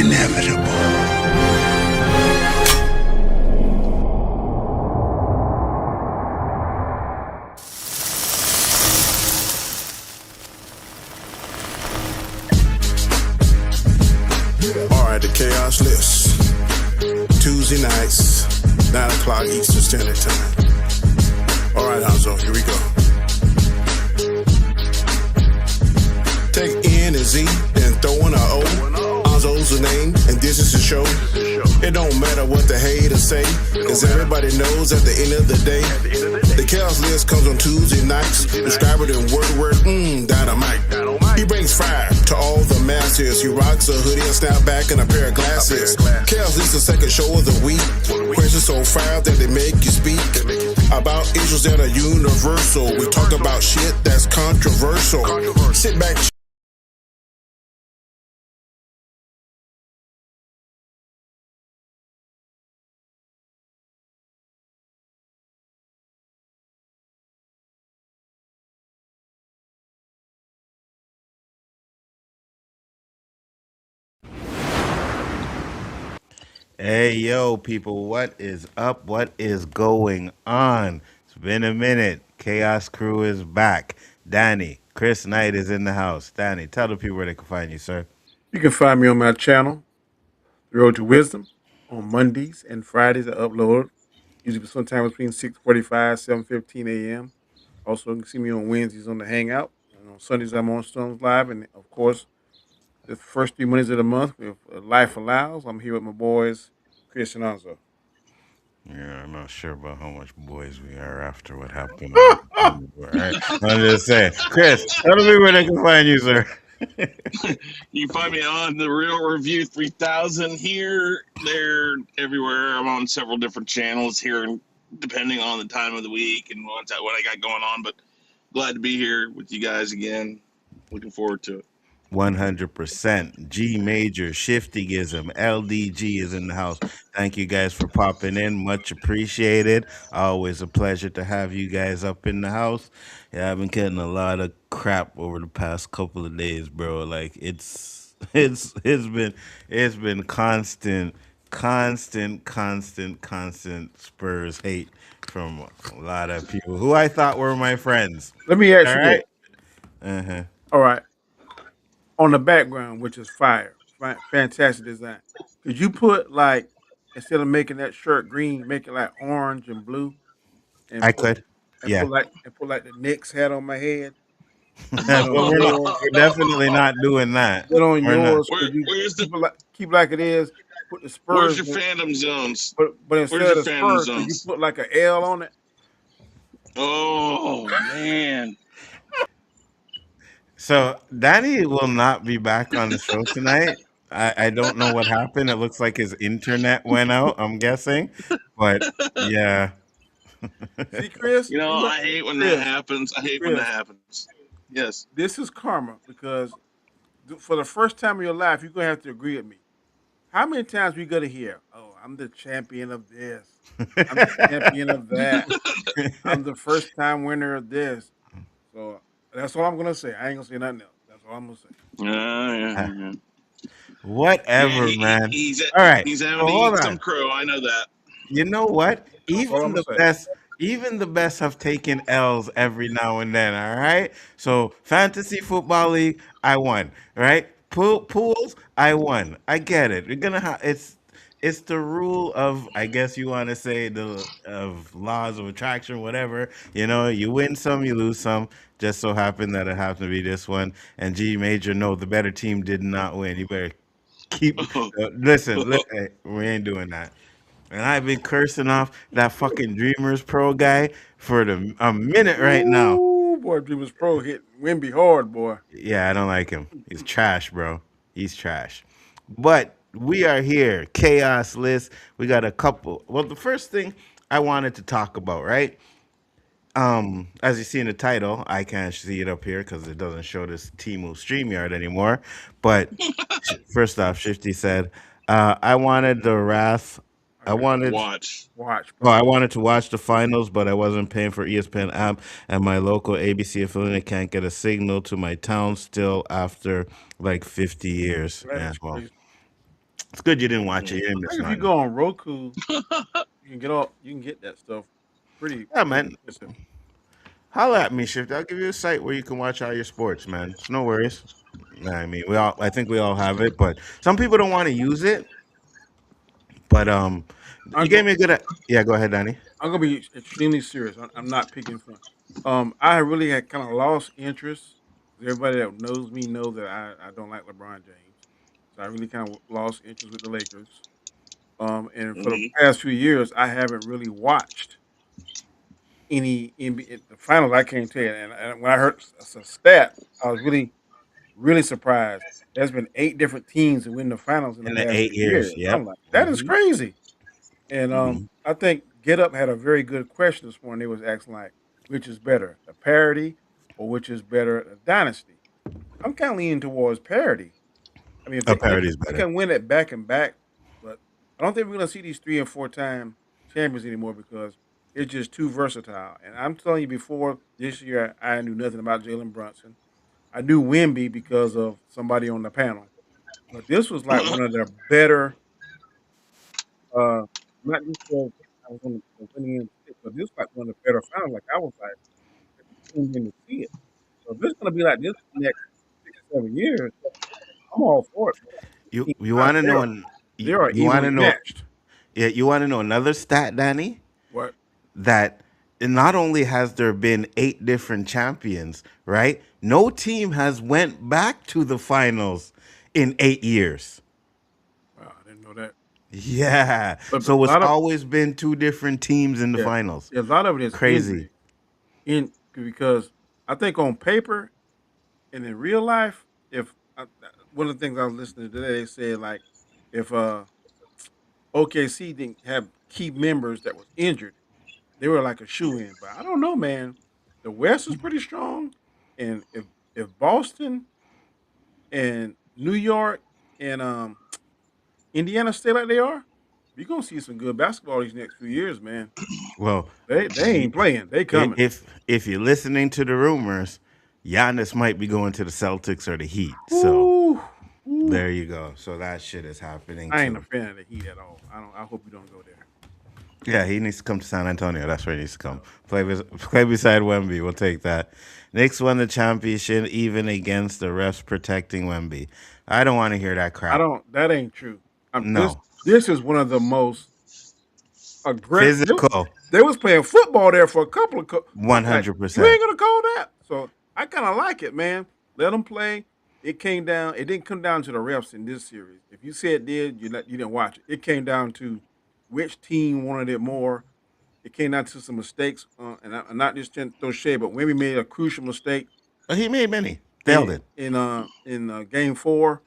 inevitable. All right, the Chaos List. Tuesday nights, 9 o'clock Eastern Standard Time. All right, Nzo, here we go. Take N and Z, then throw in a O. Nzo's the name, and this is the show. It don't matter what the haters say, cause everybody knows at the end of the day, the Chaos List comes on Tuesday nights. Describe it in word, dynamite. He brings fire to all the masses. He rocks a hoodie, a snapback, and a pair of glasses. Chaos List, the second show of the week. Questions so fire that they make you speak about issues that are universal. We talk about shit that's controversial. Sit back. Hey, yo, people, what is up? What is going on? It's been a minute. Chaos Crew is back. Danny, Chris Knight is in the house. Danny, tell the people where they can find you, sir. You can find me on my channel, The Road to Wisdom, on Mondays and Fridays. I upload usually sometime between 6:45, 7:15 a.m. Also, you can see me on Wednesdays on the Hangout. And on Sundays, I'm on Stones Live. And, of course, the first 3 Mondays of the month, if life allows, I'm here with my boys, Chris and Nzo. Yeah, I'm not sure about how much boys we are after what happened. All right. I'm just saying. Chris, tell the people where they can find you, sir. You can find me on the Real Review 3000 here, there, everywhere. I'm on several different channels here, depending on the time of the week and what I got going on. But glad to be here with you guys again. Looking forward to it. 100%. G Major, Shiftyism, LDG is in the house. Thank you guys for popping in. Much appreciated. Always a pleasure to have you guys up in the house. Yeah, I've been getting a lot of crap over the past couple of days, bro. Like it's been constant Spurs hate from a lot of people who I thought were my friends. Let me ask All you right. this. Uh-huh. All right. On the background, which is fire, fantastic design. Could you put, like, instead of making that shirt green, make it like orange and blue? And I put could. Yeah. put like the Knicks hat on my head and Well, we're definitely not doing that. Then on We're not. yours, could you Where's the keep like it is? Put the Where's Spurs, your fandom zones? but instead Where's of your the fandom Spurs, could you zones? put like a L on it? Oh man. So Danny will not be back on the show tonight. I don't know what happened. It looks like his internet went out, I'm guessing. But yeah. See, Chris, I hate when that happens. I hate when that happens. Yes. This is karma because for the first time in your life, you're gonna have to agree with me. How many times we gonna hear, "Oh, I'm the champion of this. I'm the champion of that. I'm the first time winner of this." So that's all I'm gonna say. I ain't gonna say nothing else. That's all I'm gonna say. Yeah. Whatever, Yeah, man. he's All right. he's having So to hold eat on. some crow. I know that. You know what? That's all I'm gonna say. Even the best have taken L's every now and then. All right. So fantasy football league, I won. Right? Pools, I won. I get it. We're gonna have it's the rule of, I guess you want to say, the of laws of attraction, whatever. You win some, you lose some. Just so happened that it happened to be this one. And G Major, no, the better team did not win. You better keep listen. We ain't doing that. And I've been cursing off that fucking Dreamers Pro guy for a minute right now. Ooh, boy, Dreamers Pro hit Wimby hard, boy. Yeah, I don't like him. He's trash, bro. He's trash. But we are here. Chaos List. We got a couple. Well, the first thing I wanted to talk about, right? As you see in the title, I can't see it up here because it doesn't show this Timu StreamYard anymore. But first off, Shifty said, I wanted the Wrath. I wanted Watch. I wanted to watch the finals, but I wasn't paying for ESPN app, and my local ABC affiliate can't get a signal to my town still after like 50 years. That Yeah, is well, crazy. It's good you didn't watch it. You didn't I miss think if you nothing. go on Roku, you can get that stuff pretty Yeah, man. expensive. Holla at me, Shift. I'll give you a site where you can watch all your sports, man. It's no worries. Nah, I mean, I think we all have it, but some people don't want to use it. But you I'm gave go, me a good. Yeah, go ahead, Danny. I'm gonna be extremely serious. I'm not picking fun. I really had kind of lost interest. Everybody that knows me knows that I don't like LeBron James, so I really kind of lost interest with the Lakers. And for the Hmm. past few years, I haven't really watched any NBA. The finals, I can't tell you. And when I heard a stat, I was really surprised. There's been 8 different teams that win the finals in the In the past 8 few years. years. I'm Yep. like, that is Mm-hmm. crazy. And Mm-hmm. I think Get Up had a very good question this morning. They was asking like, which is better, the parody or which is better, the dynasty? I'm kind of leaning towards parody. I mean, if A they parody is they better. can win it back and back, but I don't think we're gonna see these 3 and 4 time champions anymore because it's just too versatile. And I'm telling you, before this year, I knew nothing about Jalen Brunson. I knew Wimby because of somebody on the panel, but this was like one of their better. Not just because I was on the winning end of the stick, but this like one of the better finals. Like I was like tuned in to see it. So if it's gonna be like this for the next 6 or 7 years, I'm all for it. You Man. you want to They know are an they are you want to evenly know matched. yeah, you want to know another stat, Danny? What? That not only has there been 8 different champions, right? No team has went back to the finals in 8 years. Wow, I didn't know that. Yeah. But a So it's lot of always been 2 different teams in the yeah, finals. yeah, a lot of it is Crazy. injury. In because I think on paper and in real life, if one of the things I was listening to today, they said like if OKC didn't have key members that was injured, they were like a shoe in. But I don't know, man. The West is pretty strong, and if Boston and New York and Indiana stay like they are, you're gonna see some good basketball these next few years, man. Well, They ain't playing. They coming. if you're listening to the rumors, Giannis might be going to the Celtics or the Heat. So Ooh, ooh. there you go. So that shit is happening I ain't a too. fan of the Heat at all. I don't. I hope you don't go there. Yeah, he needs to come to San Antonio. That's where he needs to come. Play beside Wemby. We'll take that. Knicks won the championship even against the refs protecting Wemby. I don't want to hear that I crap. don't. That ain't true. This No. this is one of the most aggressive. Physical. They was playing football there for a couple of. I'm like, you 100%. ain't gonna call that. So I kind of like it, man. Let them play. It came down. It didn't come down to the refs in this series. If you said it did, you didn't watch it. It came down to which team wanted it more. It came down to some mistakes, I'm not just trying to throw shade, but Wemby made a crucial mistake He made many. They all in did. game 4.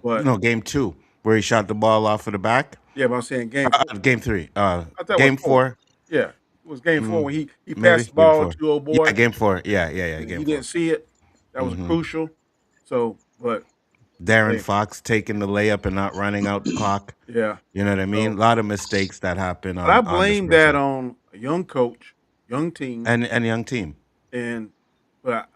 But No, game two, where he shot the ball off of the back. yeah, but I'm saying game 4. Game three. I thought it was Game 4. four. Yeah, it was game 4 Mm, when he maybe passed the game ball four. to old Yeah, boy game four. Yeah. and Game he didn't four. see it. That was Hmm. crucial. So, but Darren hey, Fox taking the layup and not running out the clock. yeah. You know what I mean? A So, lot of mistakes that happen but I on the blame Spurs that side on a young coach, young team, and young team. and but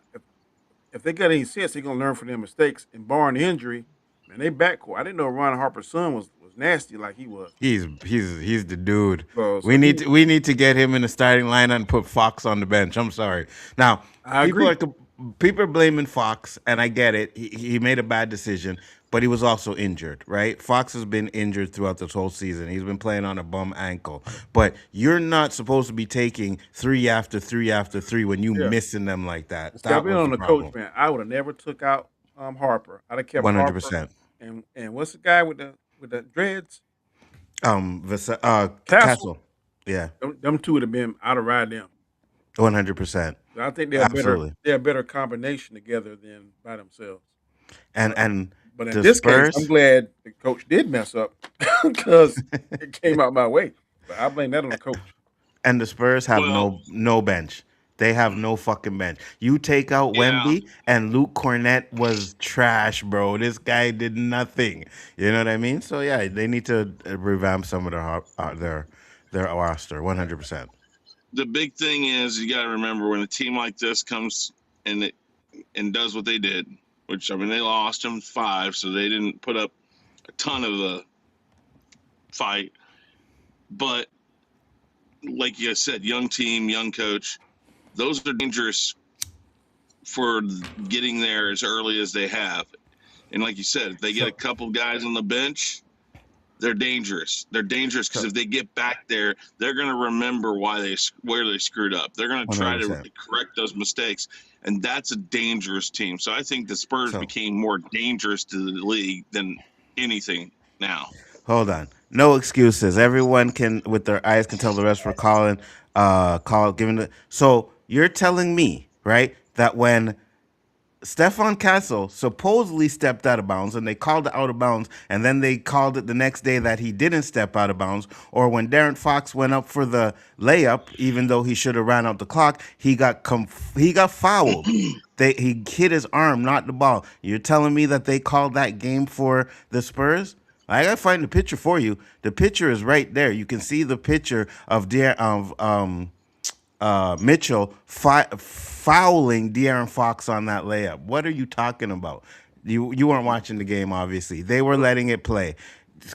if they got any sense, they're gonna learn from their mistakes. And barring injury, man, they backcourt. I didn't know Ron Harper's son was nasty like he was. He's the dude. So he, We need to get him in the starting line and put Fox on the bench. I'm sorry. Now I people agree. are people are blaming Fox, and I get it. He made a bad decision, but he was also injured. Right? Fox has been injured throughout this whole season. He's been playing on a bum ankle. But you're not supposed to be taking 3 after 3 after 3 when you Yeah. missing them like that. See, I've That been was on the the coach, problem. man. I would have never took out Harper. I'd have kept 100%. Harper and what's the guy with the dreads? Castle. Castle. Yeah, Them two would have been. I'd have ride them. 100%. I think Absolutely. they're a better combination together than by themselves. And But and but in the this case, I'm Spurs glad the coach did mess up because it came out my way. But I blame that on the coach. and the Spurs have Well, no bench. They have no fucking bench. You take out yeah, Wemby and Luke Cornett was trash, bro. This guy did nothing. You know what I mean? So yeah, they need to revamp some of their roster. 100%. the big thing is you got to remember when a team like this comes and does what they did, which I mean they lost them 5, so they didn't put up a ton of the fight. But like you said, young team, young coach, those are dangerous for getting there as early as they have. And like you said, if they get a couple guys on the bench, they're dangerous. They're dangerous because if they get back there, they're going to remember where they screwed up. They're going to try 100%. to correct those mistakes, and that's a dangerous team. So I think the Spurs became more dangerous to the league than anything now. Hold on. No excuses. Everyone can, with their eyes, can tell the rest for calling. Giving the. So you're telling me, right, that when Stephon Castle supposedly stepped out of bounds and they called it out of bounds, and then they called it the next day that he didn't step out of bounds, or when Darren Fox went up for the layup, even though he should have ran out the clock, he got fouled. He hit his arm, not the ball. You're telling me that they called that game for the Spurs? I gotta find the picture for you. The picture is right there. You can see the picture of Mitchell fouling De'Aaron Fox on that layup. What are you talking about? You weren't watching the game, obviously. They were letting it play.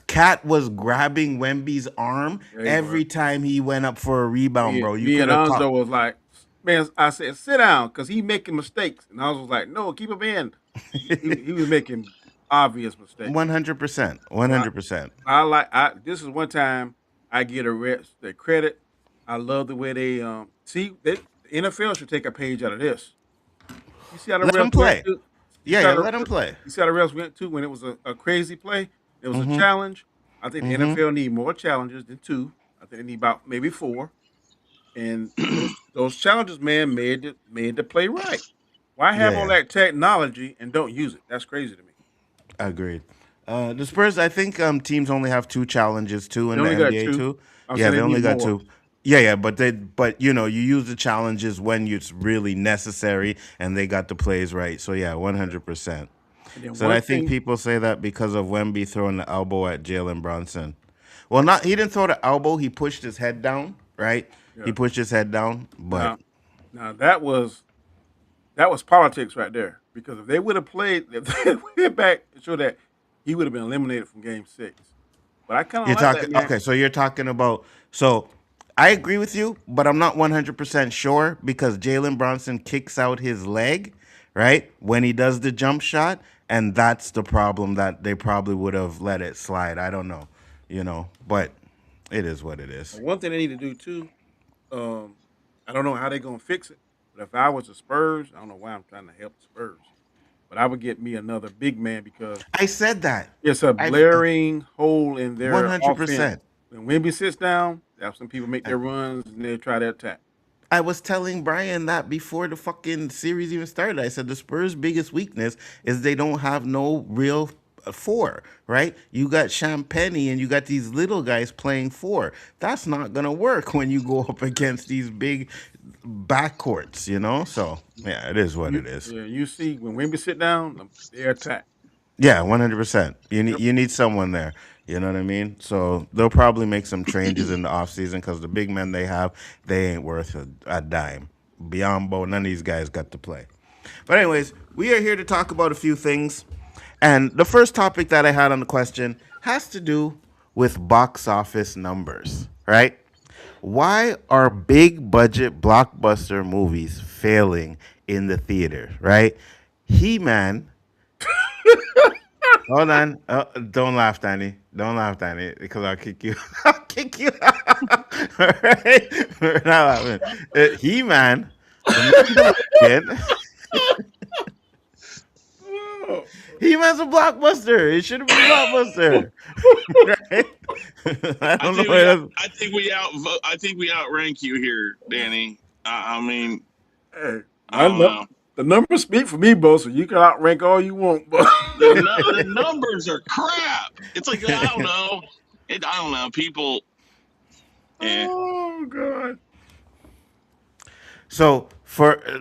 Cat was grabbing Wemby's arm every time he went up for a rebound, bro. Me and Nzo was like, man, I said, sit down, because he making mistakes. And I was like, no, keep him in. he was making obvious mistakes. 100%. 100%. This is one time I get the credit. I love the way they the NFL should take a page out of this. You see how the let refs him play. Let him play. You see how the refs went to when it was a crazy play? It was a challenge. I think the NFL need more challenges than 2. I think they need about maybe 4. And those challenges, man, made the play right. Why have all that technology and don't use it? That's crazy to me. Agreed. The Spurs, I think teams only have 2 challenges too in the NBA too. Yeah, they only got 2. Yeah, but you use the challenges when it's really necessary, and they got the plays right. So yeah, 100%. So I think people say that because of Wemby throwing the elbow at Jalen Brunson. Well, he didn't throw the elbow. He pushed his head down, right? Yeah. He pushed his head down, but now that was politics right there. Because if they would have went back and showed that, he would have been eliminated from Game 6. But I kind of like that, man. Okay, so you're talking about I agree with you, but I'm not 100% sure because Jalen Brunson kicks out his leg, right, when he does the jump shot, and that's the problem that they probably would have let it slide. I don't know, but it is what it is. One thing they need to do, too, I don't know how they're going to fix it, but if I was the Spurs, I don't know why I'm trying to help the Spurs, but I would get me another big man because I said that. It's a blaring hole in their 100%. Offense. When Wemby sits down, that's when people make their runs and they try to attack. I was telling Brian that before the fucking series even started. I said the Spurs' biggest weakness is they don't have no real 4, right? You got Champagny and you got these little guys playing 4. That's not going to work when you go up against these big backcourts, So, yeah, it is what it is. Yeah, you see when Wemby sit down, they attack. Yeah, 100%. You need someone there. You know what I mean? So they'll probably make some changes in the offseason because the big men they have, they ain't worth a dime. Biombo, none of these guys got to play. But anyways, we are here to talk about a few things. And the first topic that I had on the question has to do with box office numbers, right? Why are big budget blockbuster movies failing in the theater, right? He-Man... Hold on. Don't laugh, Danny. Don't laugh, Danny, because I'll kick you. I'll kick you out. All right? We're not laughing. He-Man. He-Man's a blockbuster. It should have been a blockbuster. Right? I think we outrank you here, Danny. I mean, hey, I don't know. The numbers speak for me, Bo, so you can outrank all you want, but the numbers are crap. It's like I don't know. People. Oh God. So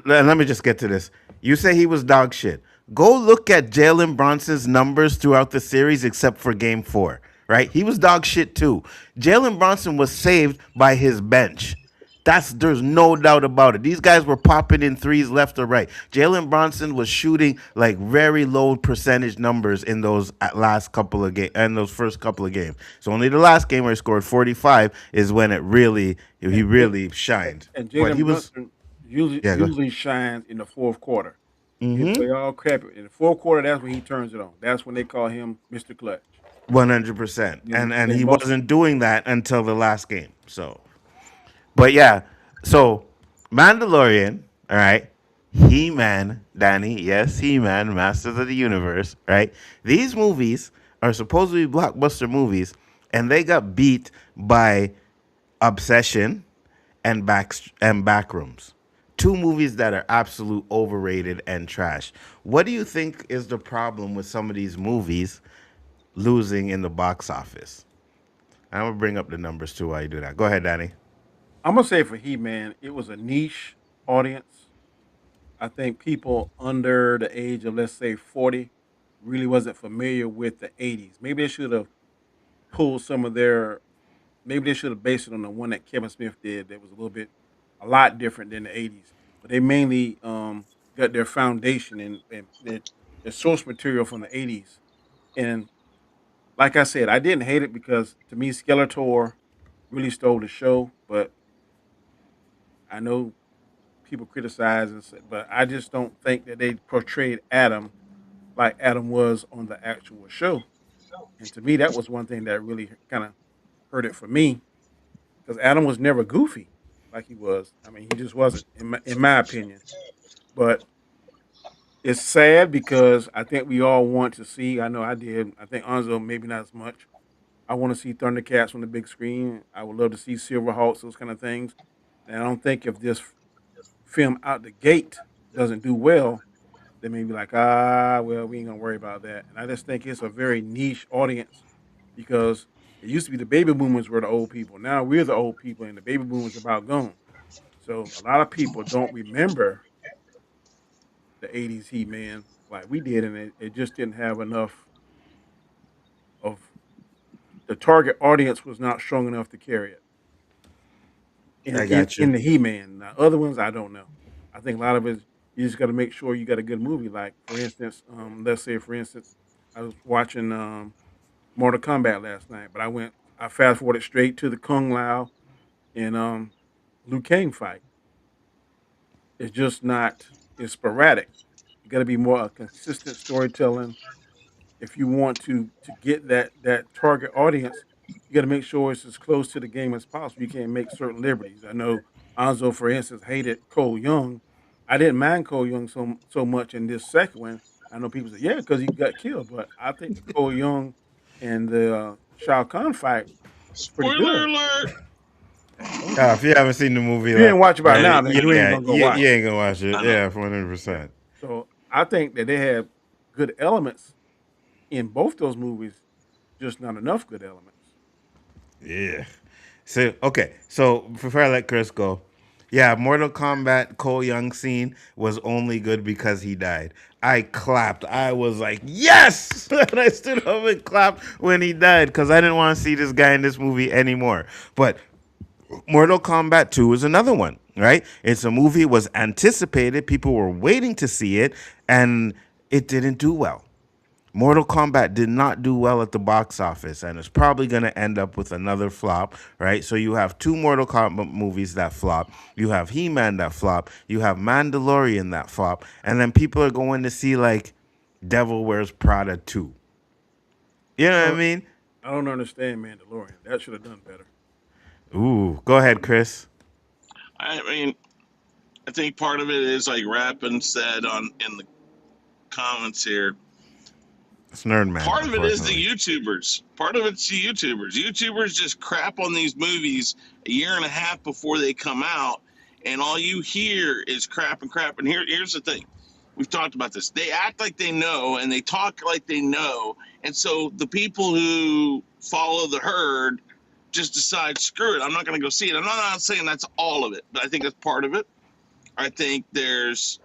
let me just get to this. You say he was dog shit. Go look at Jalen Brunson's numbers throughout the series, except for Game 4. Right? He was dog shit too. Jalen Brunson was saved by his bench. There's no doubt about it. These guys were popping in threes left or right. Jalen Bronson was shooting like very low percentage numbers in those last couple of games and those first couple of games. So only the last game where he scored 45 is when he And J- really shined. and But he Jalen was Brunson usually yeah, go. usually shines in the fourth quarter. He'll Mm-hmm. play all crap in the fourth quarter. That's when he turns it on. That's when they call him Mr. Clutch. 100%. And Then he most wasn't doing that until the last game. So, but yeah, so Mandalorian, all right, He Man, Danny, yes, He Man, Masters of the Universe, right? These movies are supposed to be blockbuster movies, and they got beat by Obsession and Backrooms. Two movies that are absolute overrated and trash. What do you think is the problem with some of these movies losing in the box office? I'm gonna bring up the numbers too while you do that. Go ahead, Danny. I'm gonna say for He Man, it was a niche audience. I think people under the age of let's say 40 really wasn't familiar with the 80s. Maybe they should have pulled some of their. Maybe they should have based it on the one that Kevin Smith did. That was a lot different than the 80s. But they mainly got their foundation and their source material from the 80s. And like I said, I didn't hate it because to me Skeletor really stole the show. But I know people criticize and say, but I just don't think that they portrayed Adam like Adam was on the actual show. And to me, that was one thing that really kind of hurt it for me because Adam was never goofy like he was. I mean, he just wasn't, in my opinion. But it's sad because I think we all want to see. I know I did. I think Anzo maybe not as much. I want to see Thundercats on the big screen. I would love to see Silverhawks, those kind of things. And I don't think if this film out the gate doesn't do well, they may be like, well, we ain't gonna worry about that. And I just think it's a very niche audience because it used to be the baby boomers were the old people. Now we're the old people, and the baby boomers about gone. So a lot of people don't remember the '80s He Man like we did, and it just didn't have enough of the target audience was not strong enough to carry it in I in, got you. in the He Man. Now, other ones I don't know. I think a lot of it you just got to make sure you got a good movie. Like for instance, let's say for instance, I was watching Mortal Kombat last night, but I fast forwarded straight to the Kung Lao and Liu Kang fight. It's just not. It's sporadic. You got to be more a consistent storytelling if you want to get that target audience. You got to make sure it's as close to the game as possible. You can't make certain liberties. I know Anzo, for instance, hated Cole Young. I didn't mind Cole Young so much in this second one. I know people say, yeah, because he got killed, but I think the Cole Young and the Shao Kahn fight was pretty Spoiler good. alert! I told you. If you haven't seen the movie, If you didn't watch about it now, then you ain't yeah, gonna go watch you it. ain't gonna watch it. I know. Yeah, 100%. So I think that they have good elements in both those movies, just not enough good elements. Yeah. So okay, so before I let Chris go, yeah, Mortal Kombat Cole Young scene was only good because he died. I clapped. I was like, yes! And I stood up and clapped when he died because I didn't want to see this guy in this movie anymore. But Mortal Kombat 2 is another one, right? It's a movie was anticipated, people were waiting to see it, and it didn't do well. Mortal Kombat did not do well at the box office, and it's probably going to end up with another flop, right? So you have two Mortal Kombat movies that flop, you have He-Man that flop, you have Mandalorian that flop, and then people are going to see like Devil Wears Prada 2. You know I what I don't, mean? I don't understand Mandalorian. That should have done better. Ooh, go ahead, Chris. I mean, I think part of it is like Rappin said on in the comments here. It's Nerd Man, Part of it is the unfortunately. YouTubers. Part of it's the YouTubers. YouTubers just crap on these movies a year and a half before they come out, and all you hear is crap and crap. And here's the thing. We've talked about this. They act like they know and they talk like they know. And so the people who follow the herd just decide, screw it, I'm not going to go see it. I'm not saying that's all of it, but I think that's part of it. I think there's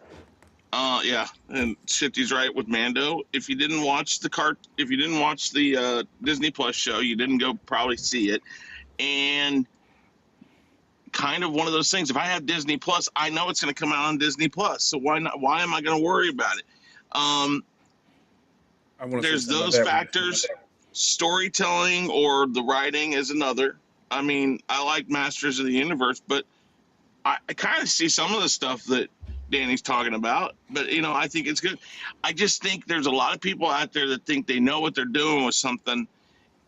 yeah, and Shifty's right with Mando. If you didn't watch the Disney Plus show, you didn't go probably see it. And kind of one of those things. If I have Disney Plus, I know it's going to come out on Disney Plus. So why not? Why am I going to worry about it? Um, I want to say there's something about those that one. factors. Storytelling or the writing is another. I mean, I like Masters of the Universe, but I kind of see some of the stuff that Danny's talking about. But I think it's good. I just think there's a lot of people out there that think they know what they're doing with something,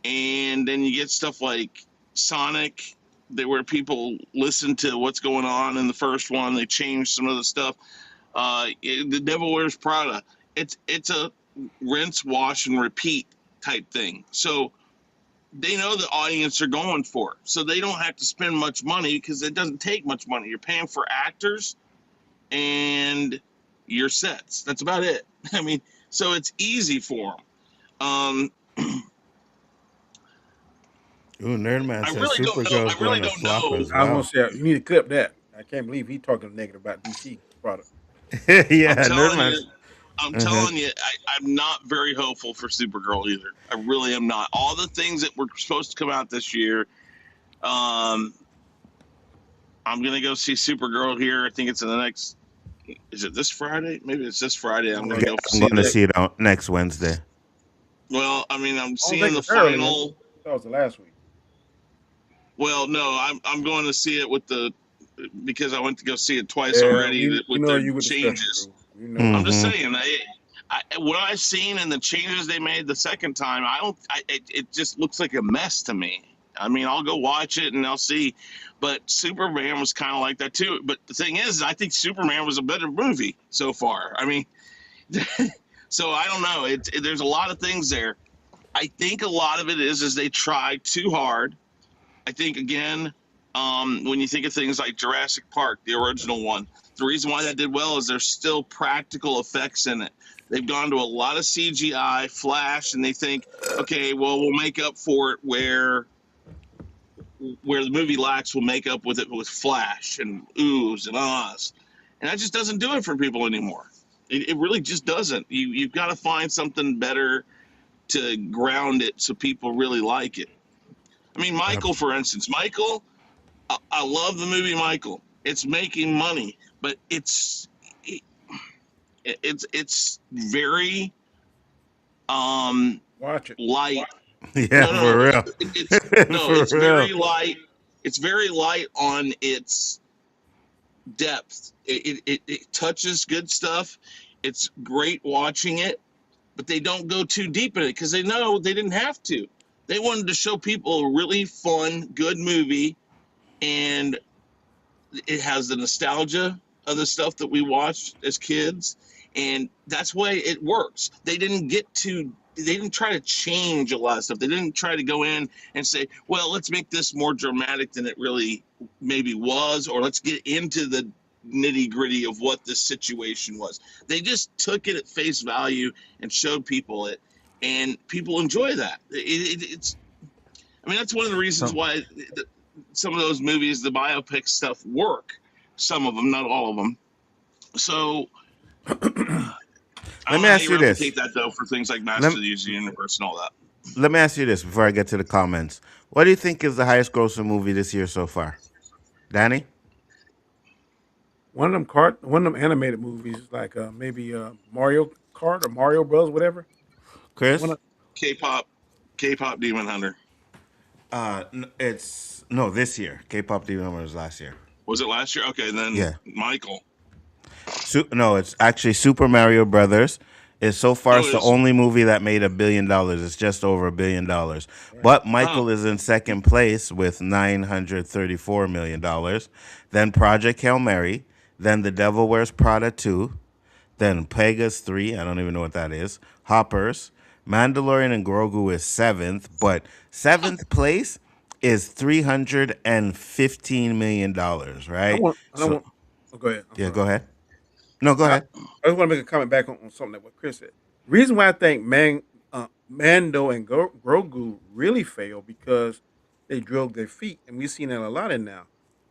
and then you get stuff like Sonic, where people listen to what's going on in the first one. They change some of the stuff. The Devil Wears Prada. It's a rinse, wash, and repeat type thing. So they know the audience are going for, so they don't have to spend much money because it doesn't take much money. You're paying for actors and your sets. That's about it. I mean, so it's easy for them. Ooh, Nerdman I says really don't know. Supergirl's I really going to don't flop know. as I was gonna well. say you need to clip that. I can't believe he talking negative about DC product. Yeah, I'm telling you, Nerdman's. I'm Uh-huh. telling you, I'm not very hopeful for Supergirl either. I really am not. All the things that were supposed to come out this year, um, I'm gonna go see Supergirl here. I think it's in the next. Is it this Friday? Maybe it's this Friday. I'm gonna Yeah, go I'm see going to that. see it on next Wednesday. Well, I mean, I'm I don't seeing think the it's early. I final. thought it was the last week. Well, no, I'm going to see it with the because I went to go see it twice Yeah, already we with know their you with the special changes. crew. We know I'm you. just Mm-hmm. saying, what I've seen and the changes they made the second time, I don't. It just looks like a mess to me. I mean, I'll go watch it and I'll see, but Superman was kind of like that too. But the thing is, I think Superman was a better movie so far. I mean, so I don't know. There's a lot of things there. I think a lot of it is they try too hard. I think again, when you think of things like Jurassic Park, the original one, the reason why that did well is there's still practical effects in it. They've gone to a lot of CGI, Flash, and they think, okay, well, we'll make up for it where the movie lacks. We'll make up with it with Flash and oohs and ahs, and that just doesn't do it for people anymore. It really just doesn't. You've got to find something better to ground it so people really like it. I mean, Michael, for instance, Michael, I love the movie Michael. It's making money, but it's very Watch it. light. Yeah, No, no, for no. real. It's no. For It's real. very light. It's very light on its depth. It touches good stuff. It's great watching it, but they don't go too deep in it because they know they didn't have to. They wanted to show people a really fun, good movie, and it has the nostalgia of the stuff that we watched as kids, and that's why it works. They didn't try to change a lot of stuff. They didn't try to go in and say, well, let's make this more dramatic than it really maybe was, or let's get into the nitty gritty of what this situation was. They just took it at face value and showed people it, and people enjoy that. It's I mean, that's one of the reasons So why some of those movies, the biopic stuff, work. Some of them, not all of them. So I let don't me know how ask you you this. replicate that though for things like Let, Master of the Universe and all that. let me ask you this before I get to the comments. What do you think is the highest grossing movie this year so far? Danny? One of them animated movies like maybe Mario Kart or Mario Bros. Whatever. One Chris? of, K-pop, K-pop Demon Hunter. It's no this year. K-pop Demon Hunters was last year. Was it last year? Okay, then Yeah. Michael. No, it's actually Super Mario Brothers. It's so far Oh, it's it the is. only movie that made $1 billion. It's just over $1 billion. right. But Huh. Michael is in second place with $934 million. Then Project Hail Mary. Then The Devil Wears Prada 2. Then Pegasus 3. I don't even know what that is. Hoppers. Mandalorian and Grogu is seventh, but seventh place is $315 million, right? I don't So want. Oh, go ahead. I'm yeah, sorry. go ahead. No, go I, ahead. I just want to make a comment back on something that what Chris said. Reason why I think Mando and Grogu really failed because they drug their feet, and we've seen that a lot in now.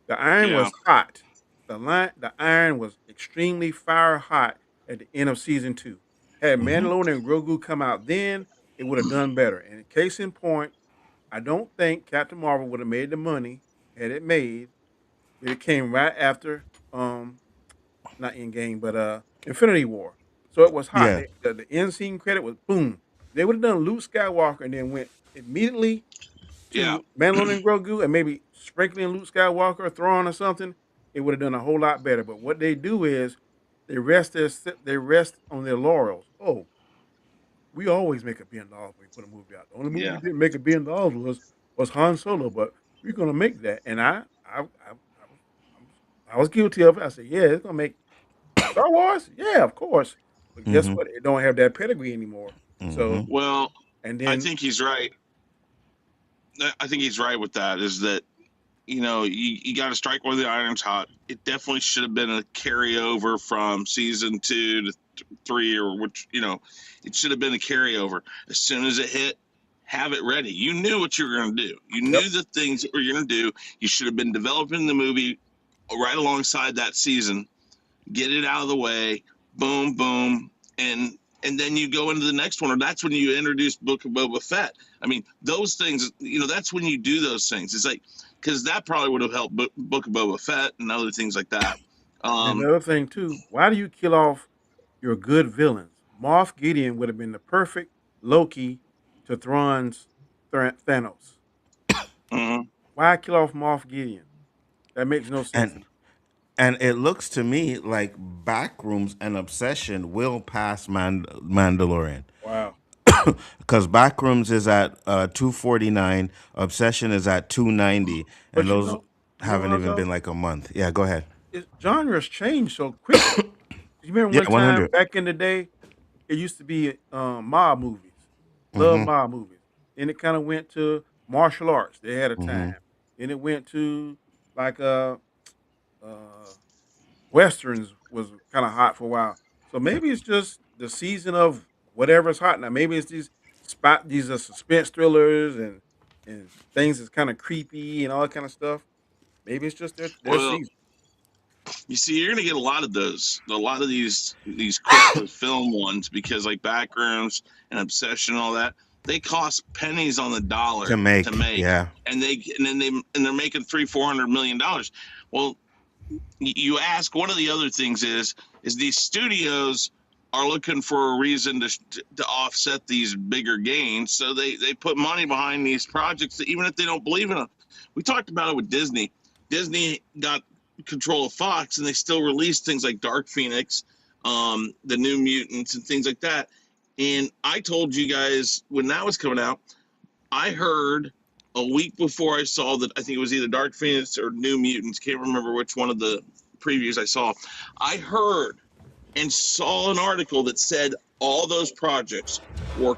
The iron Yeah. was hot. The iron was extremely fire hot at the end of season 2. Had Hmm. Mandalorian and Grogu come out then, it would have done better. And case in point, I don't think Captain Marvel would have made the money had it made It came right after not Endgame, but Infinity War. So it was hot. Yeah. The end scene credit was boom. They would have done Luke Skywalker and then went immediately Yeah, to Mandalorian Grogu and maybe sprinkling Luke Skywalker, Thrawn or something. It would have done a whole lot better. But what they do is they rest on their laurels. Oh, we always make $1 billion when we put a movie out. The only movie we yeah. didn't make $1 billion was Han Solo, but we're gonna make that. And I was guilty of it. I said, yeah, it's gonna make Star Wars. Yeah, of course. But guess Mm-hmm. what? It don't have that pedigree anymore. Mm-hmm. So Well, and I then think he's right. I think he's right with that. Is that you got to strike while the iron's hot. It definitely should have been a carryover from season 2 to 3, or which it should have been a carryover. As soon as it hit, have it ready. You knew what you were going to do. You yep. knew the things that you were going to do. You should have been developing the movie right alongside that season. Get it out of the way. Boom, boom, and then you go into the next one, or that's when you introduce Book of Boba Fett. I mean, those things, that's when you do those things. It's like, because that probably would have helped Book of Boba Fett and other things like that. And another thing too, why do you kill off your good villains? Moff Gideon would have been the perfect Loki to Thrawn's Thanos. Mhm. Why kill off Moff Gideon? That makes no sense. And it looks to me like Backrooms and Obsession will pass Mandalorian. Wow. Because Backrooms is at 249, Obsession is at 290, and But those you know haven't what even though? been like a month. Yeah, go ahead. Genres change so quickly. You remember Yeah, one time 100. back in the day, it used to be mob movies, love Mm-hmm. mob movies. Then it kind of went to martial arts. They had a Mm-hmm. time. Then it went to like uh westerns was kind of hot for a while. So maybe it's just the season of whatever's hot now. Maybe it's these are suspense thrillers and things that's kind of creepy and all that kind of stuff. Maybe it's just their Well, season. you see, you're gonna get a lot of these quick to film ones, because like Backrooms and Obsession and all that, they cost pennies on the dollar To make, to make, yeah. and they're making $300-400 million. Well, you ask, one of the other things is these studios are looking for a reason to offset these bigger gains, so they put money behind these projects that, even if they don't believe in them. We talked about it with Disney. Disney got control of Fox, and they still released things like Dark Phoenix, the New Mutants, and things like that. And I told you guys when that was coming out, I heard a week before I saw that, I think it was either Dark Phoenix or New Mutants, can't remember which one of the previews I saw. I heard and saw an article that said all those projects were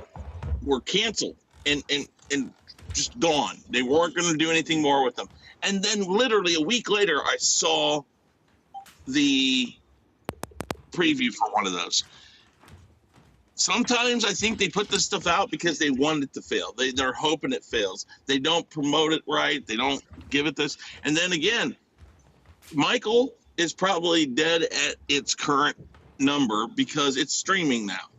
canceled and just gone. They weren't going to do anything more with them. And then literally a week later, I saw the preview for one of those. Sometimes I think they put this stuff out because they want it to fail. They're hoping it fails. They don't promote it right. They don't give it this. And then again, Michael is probably dead at its current number because it's streaming now.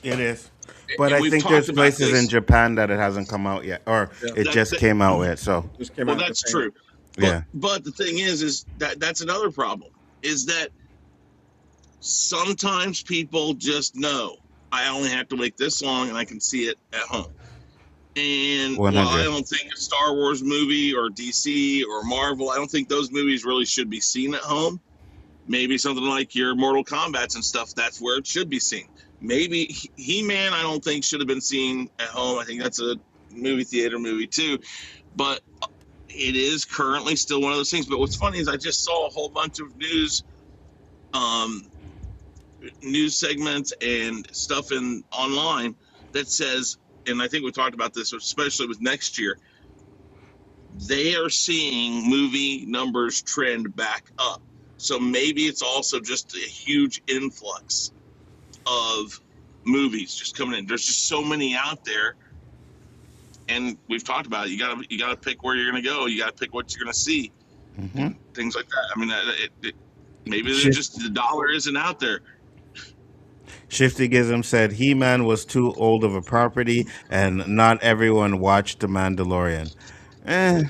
It is. But And I we've think talked there's about places this. in Japan that it hasn't come out yet, or Yeah. it just came out yet. So, Just came Well, out in that's Japan. true. But, yeah. but the thing is that's another problem, is that sometimes people just know, I only have to wait this long and I can see it at home. And while 100. I don't think a Star Wars movie or DC or Marvel, I don't think those movies really should be seen at home. Maybe something like your Mortal Kombats and stuff, that's where it should be seen. Maybe He-Man, I don't think should have been seen at home. I think that's a movie theater movie too. But it is currently still one of those things. But what's funny is I just saw a whole bunch of news segments and stuff online that says, and I think we talked about this, especially with next year, they are seeing movie numbers trend back up. So maybe it's also just a huge influx of movies just coming in. There's just so many out there, and we've talked about it. You gotta pick where you're gonna go. You gotta pick what you're gonna see, Mm-hmm. things like that. I mean, maybe just the dollar isn't out there. Shifty Gizm said He-Man was too old of a property, and not everyone watched The Mandalorian. Eh,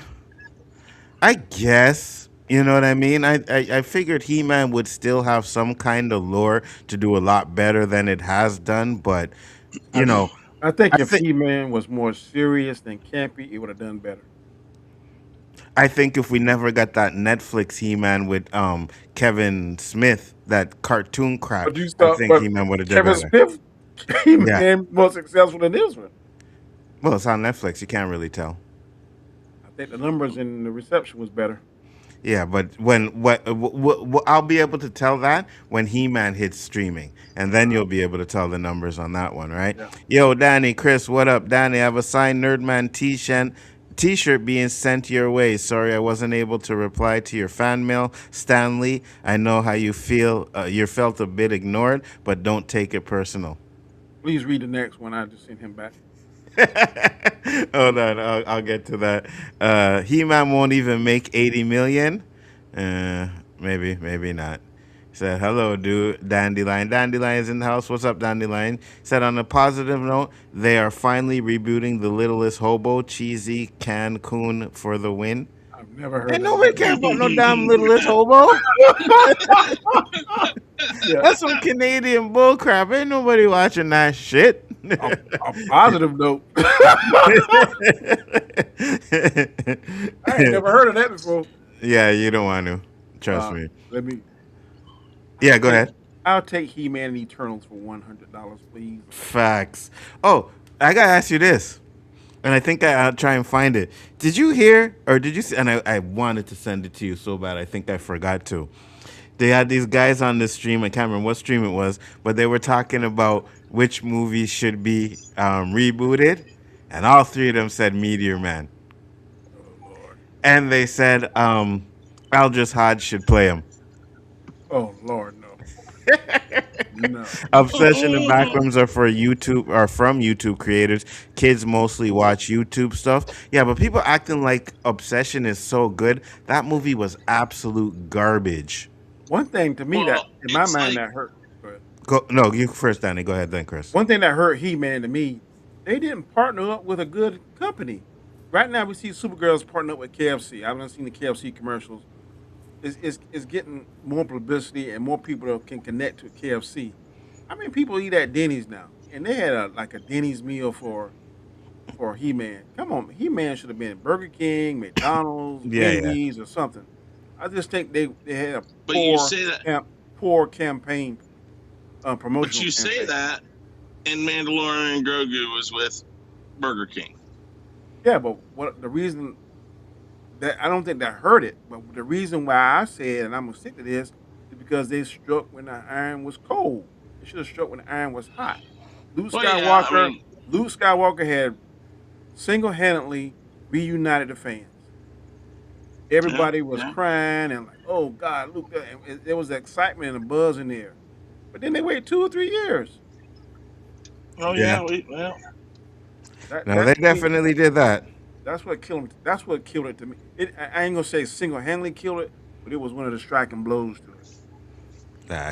I guess. You know what I mean? I figured He Man would still have some kind of lore to do a lot better than it has done, but I you know, I think I if think He-Man was more serious than campy, it would have done better. I think if we never got that Netflix He Man with Kevin Smith, that cartoon crap, But you I saw, think but He Man would have did Kevin better. Smith Yeah. He-Man more successful than this one. Well, it's on Netflix. You can't really tell. I think the numbers and the reception was better. Yeah, but when I'll be able to tell that when He Man hits streaming, and then you'll be able to tell the numbers on that one, right? Yeah. Yo, Danny, Chris, what up, Danny? I have a signed Nerdman T-shirt being sent your way. Sorry, I wasn't able to reply to your fan mail, Stanley. I know how you feel. You felt a bit ignored, but don't take it personal. Please read the next one. I just sent him back. Hold on, I'll get to that. He-Man won't even make 80 million. Uh, maybe not. Said hello, dude. Dandelion. Dandelion is in the house. What's up, Dandelion? Said on a positive note, they are finally rebooting the Littlest Hobo, cheesy Cancun for the win. I've never Ain't heard of nobody care about no damn Littlest Hobo. that. Yeah. That's some Canadian bullcrap. Ain't nobody watching that shit. A positive note. I ain't never heard of that before. Yeah, you don't want to. Trust me. Let me. Yeah, I'll go take. ahead. I'll take He-Man and Eternals for $100, please. Facts. Oh, I gotta ask you this, and I think I'll try and find it. Did you hear, or did you see? And I wanted to send it to you so bad. I think I forgot to. They had these guys on the stream. I can't remember what stream it was, but they were talking about which movies should be rebooted, and all three of them said Meteor Man, Oh Lord. and they said Aldous Hodge should play him. Oh Lord, no, no. Obsession and Backrooms are for YouTube, are from YouTube creators. Kids mostly watch YouTube stuff. Yeah, but people acting like Obsession is so good. That movie was absolute garbage. One thing to me that, Well, in my it's mind, like that hurt. But Go no, you first, Danny. Go ahead, then Chris. one thing that hurt He-Man to me, they didn't partner up with a good company. Right now, we see Supergirl's partner up with KFC. I haven't seen the KFC commercials. It's getting more publicity and more people that can connect to KFC. I mean, people eat at Denny's now, and they had like a Denny's meal for He-Man. Come on, He-Man should have been Burger King, McDonald's, Yeah, yeah. Wendy's, or something. I just think they had a but you say that poor campaign, but promotional you say campaign. that and Mandalorian Grogu was with Burger King. Yeah, but what the reason that I don't think that hurt it, but the reason why I said, and I'm gonna stick to this, is because they struck when the iron was cold. They should have struck when the iron was hot. Luke Well, yeah, I Skywalker, mean, Luke Skywalker had single-handedly reunited the fans. yeah, Everybody was yeah. crying and like, "Oh God, Luke!" And there was excitement and a buzz in there. But then they waited 2 or 3 years. Oh Yeah. yeah, well, No, they To me, definitely did that. that's what killed him. That's what killed it to me. I ain't gonna say single-handedly killed it, but it was one of the striking blows to it. Yeah,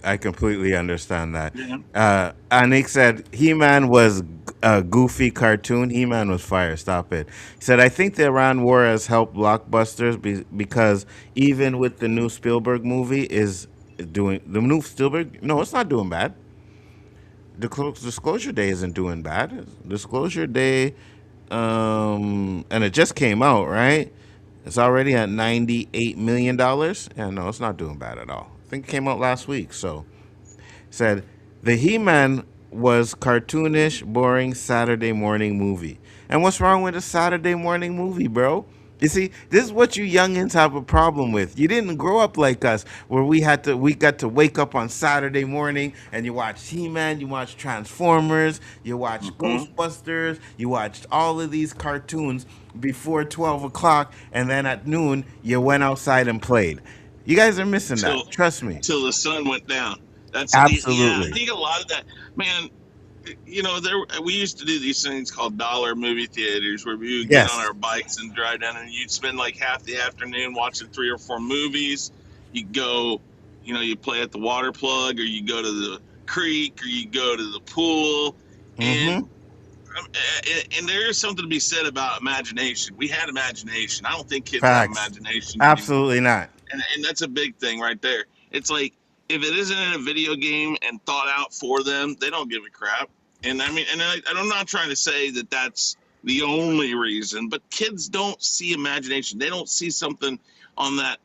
I completely understand that. yeah. Anik said He-Man was a goofy cartoon. He-Man was fire. Stop it. He said I think the Iran War has helped Blockbusters because even with the new Spielberg movie is doing the new Spielberg. No, it's not doing bad. Disclosure Day isn't doing bad. Disclosure Day, and it just came out, right? It's already at $98 million. Yeah, no, it's not doing bad at all. I think it came out last week. So said the He-Man was cartoonish, boring Saturday morning movie. And what's wrong with a Saturday morning movie, bro? You see, this is what you youngins have a problem with. You didn't grow up like us, where we got to wake up on Saturday morning and you watch He-Man, you watch Transformers, you watch Hmm. Ghostbusters, you watched all of these cartoons before 12 o'clock, and then at noon you went outside and played. You guys are missing Till that. Trust me. till the sun went down. That's yeah. I Absolutely. think a lot of that, man. There we used to do these things called dollar movie theaters where we would get on Yes. our bikes and drive down, and you'd spend like half the afternoon watching 3 or 4 movies. You go, you play at the water plug, or you go to the creek, or you go to the pool, and Mm-hmm. and there is something to be said about imagination. We had imagination. I don't think kids have Facts. imagination anymore, Absolutely not. and that's a big thing right there. It's like if it isn't in a video game and thought out for them, they don't give a crap. And I mean, and I'm not trying to say that that's the only reason, but kids don't see imagination. They don't see something on that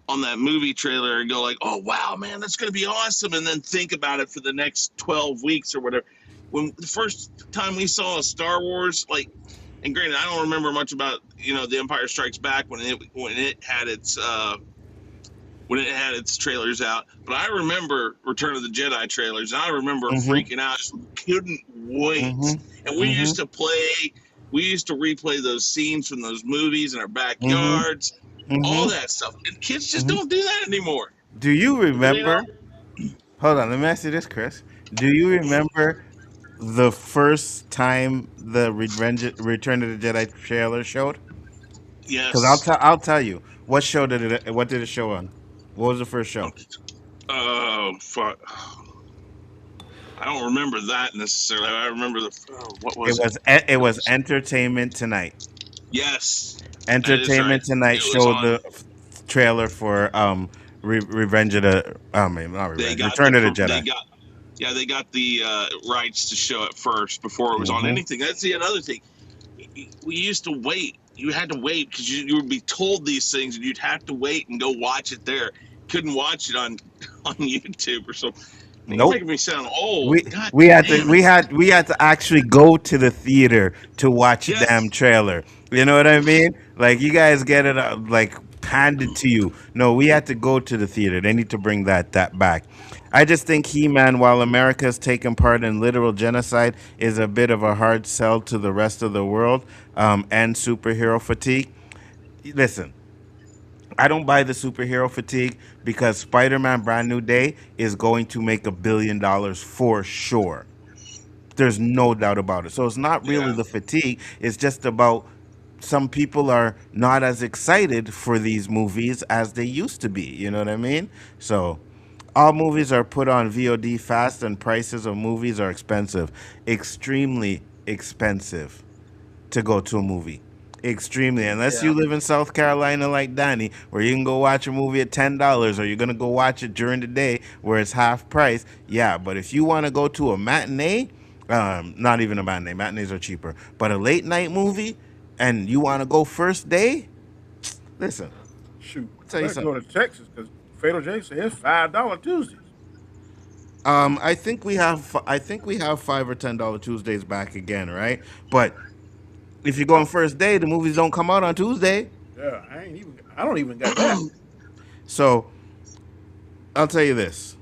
on that movie trailer and go like, "Oh wow, man, that's gonna be awesome," and then think about it for the next 12 weeks or whatever. When the first time we saw a Star Wars, like, and granted, I don't remember much about The Empire Strikes Back when it had its trailers out, but I remember Return of the Jedi trailers, and I remember Mm-hmm. freaking out, just couldn't wait. And we Mm-hmm. used to replay those scenes from those movies in our Mm-hmm. backyards, all Mm-hmm. that stuff. And kids just Mm-hmm. don't do that anymore. Do you You know? remember? Hold on, let me ask you this, Chris. Do you remember the first time the Return of the Jedi trailer showed? Because Yes. I'll tell you what did it show on? What was the first show? Oh fuck! I don't remember that necessarily. I remember what was it? It was Entertainment Tonight. Yes, that is right. Entertainment Tonight It was showed on. the trailer for Revenge of the I mean not They Revenge got Return of the they Jedi. got yeah they got the rights to show it first before it was on Hmm. anything. That's the another thing. We used to wait. You had to wait because you would be told these things, and you'd have to wait and go watch it there. Couldn't watch it on on YouTube or something. You're Nope. making me sound old. We God we had to damn it. we had to actually go to the theater to watch a damn Yes. trailer. You know what I mean? Like you guys get it like handed to you. No, we had to go to the theater. They need to bring that back. I just think He-Man, while America has taken part in literal genocide, is a bit of a hard sell to the rest of the world and superhero fatigue. Listen, I don't buy the superhero fatigue because Spider-Man Brand New Day is going to make $1 billion for sure. There's no doubt about it. So it's not really Yeah. the fatigue. It's just about some people are not as excited for these movies as they used to be. You know what I mean? So all movies are put on VOD fast and prices of movies are expensive. Extremely expensive to go to a movie. Extremely, unless you Yeah. live in South Carolina like Danny, where you can go watch a movie at $10, or you're gonna go watch it during the day where it's half price. Yeah, but if you want to go to a matinee, not even a matinee, matinees are cheaper, but a late night movie, and you want to go first day, listen, Shoot. I'll I tell you better go something. to Texas because Fatal J said it's $5 Tuesdays. I think we have $5 or $10 Tuesdays back again, right? But if you go on first day, the movies don't come out on Tuesday. Yeah, I don't even got that. So I'll tell you this.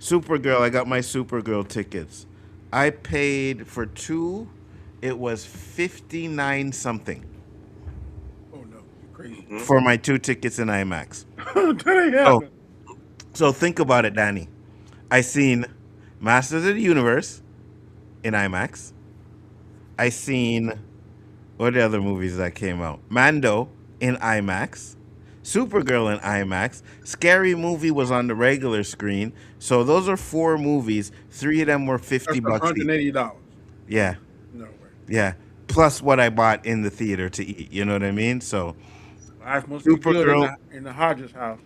Supergirl, I got my Supergirl tickets. I paid for two. It was 59 something Oh no, you crazy. Mhm. for my two tickets in IMAX. That ain't So, happening. so think about it, Danny. I seen Masters of the Universe in IMAX. I seen what are the other movies that came out? Mando in IMAX. Supergirl in IMAX. Scary Movie was on the regular screen. So those are four movies. Three of them were 50 That's one bucks hundred and each. eighty dollars. Yeah. No way. Yeah. Plus what I bought in the theater to eat. You know what I mean? So Life must be good in Supergirl the Hodges house.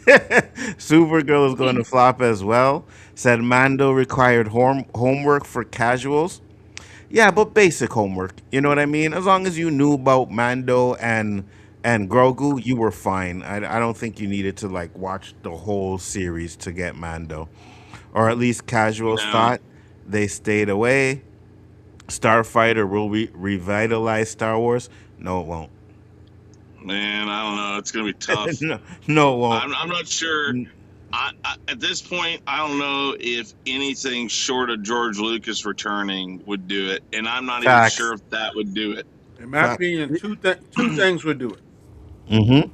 Supergirl is going to flop as well. Said Mando required homework for casuals. Yeah, but basic homework. You know what I mean? As long as you knew about Mando and Grogu, you were fine. I don't think you needed to like watch the whole series to get Mando, or at least casuals No, thought they stayed away. Starfighter will revitalize Star Wars. No, it won't. man, I don't know. It's gonna be tough. No, no, it won't. I'm not sure. At this point, I don't know if anything short of George Lucas returning would do it, and I'm not even Facts. sure if that would do it. In my Facts. opinion, two things would do it. Mm-hmm.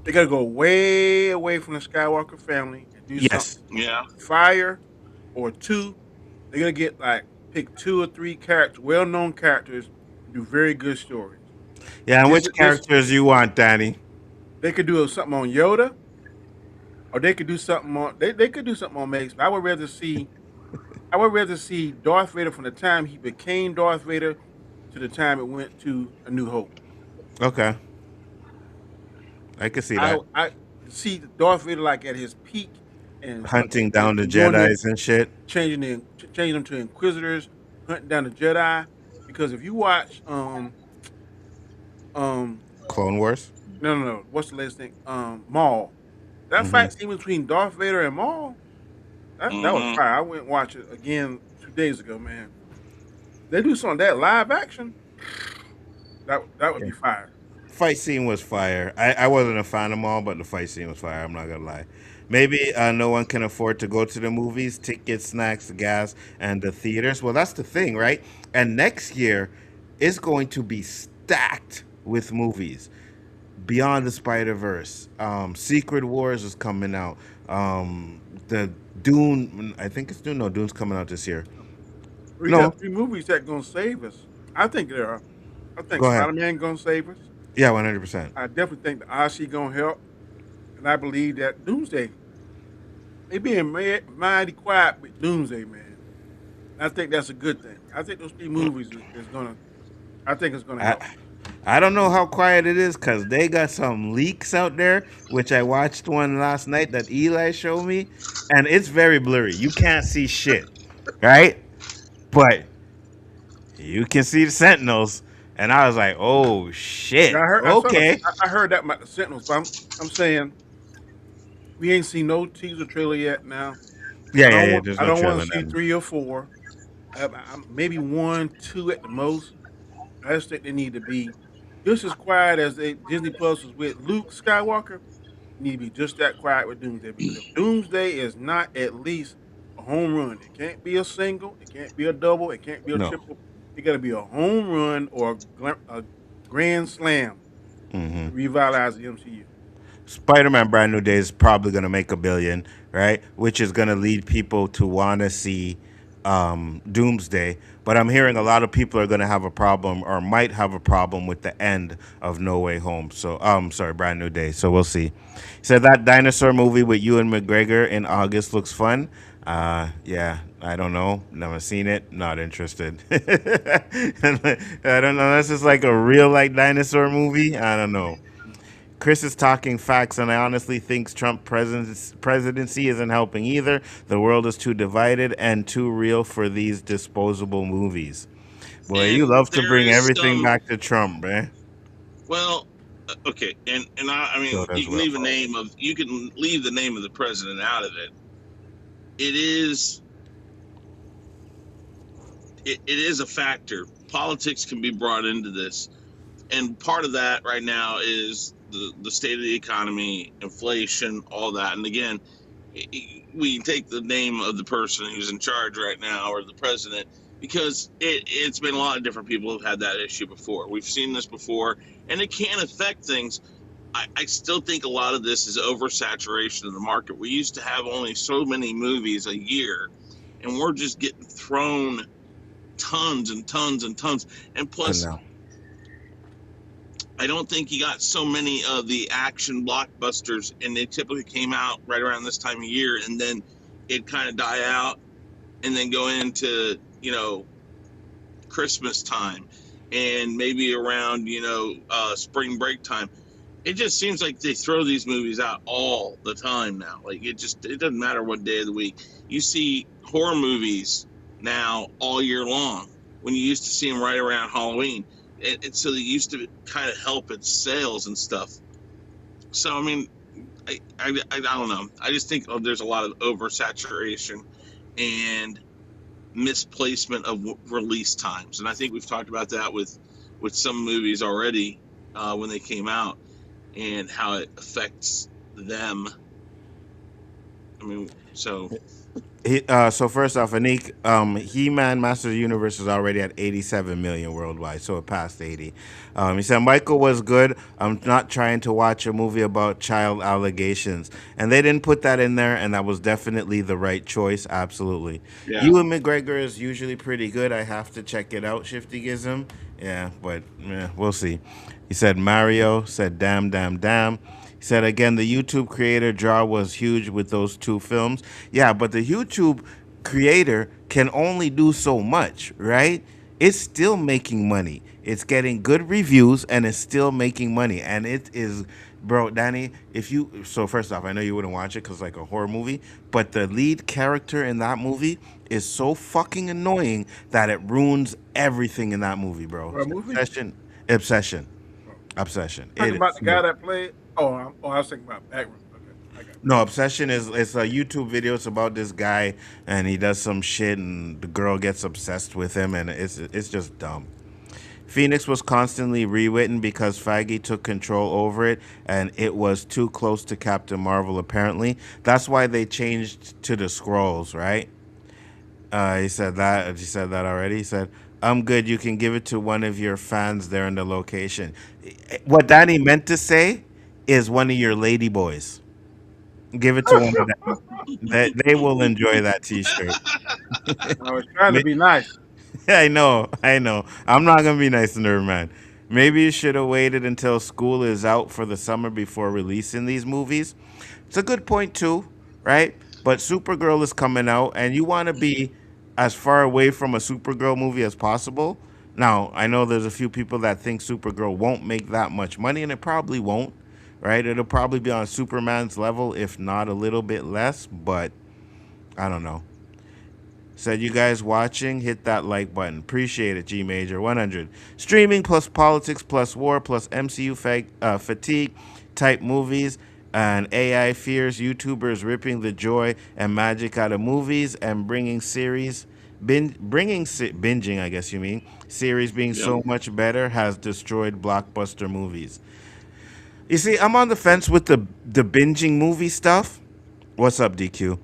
They got to go way away from the Skywalker family and do Yes. something Yeah, fire, or two, they got to get like pick two or three characters, well-known characters, and do very good stories. Yeah, and This which this characters you want, Danny? they could do something on Yoda, or they could do something on they could do something on Mace. But I would rather see I would rather see Darth Vader from the time he became Darth Vader to the time it went to A New Hope. Okay, I can see I that. I see Darth Vader like at his peak and Hunting down the doing it, Jedi's and shit. changing them to Inquisitors, hunting down the Jedi. Because if you watch um Clone Wars. no, what's the latest thing, Maul, that Hmm. fight scene between Darth Vader and Maul, that was Hmm. fire. I went and watched it again 2 days ago, man. They do something that live action, that would Yeah. be fire. Fight scene was fire. I wasn't a fan of them all, but the fight scene was fire. I'm not gonna lie. Maybe no one can afford to go to the movies, tickets, snacks, gas, and the theaters. Well, that's the thing, right? And next year is going to be stacked with movies. Beyond the Spider Verse, Secret Wars is coming out. The Dune, I think it's Dune. No, Dune's coming out this year. We got No, 3 movies that gonna save us. I think there are. I think go ahead. Spider Man gonna save us. Yeah, 100%. I definitely think the Odyssey gonna help, and I believe that Doomsday, they being mighty quiet with Doomsday, man. I think that's a good thing. I think those 3 movies is gonna. I think it's gonna I help. I don't know how quiet it is because they got some leaks out there, which I watched one last night that Eli showed me, and it's very blurry. You can't see shit, right? But you can see the Sentinels, and I was like, "Oh Yeah, shit, I heard. okay, I heard that about the Sentinels, but I'm saying we ain't seen no teaser trailer yet. Now yeah, yeah, yeah." There's I no don't want trailer to see now. 3 or 4. Maybe 1, 2 at the most. I just think they need to be just as quiet as Disney Plus was with Luke Skywalker. Need to be just that quiet with Doomsday, because if Doomsday is not at least a home run, it can't be a single, it can't be a double, it can't be a No. triple. It got to be a home run or a grand slam Hmm. to revitalize the MCU. Spider-Man: Brand New Day is probably gonna make 1 billion, right? Which is gonna lead people to want to see Doomsday. But I'm hearing a lot of people are gonna have a problem or might have a problem with the end of No Way Home. So, sorry, Brand New Day. So we'll see. He said that dinosaur movie with Ewan McGregor in August looks fun. Yeah, I don't know. Never seen it. Not interested. I don't know. This is like a real like dinosaur movie. I don't know. Chris is talking facts, and I honestly think Trump presidency isn't helping either. The world is too divided and too real for these disposable movies. Boy, you And love to there bring is everything some. back to Trump, man. Well, okay, and I So mean, does Will. you can leave the name of the president out of it. It is it is a factor. Politics can be brought into this, and part of that right now is the state of the economy, inflation, all that. And again, we can take the name of the person who's in charge right now or the president, because it's been a lot of different people who've had that issue before. We've seen this before, and it can affect things. I still think a lot of this is oversaturation of the market. We used to have only so many movies a year, and we're just getting thrown tons and tons and tons. And I plus, know. I don't think you got so many of the action blockbusters, and they typically came out right around this time of year, and then it kind of die out, and then go into Christmas time, and maybe around spring break time. It just seems like they throw these movies out all the time now. Like it doesn't matter what day of the week. You see horror movies now all year long, when you used to see them right around Halloween. So they used to kind of help its sales and stuff. So I mean, I don't know. I just think there's a lot of oversaturation and misplacement of release times, and I think we've talked about that with some movies already when they came out, and how it affects them. I mean, so So first off, Anik, He-Man Master of the Universe is already at 87 million worldwide, so it passed 80. He said Michael was good. I'm not trying to watch a movie about child allegations, and they didn't put that in there, and that was definitely the right choice. Absolutely. yeah. Ewan McGregor is usually pretty good. I have to check it out, Shifty Gism. Yeah, but we'll see. He said Mario said damn, damn, damn. He said again, the YouTube creator draw was huge with those 2 films. Yeah, but the YouTube creator can only do so much, right? It's still making money. It's getting good reviews and it's still making money. And it is, bro, Danny, if you, so first off, I know you wouldn't watch it because like a horror movie, but the lead character in that movie is so fucking annoying that it ruins everything in that movie, bro. Or a movie? Obsession, Oh. obsession. Talking It about is. the guy that played. Oh, I was thinking about Backroom. Okay, I got No, Obsession is it's a YouTube video. It's about this guy and he does some shit and the girl gets obsessed with him and it's just dumb. Phoenix was constantly rewritten because Feige took control over it and it was too close to Captain Marvel apparently. That's why they changed to the scrolls, right? He said that. He said that already. He said, "I'm good. You can give it to one of your fans there in the location." What Danny meant to say is one of your lady boys. Give it to one of them. They will enjoy that T-shirt. you. I was trying to Ma- be nice. I know, I know. I'm not gonna be nice to her, man. Maybe you should have waited until school is out for the summer before releasing these movies. It's a good point too, right? But Supergirl is coming out, and you want to be as far away from a Supergirl movie as possible. Now, I know there's a few people that think Supergirl won't make that much money, and it probably won't, right? It'll probably be on Superman's level, if not a little bit less, but I don't know. Said you guys watching, hit that like button. Appreciate it, G Major 100. Streaming plus politics plus war plus MCU fatigue type movies and AI fears YouTubers ripping the joy and magic out of movies and bringing series binging, I guess you mean, series being Yep. so much better has destroyed blockbuster movies. You see, I'm on the fence with the binging movie stuff. What's up, DQ?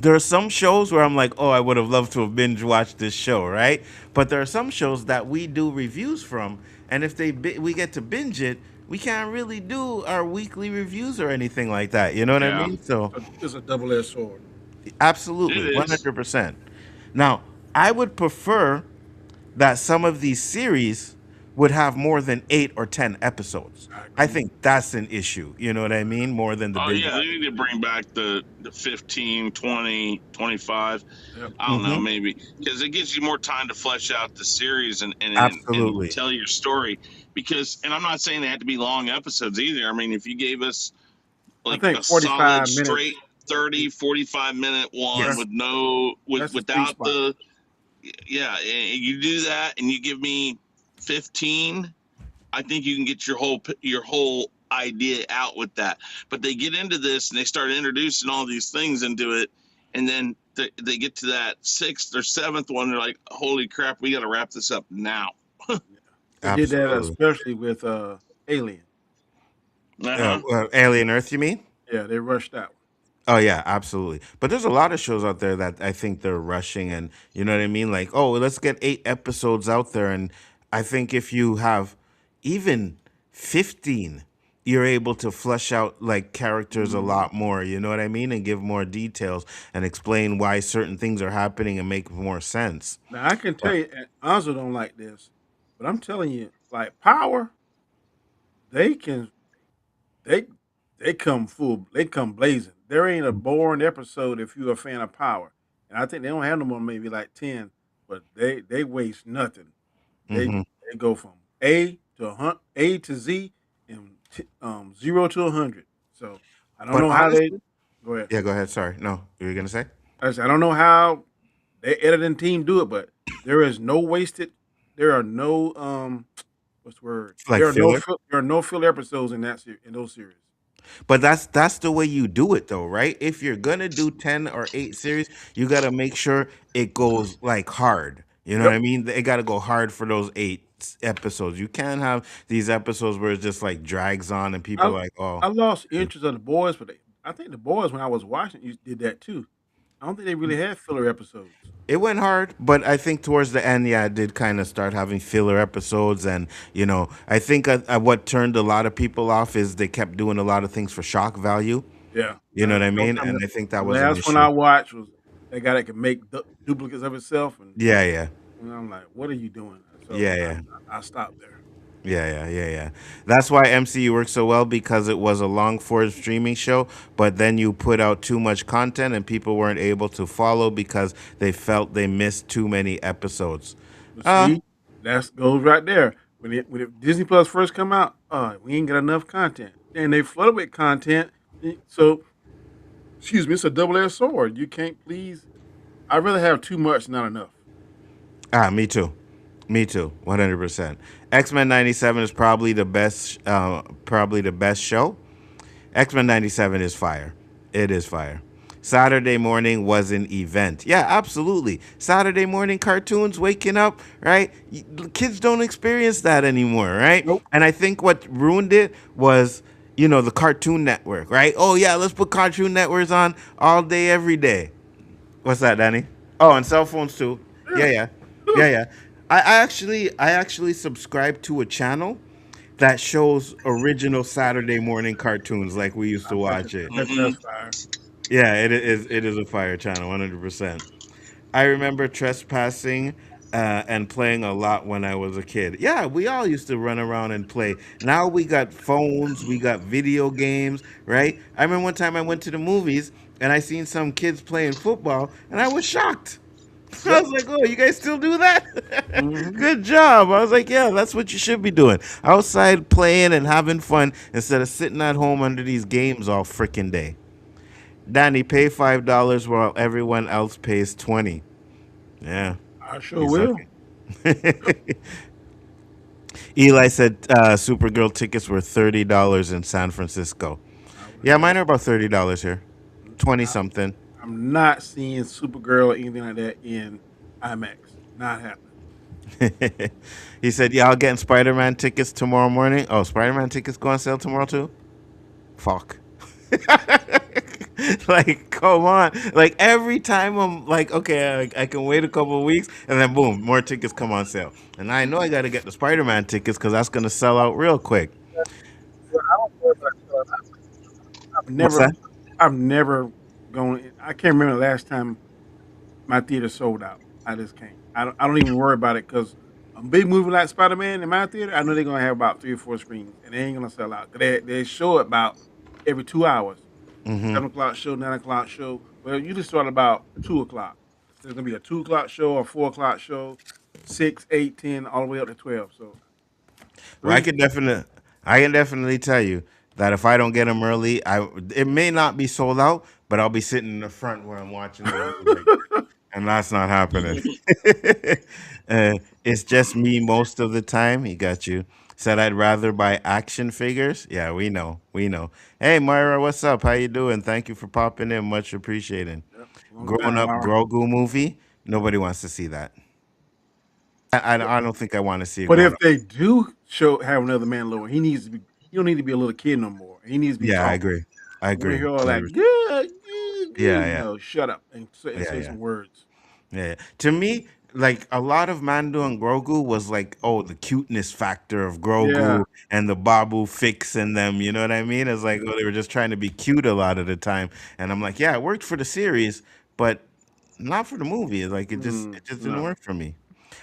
There are some shows where I'm like, oh, I would have loved to have binge watched this show, right? But there are some shows that we do reviews from, and if we get to binge it, we can't really do our weekly reviews or anything like that. You know what I Yeah, mean? So, It's a double-edged sword. absolutely, it is. 100%. Now, I would prefer that some of these series would have more than 8 or 10 episodes. I I agree. think that's an issue. You know what I mean? More than the Oh binge. yeah, they need to bring back the 15, 20, 25. Yep. I don't know, Hmm. maybe because it gives you more time to flesh out the series and Absolutely. tell your story. Because, and I'm not saying they have to be long episodes either. I mean, if you gave us I like think a solid 45 minutes. straight 30, 45 minute one Yes. with no That's the sweet without spot. the, yeah, and you do that and you give me 15, I think you can get your whole idea out with that. But they get into this and they start introducing all these things into it, and then they get to that sixth or seventh one. They're like, "Holy crap, we got to wrap this up now." They did that Absolutely. especially with Alien. Uh huh. Alien Earth, you mean? Yeah, they rushed that one. Oh yeah, absolutely. But there's a lot of shows out there that I think they're rushing, and you know what I mean. Like, oh, let's get 8 episodes out there, and I think if you have even 15, you're able to flesh out like characters a Mhm. lot more. You know what I mean, and give more details and explain why certain things are happening and make more sense. Now I can tell But you, and Anzo don't like this, but I'm telling you, like Power, they can they they come full, they come blazing. There ain't a boring episode if you're a fan of Power, and I think they don't have no more, maybe like 10, but they waste nothing. They hmm they go from A to Z, and 0 to 100. So I don't but know how they honestly, go ahead. yeah, go ahead. Sorry, no, you were gonna say I don't know how the editing team do it, but there is no wasted. There are no what's the word? like filler. There are no filler episodes in in those series. But that's the way you do it though, right? If you're gonna do 10 or 8 series, you gotta make sure it goes like hard. You know what Yep. I mean? It gotta go hard for those episodes. You can't have these episodes where it just like drags on and people I are like, oh, I lost interest of the boys, but I think the boys when I was watching you did that too. I don't think they really had filler episodes. it went hard, but I think towards the end, yeah, it did kind of start having filler episodes, and I think what turned a lot of people off is they kept doing a lot of things for shock value. Yeah. You know what I Don't mean? tell me And I think that the was an last one issue. I watched was that guy that could make duplicates of itself, Yeah, yeah, and I'm like, what are you doing? So yeah, yeah. I stopped there. Yeah. That's why MCU works so well because it was a long form streaming show, but then you put out too much content and people weren't able to follow because they felt they missed too many episodes. But Uh, see, that goes right there. When Disney Plus first come out, we ain't got enough content. And they flooded with content. So, excuse me, it's a double-edged sword. You can't please. I'd rather have too much, not enough. me too. Me too. 100%. X-Men 97 is probably the best show. X-Men 97 is fire. It is fire. Saturday morning was an event. Yeah, absolutely. Saturday morning cartoons, waking up, right? Kids don't experience that anymore, right? Nope. And I think what ruined it was, the Cartoon Network, right? Oh, yeah, let's put Cartoon Networks on all day, every day. What's that, Danny? Oh, and cell phones too. Yeah. Yeah. I actually subscribe to a channel that shows original Saturday morning cartoons like we used to watch it. That's fire. Yeah, it is a fire channel, 100%. I remember trespassing and playing a lot when I was a kid. Yeah, we all used to run around and play. Now we got phones, we got video games, right? I remember one time I went to the movies and I seen some kids playing football and I was shocked. I Yep. was like, "Oh, you guys still do that? Hmm. Good job." I was like, "Yeah, that's what you should be doing. Outside playing and having fun instead of sitting at home under these games all freaking day." Danny, pay $5 while everyone else pays 20. Yeah, I sure he's will. lucky. Eli said Supergirl tickets were $30 in San Francisco. I would Yeah, never. mine are about $30 here, 20 something. I'm not seeing Supergirl or anything like that in IMAX. Not happening. He said, "Y'all getting Spider-Man tickets tomorrow morning." Oh, Spider-Man tickets go on sale tomorrow too. Fuck. Like, come on. Like, every time I'm like, okay, I can wait a couple of weeks, and then boom, more tickets come on sale. And I know I got to get the Spider-Man tickets because that's going to sell out real quick. I've What's never, that? I've never gone. I can't remember the last time my theater sold out. I just can't. I don't even worry about it because a big movie like Spider Man in my theater, I know they're gonna have about 3 or 4 screens, and they ain't gonna sell out. 'Cause they show it about every 2 hours. Mm-hmm. 7 o'clock show, 9 o'clock show. Well, you just start about 2 o'clock. There's gonna be a 2 o'clock show, a 4 o'clock show, 6, 8, 10, all the way up to 12. So Well, I three. can definitely tell you that if I don't get them early, it may not be sold out, but I'll be sitting in the front where I'm watching the movie. And that's not happening. It's just me most of the time. He got you. Said I'd rather buy action figures. Yeah, we know. We know. Hey, Myra, what's up? How you doing? Thank you for popping in. Much appreciated. Yep, long Grown time, up Mara. Grogu movie. Nobody wants to see that. I don't think I want to see a But grown if up. they do have another Mandalorian, he needs to be. He don't need to be a little kid no more. He needs to be Yeah, I talking. agree. I I want to agree. hear all that 100%. good, good, Yeah, good. yeah, No, shut up and yeah, say yeah. some words. Yeah. To me, like a lot of Mando and Grogu was like, oh, the cuteness factor of Yeah. Grogu and the Babu fixing them. You know what I mean? It's like, oh, they were just trying to be cute a lot of the time. And I'm like, yeah, it worked for the series, but not for the movie. Like it just didn't No. work for me.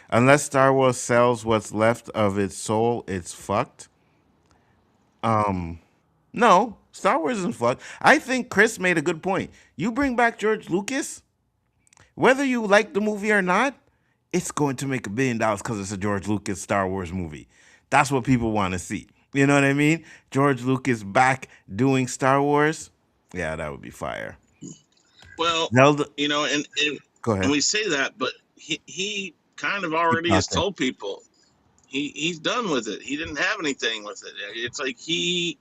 Unless Star Wars sells what's left of its soul, it's fucked. Um, no, Star Wars isn't fucked. I think Chris made a good point. You bring back George Lucas, whether you like the movie or not, it's going to make $1 billion because it's a George Lucas Star Wars movie. That's what people want to see. You know what I mean? George Lucas back doing Star Wars. Yeah, that would be fire. Well, Zelda, go and ahead. we say that, but he kind of Keep already has talking. told people he's done with it. He didn't have anything with it. It's like he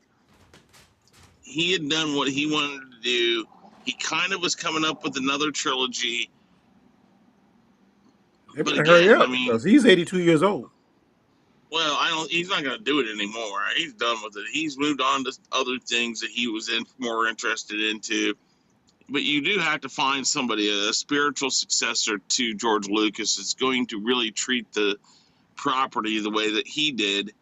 had done what he wanted to do. He kind of was coming up with another trilogy, They but better hurry again, I up mean, because he's 82 years old. well, I don't. He's not going to do it anymore. He's done with it. He's moved on to other things that he was more interested into. But you do have to find somebody, a spiritual successor to George Lucas, that's going to really treat the property the way that he did.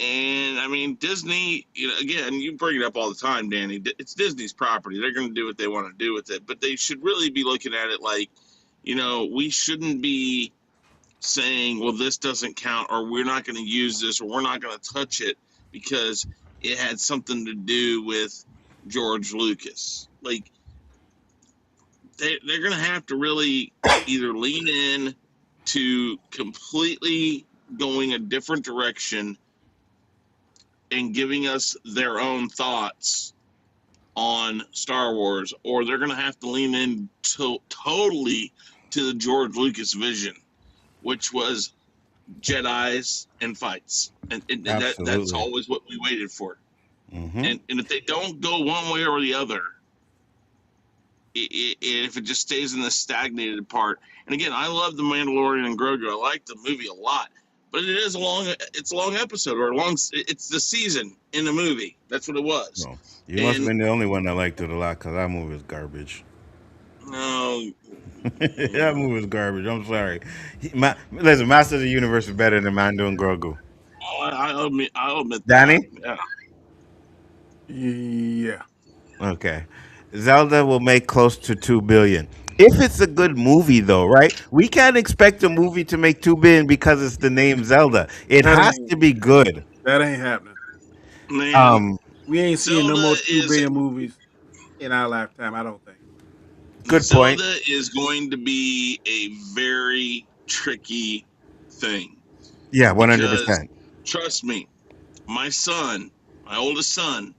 And I mean, Disney, again, you bring it up all the time, Danny. It's Disney's property. They're going to do what they want to do with it. But they should really be looking at it like, we shouldn't be saying, well, this doesn't count, or we're not going to use this, or we're not going to touch it because it had something to do with George Lucas. Like, they're going to have to really either lean in to completely going a different direction and giving us their own thoughts on Star Wars, or they're going to have to lean in totally to the George Lucas vision, which was Jedi's and fights, and that's Absolutely. always what we waited for. Hmm. And if they don't go one way or the other, if it just stays in the stagnated part, and again, I love the Mandalorian and Grogu. I like the movie a lot, but it's a long episode or a long. It's the season in the movie. That's what it was. No, you must have And been the only one that liked it a lot because that movie is garbage. no, That movie is garbage. I'm sorry. Listen, Master of the Universe is better than Mando and Grogu. I'll admit that. Danny? Yeah. Yeah. Okay. Zelda will make close to 2 billion. If it's a good movie though, right? We can't expect a movie to make 2 billion because it's the name Zelda. It That has ain't to be good. that ain't happening. Man, Um, We ain't seeing no Zelda more two is billion movies in our lifetime. I don't think. good point. Zelda is going to be a very tricky thing Yeah, because 100%. trust me, my son, my oldest son,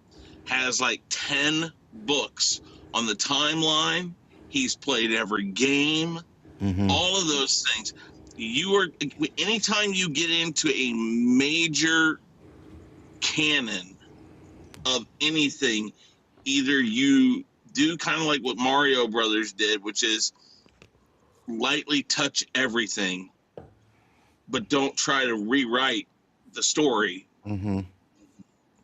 has like 10 books on the timeline. He's played every game, Hmm. all of those things. You are anytime you get into a major canon of anything, either you do kind of like what Mario Brothers did, which is lightly touch everything, but don't try to rewrite the story, Hmm.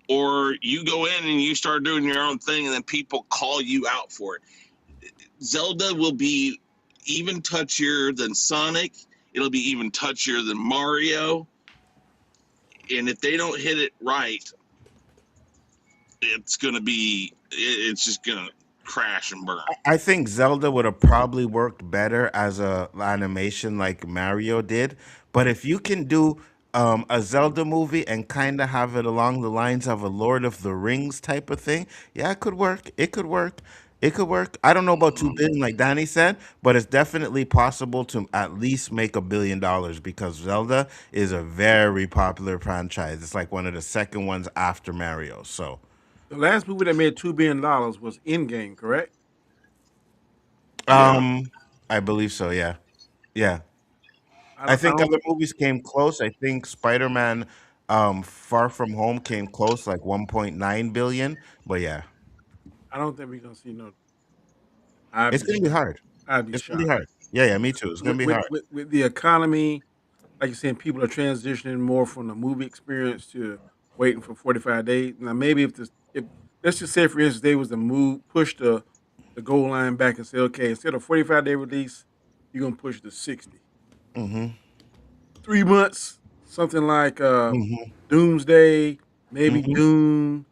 or you go in and you start doing your own thing, and then people call you out for it. Zelda will be even touchier than Sonic. It'll be even touchier than Mario. And if they don't hit it right, it's just gonna crash and burn. I think Zelda would have probably worked better as a animation like Mario did. But if you can do a Zelda movie and kind of have it along the lines of a Lord of the Rings type of thing, yeah, it could work. It could work. It could work. I don't know about 2 billion, like Danny said, but it's definitely possible to at least make $1 billion because Zelda is a very popular franchise. It's like one of the second ones after Mario. So, The last movie that made $2 billion was Endgame, correct? Yeah. um, I believe so. Yeah, yeah. I I don't. I think don't. other movies came close. I think Spider-Man Far From Home came close, like 1.9 billion. But yeah, I don't think we're gonna see no. I'd it's be. gonna be hard. I'd be It's gonna be shocked. hard. Yeah, yeah, me too. It's gonna With be with, hard. with, with the economy, like you're saying, people are transitioning more from the movie experience to waiting for 45 days. Now, maybe if let's just say, for instance, they was to move push the goal line back and say, okay, instead of 45-day release, you're gonna push to 60. Mm-hmm. 3 months, something like Mm-hmm. Doomsday, maybe Mm-hmm. Dune,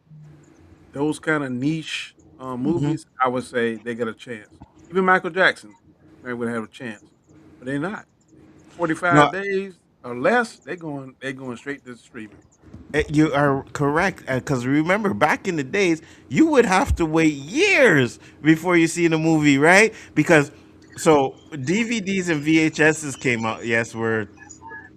those kind of niche Mm-hmm. movies. I would say they got a chance. Even Michael Jackson man would have a chance, but they're not. No, 45 days or less, they going straight to streaming. you are correct. Because remember, back in the days, you would have to wait years before you see the movie, right? Because so DVDs and VHSs came out. Yes, we're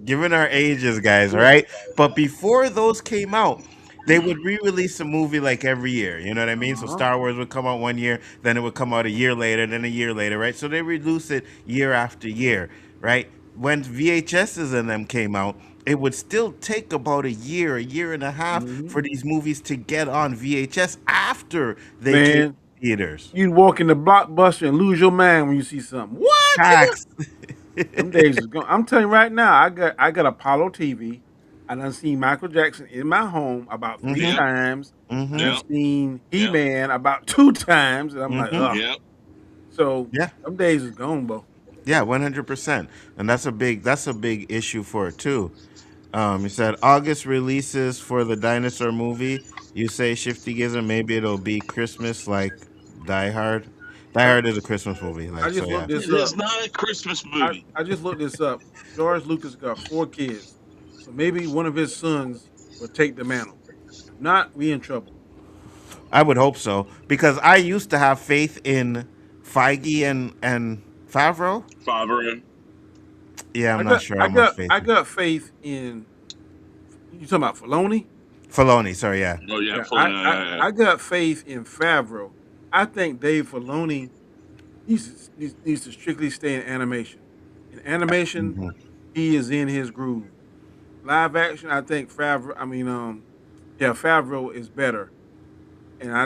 given our ages, guys, right? But before those came out, they would re-release a movie like every year. You know what I mean? So Uh-huh. Star Wars would come out one year, then it would come out a year later, then a year later, right? So they release it year after year, right? When VHSs and them came out, it would still take about a year and a half Hmm. for these movies to get on VHS after they came Man, to theaters. you'd walk in the Blockbuster and lose your mind when you see something. What? Facts. Them days is gone. I'm telling you right now, I got Apollo TV. I done seen Michael Jackson in my home about three Mm-hmm. Yep. times. I done Mm-hmm. Yep. seen He Yep. Man about 2 times, and I'm like, Mm-hmm. ugh. Yep. So Yeah. them days is gone, bro. Yeah, 100%. And that's a big issue for it too. You said August releases for the dinosaur movie. You say Shifty Gizzard, maybe it'll be Christmas like Die Hard. I I, heard it's a Christmas movie. I Like so, just yeah. looked this It up. is not a Christmas movie. I just looked this up. George Lucas got 4 kids, so maybe one of his sons will take the mantle. If not, we in trouble. I would hope so because I used to have faith in Feige and Favreau. Favre. Yeah, I'm not sure how much faith I in got faith in you talking about Filoni? Filoni. Sorry, yeah. Oh yeah, Yeah, fully. Yeah. I got faith in Favreau. I think Dave Filoni needs to strictly stay in animation. In animation, hmm he is in his groove. Live action, I think Favreau. Yeah, Favreau is better. And I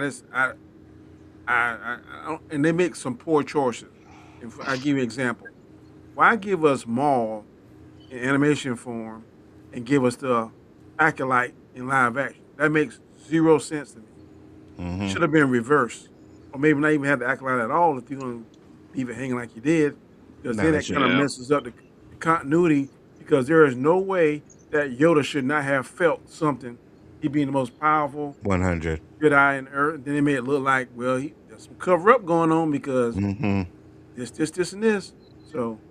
don't, and they make some poor choices. If I give you an example, why give us Maul in animation form and give us the acolyte in live action? That makes zero sense to me. It hmm should have been reversed, or maybe not even have the acolyte at all if you're going to leave it hanging like you did, because No, then they that kind should. of Yeah. messes up the continuity. Because there is no way that Yoda should not have felt something. He being the most powerful 100. Jedi in Earth. Then they made it look like, well, there's some cover up going on because hmm this, and this. So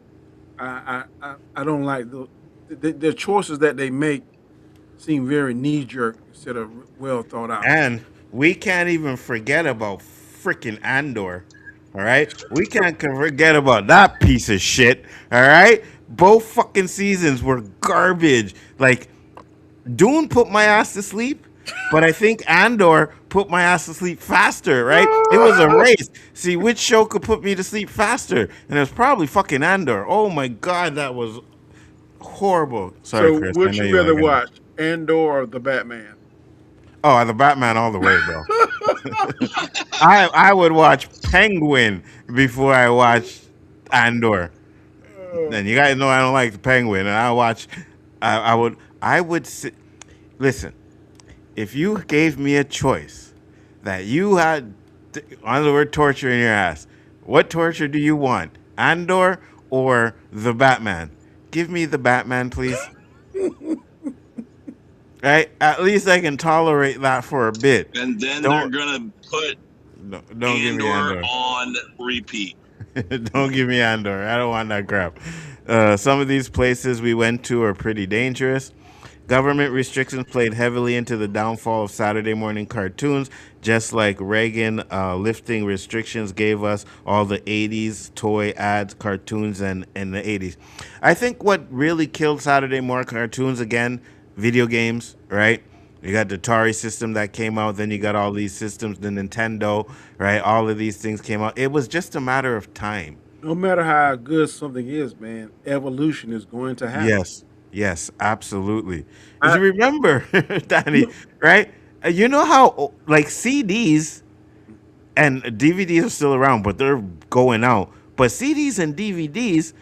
I don't like the choices that they make seem very knee jerk instead of well thought out. And we can't even forget about freaking Andor. All right, we can't forget about that piece of shit. All right, both fucking seasons were garbage. Like Dune put my ass to sleep, but I think Andor put my ass to sleep faster, right? It was a race. See which show could put me to sleep faster, and it was probably fucking Andor. Oh my god, that was horrible. Sorry, So Chris. I would know you you rather like it. watch Andor or the Batman? Oh, the Batman all the way, bro. I would watch Penguin before I watch Andor. And you guys know I don't like the Penguin, and I watch. I would sit. Listen, if you gave me a choice that you had, on the word torture in your ass, what torture do you want? Andor or the Batman? Give me the Batman, please. Right? At least I can tolerate that for a bit. And then they're Don't gonna put don't give me Andor Andor. on repeat. Don't give me Andor. I don't want that crap. Some of these places we went to are pretty dangerous. Government restrictions played heavily into the downfall of Saturday morning cartoons, just like Reagan lifting restrictions gave us all the 80s toy ads, cartoons, and in the 80s. I think what really killed Saturday morning cartoons again, video games, right? You got the Atari system that came out, then you got all these systems, the Nintendo, right? All of these things came out. It was just a matter of time. No matter how good something is, man, evolution is going to happen. Yes, yes, absolutely. Because I you remember, Danny, you right? You know how like CDs and DVDs are still around, but they're going out. But CDs and DVDs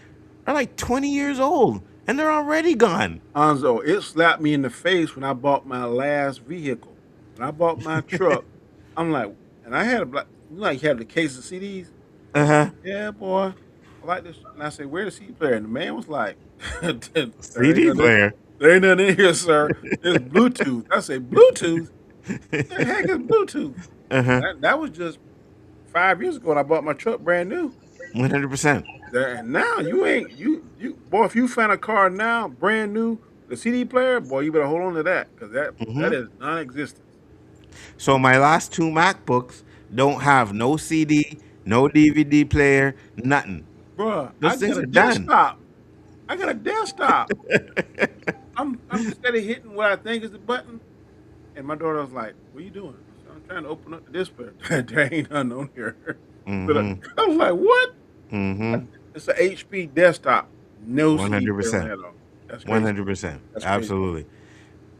are like 20 years old, and they're already gone. Anzo, it slapped me in the face when I bought my last vehicle. When I bought my truck, I'm like, and I had a black, you like have the case of CDs. I Uh said, huh. yeah, boy, I like this. And I said, where the CD player? And the man was like, there ain't CD nothing, player. there ain't nothing in here, sir. It's Bluetooth. I said, Bluetooth? What the heck is Bluetooth? Uh huh. That was just 5 years ago when I bought my truck brand new. 100%. There and now you ain't you boy. If you find a car now, brand new, the CD player, boy, you better hold on to that because that is non-existent. So my last two MacBooks don't have no CD, no DVD player, nothing. Bruh, I Those got things a are done. desktop. I got a desktop. I'm steady hitting what I think is the button, and my daughter was like, "What are you doing?" I said, "I'm trying to open up the display." There ain't nothing on here. But Mm-hmm. I was like, "What?" Mm-hmm. It's an HP desktop, no CD player on 100%. it at all. That's crazy. 100%. That's crazy. Absolutely.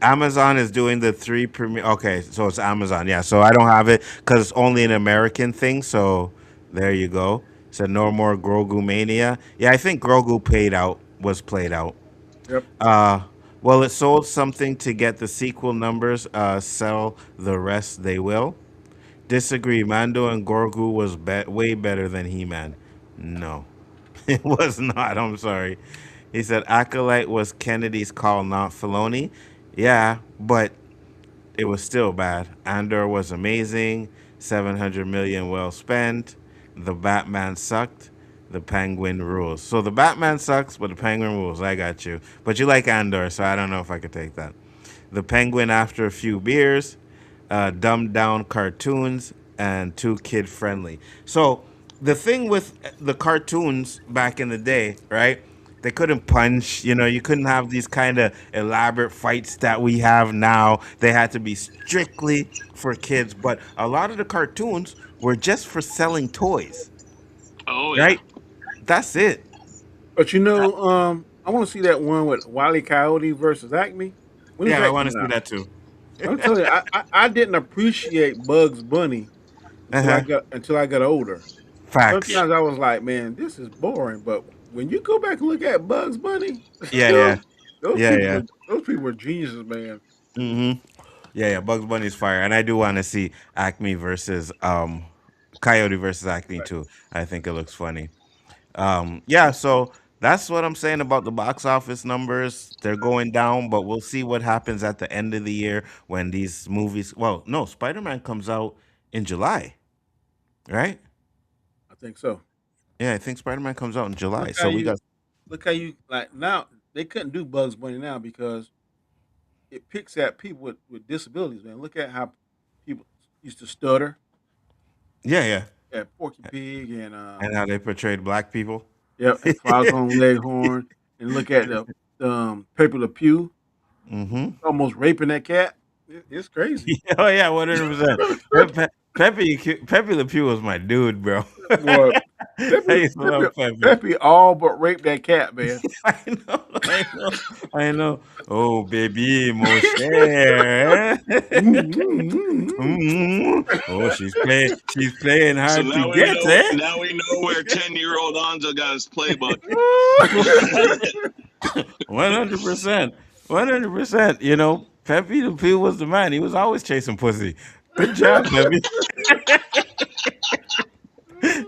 Amazon is doing the three premium. Okay, so it's Amazon. Yeah, so I don't have it because it's only an American thing. So there you go. So no more Grogu mania. Yeah, I think Grogu was played out. Yep. Uh, well, it sold something to get the sequel numbers. Sell the rest, they will. Disagree. Mando and Grogu was way better than He-Man. No, it was not. I'm sorry. He said Acolyte was Kennedy's call, not Filoni. Yeah, but it was still bad. Andor was amazing. 700 million well spent. The Batman sucked. The Penguin rules. So the Batman sucks, but the Penguin rules. I got you. But you like Andor, so I don't know if I could take that. The Penguin after a few beers, dumbed down cartoons, and too kid friendly. So the thing with the cartoons back in the day, right? They couldn't punch, you couldn't have these kind of elaborate fights that we have now. They had to be strictly for kids, but a lot of the cartoons were just for selling toys, Oh yeah. right? That's it. But I want to see that one with Wile E. Coyote versus Acme. When is Yeah, I that want to coming see out? that too. I'm telling you, I didn't appreciate Bugs Bunny Uh-huh. until I got older. Yeah. Facts. Sometimes I was like, man, this is boring. But when you go back and look at Bugs Bunny, Yeah, yeah. those those Yeah, people yeah. were those people were geniuses, man. hmm Yeah, yeah. Bugs Bunny's fire, and I do want to see Acme versus Coyote versus Acme Right. too. I think it looks funny. Yeah, so that's what I'm saying about the box office numbers. They're going down, but we'll see what happens at the end of the year when these movies. Well, no, Spider Man comes out in July, right? I think so. Yeah, I think Spider Man comes out in July. Look how So we you got. look how you like now. They couldn't do Bugs Bunny now because it picks at people with disabilities. Man, look at how people used to stutter Yeah, yeah, at Porky Pig and and how they portrayed black people. yep, and Foghorn Leghorn, and look at the Pepe Le Pew Mm-hmm. almost raping that cat. It's crazy. Oh yeah, 100%. Pepe Le Pew was my dude, bro. Boy, I Pepe, used to Pepe, love Pepe. Pepe all but raped that cat, man. I know, I know, I know. Oh, baby, mon cher. Oh, she's playing So hard to now we get, know. eh? Now we know where 10-year-old Anzo got his playbook. 100%, 100%. Pepe Le Pew was the man. He was always chasing pussy. Good job, Pepe.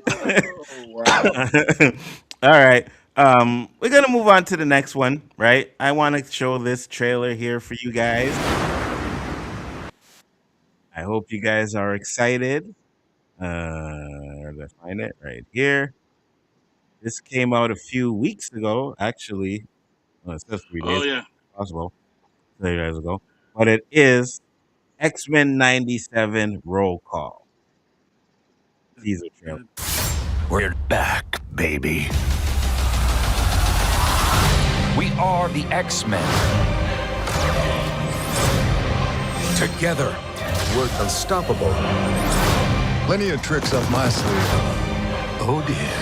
Oh, wow. All right. We're gonna move on to the next one, right? I want to show this trailer here for you guys. I hope you guys are excited. Let's find it right here. This came out a few weeks ago, actually. Well, it says 3 days, Oh yeah. possible 3 days ago, but it is X-Men '97 Roll Call teaser trailer. We're back, baby. We are the X-Men. Together, we're unstoppable. Plenty of tricks up my sleeve. Oh dear.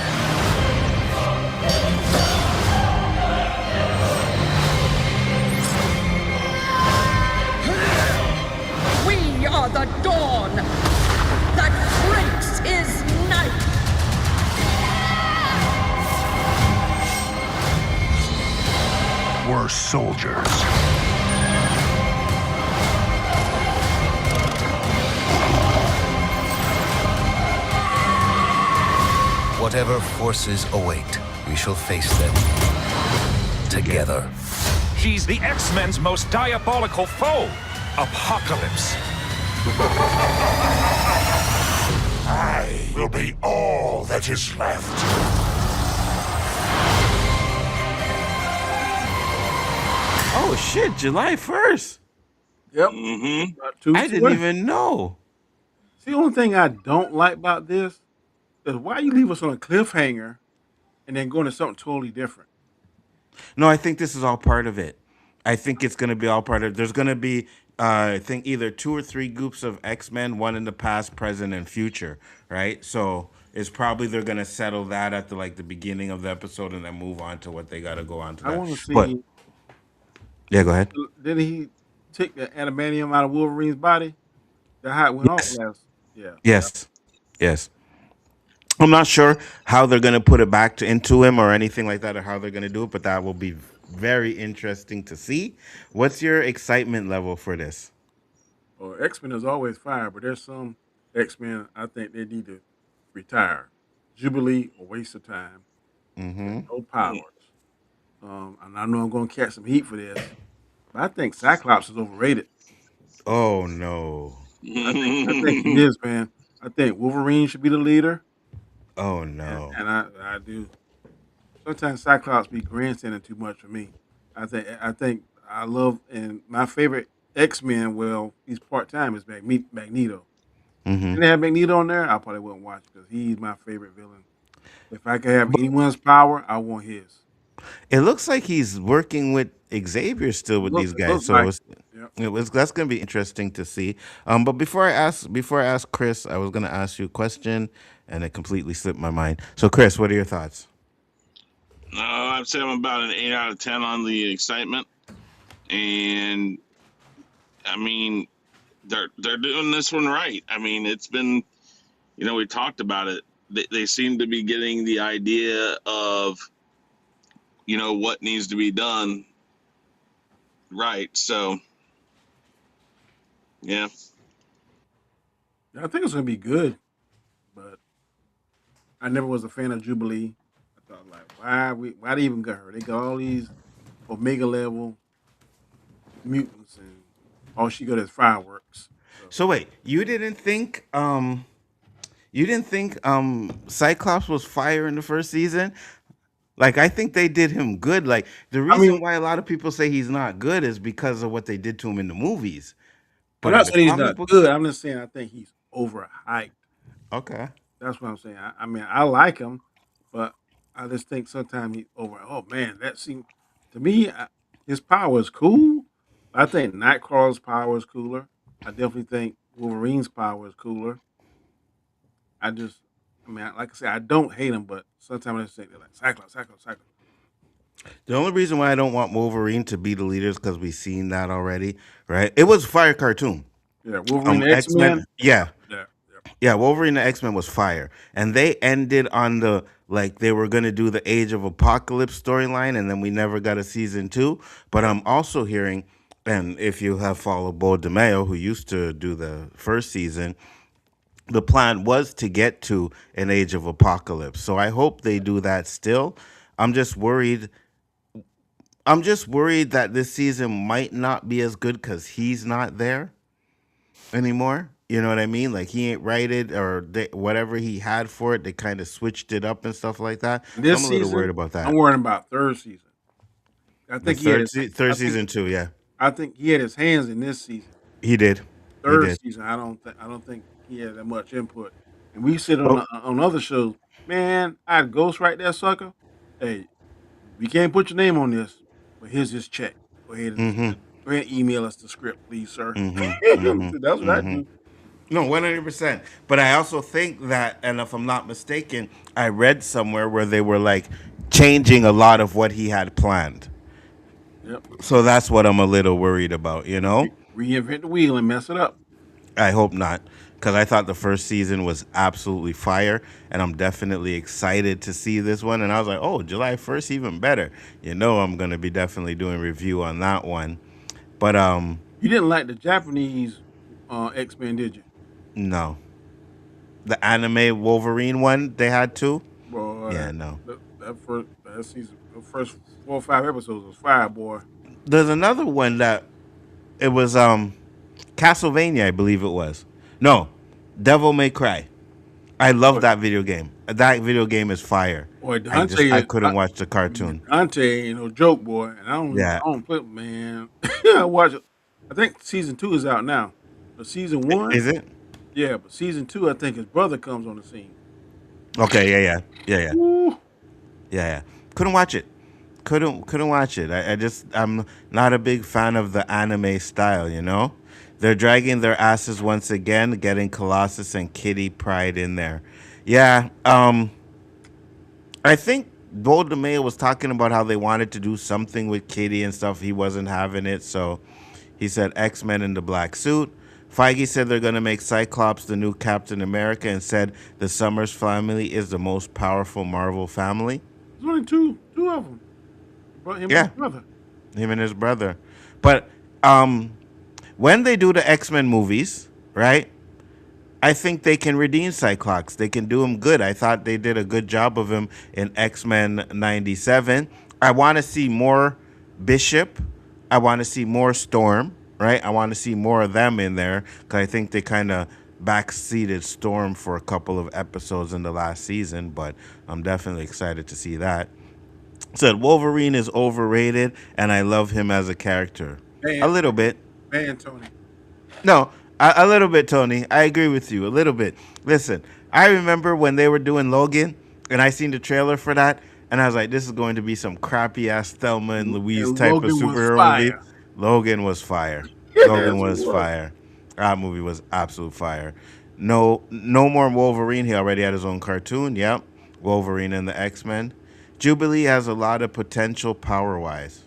We are the dawn that breaks his night. We're soldiers. Whatever forces await, we shall face them together. She's the X-Men's most diabolical foe, Apocalypse. I will be all that is left. Oh shit! July 1st. Yep. Mm-hmm. About 2 I weeks didn't away. even know. See, the only thing I don't like about this is why you leave us on a cliffhanger and then go into something totally different. No, I think this is all part of it. I think it's going to be all part of. There's going to be, I think, either two or three groups of X-Men, one in the past, present, and future. Right. So it's probably they're going to settle that at the beginning of the episode and then move on to what they got to go on to I that. want to But see. yeah, go ahead. Did he take the adamantium out of Wolverine's body? That how it went off Yes. last. Yeah. Yes. Yes. I'm not sure how they're gonna put it back into him or anything like that, or how they're gonna do it, but that will be very interesting to see. What's your excitement level for this? Well, X Men is always fire, but there's some X Men I think they need to retire. Jubilee, a waste of time. Mm-hmm. No powers. And I know I'm going to catch some heat for this, but I think Cyclops is overrated. Oh no. I think he is, man. I think Wolverine should be the leader. Oh and, no. and I do. Sometimes Cyclops be grandstanding too much for me. I think I love and my favorite X Men. Well, he's part time is Magneto. If Hmm. they didn't have Magneto on there, I probably wouldn't watch because he's my favorite villain. If I could have anyone's power, I want his. It looks like he's working with Xavier still with these It guys, looks so like it's, it. Yep. it was that's going to be interesting to see. But before I ask Chris, I was going to ask you a question, and it completely slipped my mind. So, Chris, what are your thoughts? No, I'd say I'm about an 8 out of 10 on the excitement, and I mean they're doing this one right. I mean, it's been we talked about it. They seem to be getting the idea of what needs to be done right. So yeah, I think it's gonna be good, but I never was a fan of Jubilee. I thought like, why they even got her? They got all these Omega level mutants, and all she got is fireworks. So So wait, you didn't think Cyclops was fire in the first season? Like I think they did him good. Like the I mean, reason why a lot of people say he's not good is because of what they did to him in the movies. I'm But in not the saying he's comic not books, good. I'm just saying I think he's overhyped. okay. That's what I'm saying. I mean, I like him, but I just think sometimes he over. Oh man, that seemed to me his power is cool. I think Nightcrawler's power is cooler. I definitely think Wolverine's power is cooler. I just, I mean, like I said, I don't hate him, but sometimes I just think they're like Cyclops, Cyclops, Cyclops. The only reason why I don't want Wolverine to be the leader is because we've seen that already, right? It was a fire cartoon. Yeah, Wolverine, the X X Men, Men. yeah, Yeah, yeah. Wolverine and X Men was fire, and they ended on the like they were gonna do the Age of Apocalypse storyline, and then we never got a season two. But yeah. I'm also hearing, and if you have followed Bo DeMeo, who used to do the first season, the plan was to get to an Age of Apocalypse. So I hope they do that still. I'm just worried I'm just worried that this season might not be as good because he's not there anymore. You know what I mean? Like he ain't righted or whatever he had for it, they kind of switched it up and stuff like that. And So this I'm a little season, worried about I'm that. worrying about third season. I The think he had his. third I think season too. Yeah, I think he had his hands in this season. he did. He Third did. season, I don't think he had that much input. And we sit Well, on other shows, man. I'd ghost right there, sucker. Hey, we can't put your name on this, but here's his check. Go ahead and mm-hmm, go ahead and email us the script, please, sir. mm-hmm, That's mm-hmm, what I mm-hmm. do. No, 100%. But I also think that, and if I'm not mistaken, I read somewhere where they were like changing a lot of what he had planned. Yep. So that's what I'm a little worried about, you know? Reinvent the wheel and mess it up. I hope not. Because I thought the first season was absolutely fire, and I'm definitely excited to see this one. And I was like, oh, July 1st, even better. You know, I'm going to be definitely doing review on that one. But You didn't like the Japanese X Men, did you? no. The anime Wolverine one they had too? Boy, Yeah, no. that season, the first 4 or 5 episodes was fire, boy. There's another one that it was Castlevania, I believe it was. No, Devil May Cry. I love Boy, that video game. That video game is fire. boy, I couldn't watch the cartoon. Dante ain't no joke, boy. And Yeah. I don't put man. I watch it. I think season 2 is out now. But season 1, Is it? yeah, but season 2, I think his brother comes on the scene. Okay, yeah. Woo. Yeah. Couldn't watch it. Couldn't watch it. I'm not a big fan of the anime style, you know? They're dragging their asses once again, getting Colossus and Kitty Pride in there. Yeah, I think Bo DeMeo was talking about how they wanted to do something with Kitty and stuff. He wasn't having it, so he said X-Men in the black suit. Feige said they're going to make Cyclops the new Captain America and said the Summers family is the most powerful Marvel family. There's only two of them. Him and Yeah, his brother. him and his brother. But when they do the X-Men movies, right? I think they can redeem Cyclops. They can do him good. I thought they did a good job of him in X-Men 97. I want to see more Bishop. I want to see more Storm, right? I want to see more of them in there because I think they kind of backseated Storm for a couple of episodes in the last season, but I'm definitely excited to see that. Said Wolverine is overrated, and I love him as a character. A Man, little bit. man, Tony. No, a little bit, Tony. I agree with you. A little bit. Listen, I remember when they were doing Logan, and I seen the trailer for that, and I was like, this is going to be some crappy ass Thelma and Louise And type of Logan was superhero movie. fire. Logan was fire. Yes, Logan it was was. fire. That movie was absolute fire. No, no more Wolverine. He already had his own cartoon. Yep, Wolverine and the X-Men. Jubilee has a lot of potential power wise.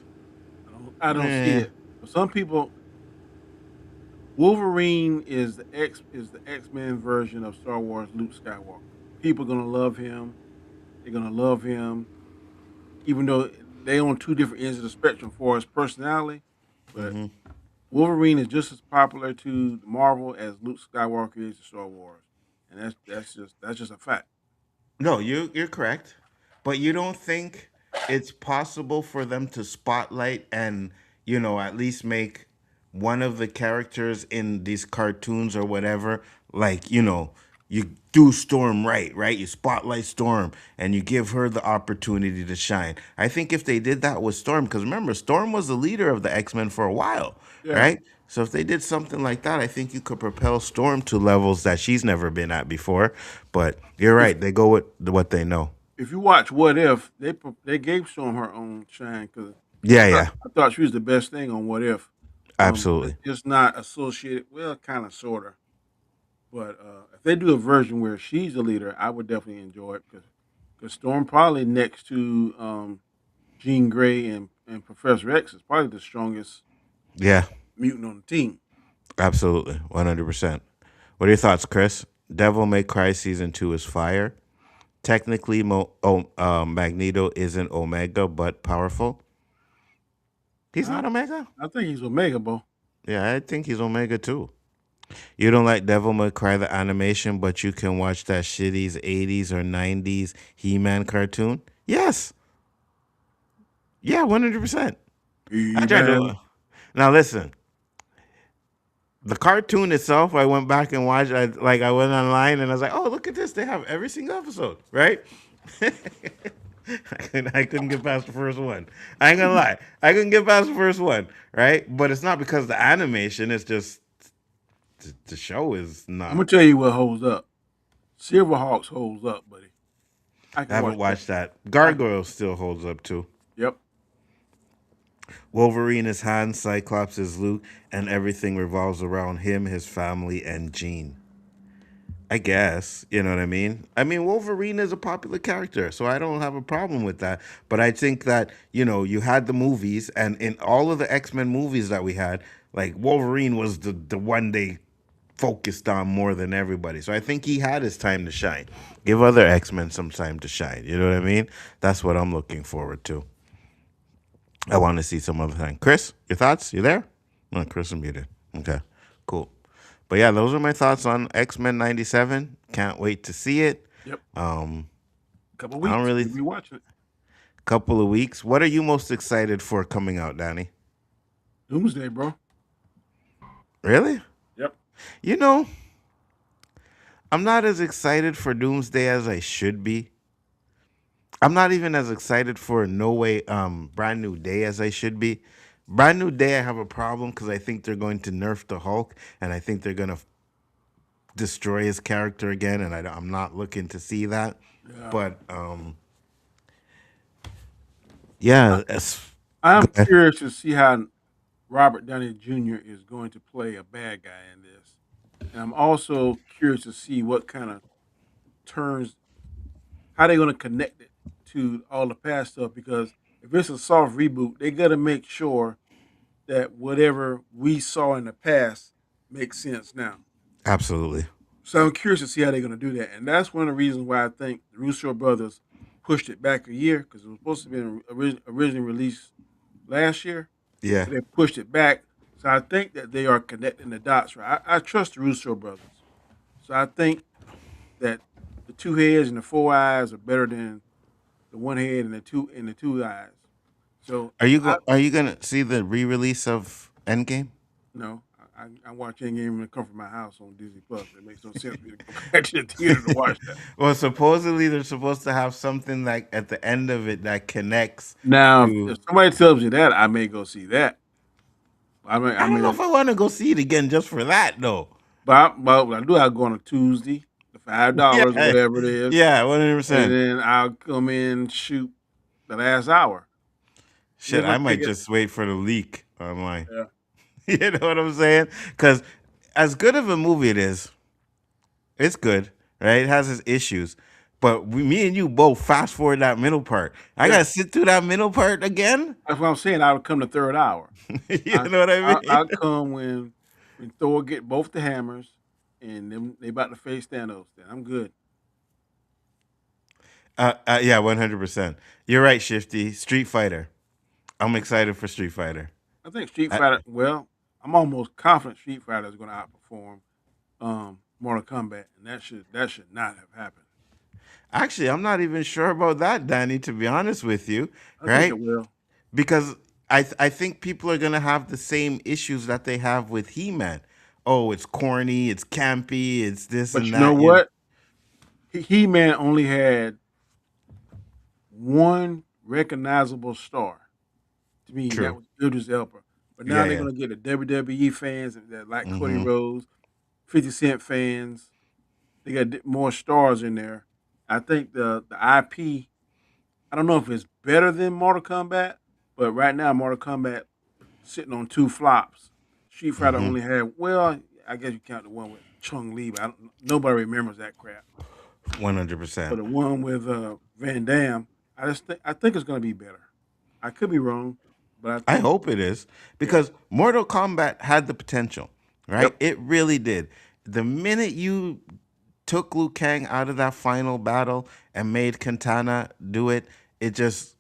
I don't see Eh. it. For some people, Wolverine is the X-Men version of Star Wars Luke Skywalker. People are gonna love him. They're gonna love him, even though they on two different ends of the spectrum for his personality. But Wolverine is just as popular to Marvel as Luke Skywalker is to Star Wars, and that's just a fact. No, you're correct, but you don't think it's possible for them to spotlight and at least make one of the characters in these cartoons or whatever, like you do Storm right? You spotlight Storm and you give her the opportunity to shine. I think if they did that with Storm, because remember, Storm was the leader of the X-Men for a while, Yeah. right? So if they did something like that, I think you could propel Storm to levels that she's never been at before. But you're If right; they go with what they know. if you watch What If, they gave Storm her own shine because Yeah, I thought, yeah, I thought she was the best thing on What If. absolutely. It's not associated, well, kind of, sort of. But if they do a version where she's the leader, I would definitely enjoy it because Storm probably next to Jean Grey and Professor X is probably the strongest Yeah, mutant on the team. absolutely, 100%. What are your thoughts, Chris? Devil May Cry season 2 is fire. Technically, Magneto isn't Omega, but powerful. He's I, not Omega. I think he's Omega, Bo. Yeah, I think he's Omega too. You don't like Devil May Cry the animation, but you can watch that shitty's 80s or 90s He-Man cartoon? Yes. Yeah, 100%. I tried He-Man. to. Now listen, the cartoon itself, I went back and watched. I went online and I was like, oh, look at this! They have every single episode, right? I couldn't get past the first one. I ain't gonna lie, I couldn't get past the first one, right? But it's not because the animation; it's just the show is I'm not. gonna tell you what holds up. Silverhawks holds up, buddy. I I can haven't watch that. watched that. I can, Gargoyle still holds up too. yep. Wolverine is Hans, Cyclops is Luke, and everything revolves around him, his family, and Jean. I guess, you know what I mean? I mean, Wolverine is a popular character, so I don't have a problem with that. But I think that, you had the movies, and in all of the X-Men movies that we had, like Wolverine was the one they focused on more than everybody. So I think he had his time to shine. Give other X-Men some time to shine. You know what I mean? That's what I'm looking forward to. I want to see some other thing. Chris, your thoughts? You there? No, Chris is muted. Okay, cool. But yeah, those are my thoughts on X-Men '97. Can't wait to see it. Yep. Um, Couple I don't weeks. really We'll be watching it. couple of weeks. What are you most excited for coming out, Danny? Doomsday, bro. Really? Yep. You know, I'm not as excited for Doomsday as I should be. I'm not even as excited for No Way Brand New Day as I should be. Brand New Day I have a problem because I think they're going to nerf the Hulk and I think they're going to destroy his character again, and I'm not looking to see that. Yeah. But yeah, I'm go ahead. curious to see how Robert Downey Jr. is going to play a bad guy in this. And I'm also curious to see what kind of turns, how they're going to connect it to all the past stuff. Because if it's a soft reboot, they got to make sure that whatever we saw in the past makes sense now. Absolutely. So I'm curious to see how they're going to do that. And that's one of the reasons why I think the Russo brothers pushed it back a year because it was supposed to be originally released last year. Yeah. But they pushed it back. So I think that they are connecting the dots. Right, I trust the Russo brothers. So I think that the two heads and the four eyes are better than the one head and the two eyes. So Are I you gonna see the re-release of Endgame? no, I watch Endgame when it come from my house on Disney Plus. It makes no sense for me to go back to the theater to watch that. Well, supposedly they're supposed to have something like at the end of it that connects Now, if to. somebody tells you that, I may go see that. I I don't know mean, if I want to go see it again just for that though. but what I do, I go on a Tuesday, the $5 or Yeah, whatever it is, yeah, and 100%. then I'll come in and shoot the last hour. Shit, Get my I might ticket. just wait for the leak online. Yeah. You know what I'm saying? Because as good of a movie it is, it's good, right? It has its issues. But me and you both fast forward that middle part. I Yeah. gotta sit through that middle part again. That's what I'm saying. I would come the third hour. You know what I mean? I'll come when Thor get both the hammers and them they about to face Thanos. Then I'm good. Yeah, 100%. You're right, Shifty. Street Fighter. I'm excited for Street Fighter. I think Street I, Fighter. Well, I'm almost confident Street Fighter is going to outperform Mortal Kombat, and that should not have happened. Actually, I'm not even sure about that, Danny. To be honest with you, I think it right? will. Because I think people are gonna have the same issues that they have with He-Man. Oh, it's corny, it's campy, it's this But and you know that. You what? He-Man only had one recognizable star. To me, and that true. was Idris Elba. But now Yeah, they're yeah. going to get the WWE fans that like Cody Hmm. Rhodes, 50 Cent fans. They got more stars in there. I think the IP. I don't know if it's better than Mortal Kombat, but right now Mortal Kombat sitting on two flops. Street Fighter Hmm. only had well, I guess you count the one with Chung Lee, but nobody remembers that crap. But 100%. the one with Van Damme, I think it's going to be better. I could be wrong, but I I think hope it is yeah, because Mortal Kombat had the potential, right? yep, It really did. The minute you took Liu Kang out of that final battle and made Katana do it, it just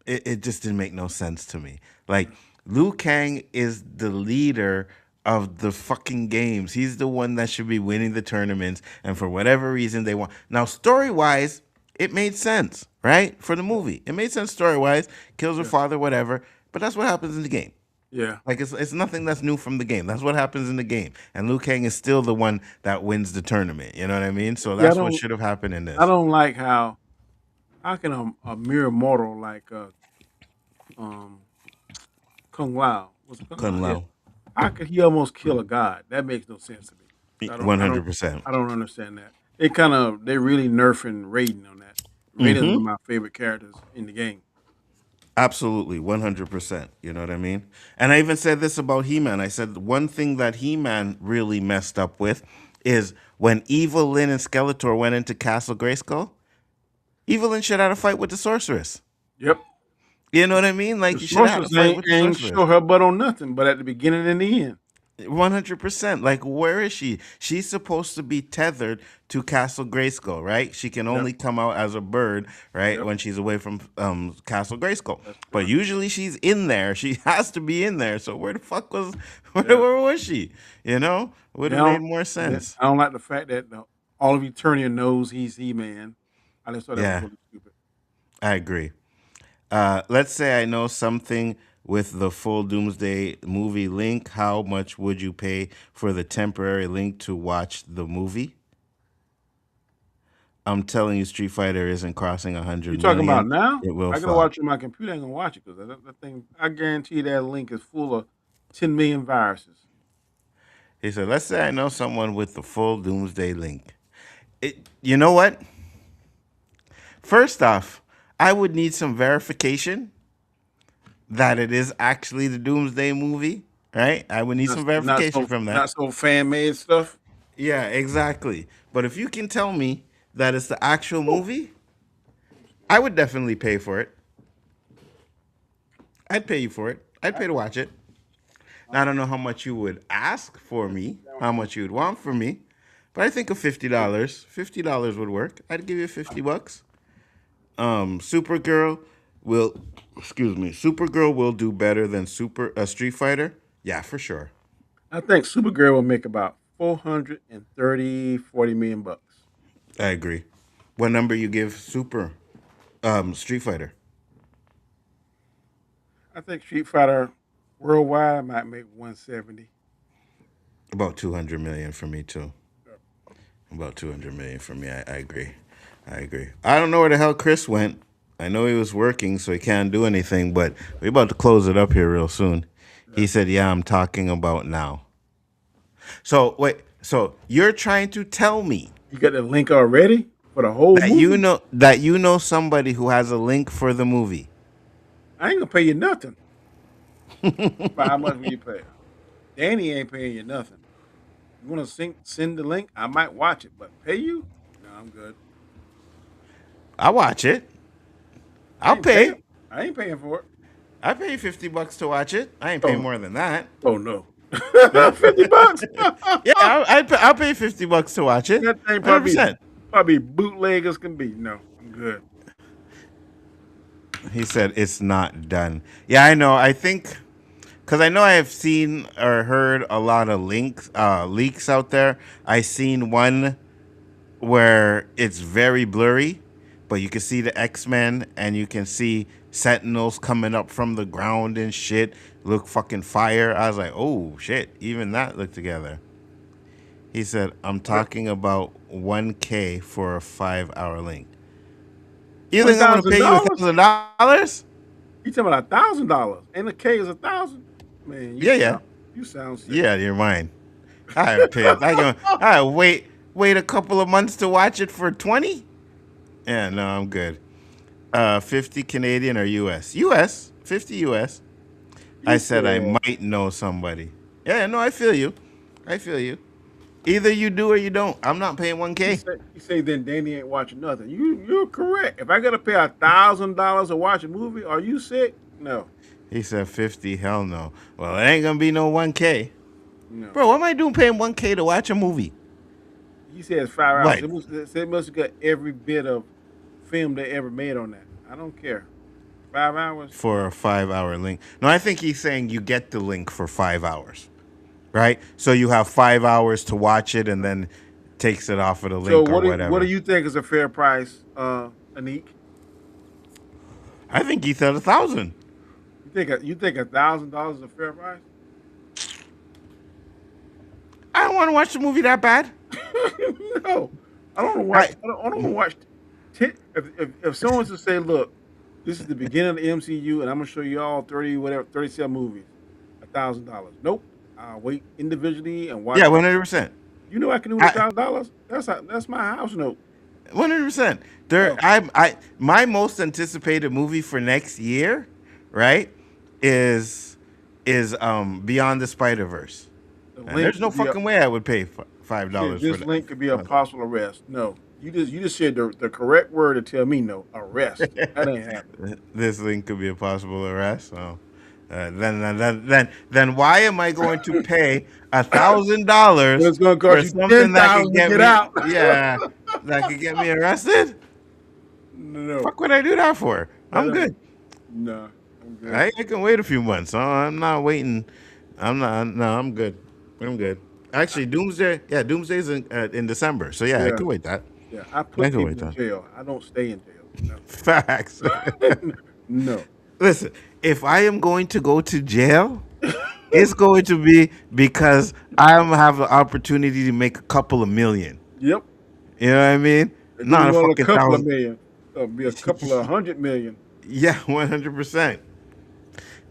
it just didn't make no sense to me. Like Liu Kang is the leader of the fucking games. He's the one that should be winning the tournaments, and for whatever reason they want. Now, story wise, it made sense, right? For the movie, it made sense story wise. Kills her yeah, father, whatever. But that's what happens in the game. yeah. Like it's nothing that's new from the game. That's what happens in the game. And Liu Kang is still the one that wins the tournament. You know what I mean? So Yeah, that's what should have happened in I this. don't like how can a mere mortal like um Kung Lao was it Kung Lao? Kun Yeah, Lao. how could he almost kill a god? That makes no sense to me. I don't, I don't, 100%. I don't understand that. They really nerfing Raiden on that. Raiden's one of Hmm. my favorite characters in the game. Absolutely, 100%. You know what I mean? And I even said this about He-Man. I said one thing that He-Man really messed up with is when Evil Lyn and Skeletor went into Castle Grayskull, Evil Lyn should have had a fight with the sorceress. Yep. You know what I mean? The Like you should have had a sorceress fight ain't, with the ain't sorceress. show her butt on nothing, but at the beginning and the end. 100%. Like, where is she? She's supposed to be tethered to Castle Grayskull, right? She can Yep. only come out as a bird, right, Yep. when she's away from Castle Grayskull. That's But correct. usually she's in there. She has to be in there. So where the fuck was Yeah. where was she? You know, would Yeah, have made more sense. I don't like the fact that all of Eternia knows he's He-Man. I just thought that was Yeah, really stupid. I agree. Let's say I know something with the full Doomsday movie link. How much would you pay for the temporary link to watch the movie? I'm telling you, Street Fighter isn't crossing You 100 talking about million. now? It will I gotta flop. watch it on my computer. I ain't gonna watch it because that thing. I guarantee that link is full of 10 million viruses. He said, let's say I know someone with the full Doomsday link. You know what? First off, I would need some verification that it is actually the Doomsday movie, right? I would need Not, some not verification so from that. not so fan made stuff. Yeah, exactly. But if you can tell me that it's the actual movie, I would definitely pay for it. I'd pay you for it. I'd pay to watch it. Now, I don't know how much you would ask for me, how much you would want for me, but I think of $50. $50 would work. I'd give you 50 bucks. Supergirl will, excuse me, Supergirl will do better than Street Fighter. Yeah, for sure. I think Supergirl will make about 430, 40 million bucks. I agree. What number you give Street Fighter? I think Street Fighter worldwide might make 170. About 200 million for me too. About 200 million for me. I agree. I agree. I don't know where the hell Chris went. I know he was working, so he can't do anything. But we're about to close it up here real soon. He said, "Yeah, I'm talking about now." So wait. So you're trying to tell me You got the link already for the whole that movie? you know somebody who has a link for the movie? I ain't gonna pay you nothing. But how much will you pay? Danny ain't paying you nothing. You want to send the link? I might watch it, but pay you? No, I'm good. I watch it. I I'll ain't paying. pay. I ain't paying for it. I pay $50 to watch it. I ain't paying Oh, more than that. oh no. $50. Yeah, I'll pay $50 to watch it. That thing 100%. probably bootleg as can be. No, I'm good. He said it's not done. Yeah, I know. I think because I know I have seen or heard a lot of leaks out there. I seen one where it's very blurry, but you can see the X-Men and you can see Sentinels coming up from the ground and shit. Look fucking fire. I was like, oh shit, even that looked together. He said, I'm talking about 1K for a 5-hour link. You think I'm gonna pay you $1,000? $1,000? You talking about $1,000? And the K is 1,000? Man, Yeah. You sound sick. Yeah, you're mine. I pay. I wait a couple of months to watch it for 20. Yeah, no, I'm good. 50 Canadian or US? US, 50 US. I said I might know somebody. Yeah, no, I feel you. I feel you. Either you do or you don't. I'm not paying 1K. You say then Danny ain't watching nothing. You're correct. If I gotta pay $1,000 to watch a movie, are you sick? No. He said 50. Hell no. Well, it ain't gonna be no 1K. No. Bro, what am I doing paying 1K to watch a movie? He says 5 hours. Right. It must have got every bit of film they ever made on that. I don't care. 5 hours? For a 5-hour link. No, I think he's saying you get the link for 5 hours. Right? So you have 5 hours to watch it and then takes it off of the link or whatever. What do you think is a fair price, Anik? I think he said 1,000. You think $1,000 is a fair price? I don't want to watch the movie that bad. No. I don't want to watch 10, if someone's to say, look, this is the beginning of the MCU and I'm gonna show you all 37 movies, $1,000. Nope. I'll wait individually and watch. Yeah, 100%. You know I can do with $1,000. That's my house note. 100%. My most anticipated movie for next year, right, is Beyond the Spider-Verse. And there's no fucking way I would pay $5 for that. This link could be a possible arrest. No. You just said the correct word to tell me no. Arrest. That ain't happening. This link could be a possible arrest. So then why am I going to pay $1,000 for something that could get me out? Yeah, that could get me arrested? No. Fuck would I do that for? I'm good. No, I'm good. I can wait a few months. I'm not waiting. I'm good. I'm good. Actually, Doomsday. Yeah, Doomsday's in December. So yeah, I could wait that. Yeah, I put people in jail. I don't stay in jail. No. Facts. No. Listen, if I am going to go to jail, it's going to be because I am have the opportunity to make a couple of million. Yep. You know what I mean? Not a fucking couple of million. It'll be a couple of 100 million. Yeah, 100%.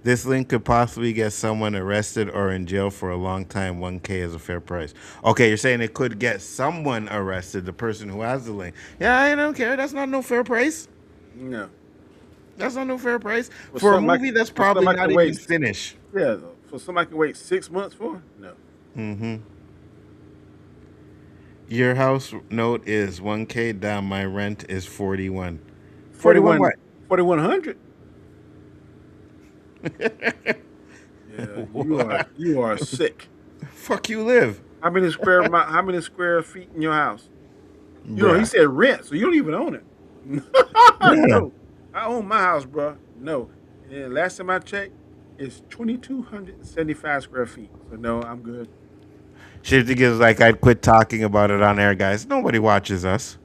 This link could possibly get someone arrested or in jail for a long time. 1K is a fair price. Okay, you're saying it could get someone arrested, the person who has the link. Yeah, I don't care. That's not no fair price. No. That's not no fair price. For a movie that's probably not even finished. Yeah, for somebody can wait 6 months for? No. Mm-hmm. Your house note is 1K down. My rent is 41. 41 what? 4,100. Yeah, you are sick. Fuck you live. How many square feet in your house? You know, he said rent, so you don't even own it. No, I own my house, bro. No, and last time I checked, it's 2,275 square feet. So no, I'm good. Shifty gives like I'd quit talking about it on air, guys. Nobody watches us.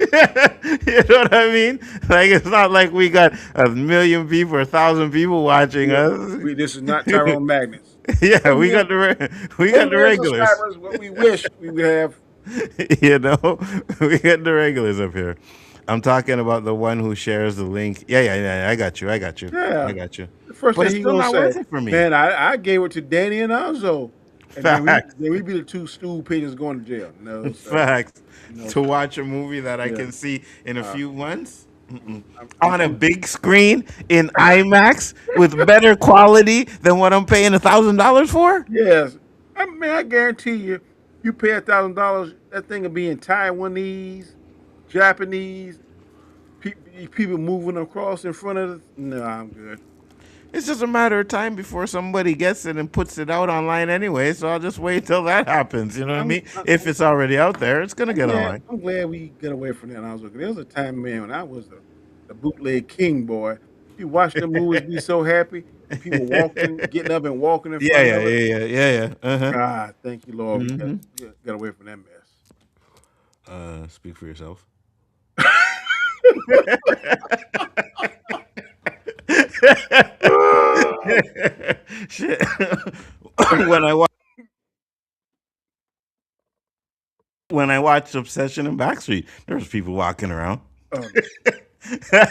You know what I mean? Like it's not like we got 1 million people or 1,000 people watching us. This is not Tyrone Magnus. Yeah, we million, got we 10 got the million regulars. subscribers. What we wish we would have. You know, we got the regulars up here. I'm talking about the one who shares the link. Yeah. I got you. I got you. I Yeah. got you. The first But thing it's he still gonna not say, worth it for me. man, I gave it to Danny and Nzo, and then Facts. we be the two stool pigeons going to jail. No, sir. Facts. No, To sir. watch a movie that I Yeah. can see in a Uh, few months I'm on a too. big screen in IMAX with better quality than what I'm paying $1,000 for. Yes. I guarantee you, you pay $1,000, that thing will be in Taiwanese, Japanese, people moving across in front of us. No, I'm good. It's just a matter of time before somebody gets it and puts it out online anyway. So I'll just wait till that happens. You know what I I'm mean? If it's already out there, it's gonna I'm get glad online. I'm glad we get away from that. I was looking. There was a time, man, when I was the bootleg king boy. You watch the movies, be so happy, and people getting up and walking in Yeah, front yeah, of it. yeah, yeah. Uh-huh. God, thank you, Lord. Mm-hmm. We got away from that mess. Speak for yourself. Shit. when I wa- when I watched Obsession and Backstreet, there was people walking around. Oh,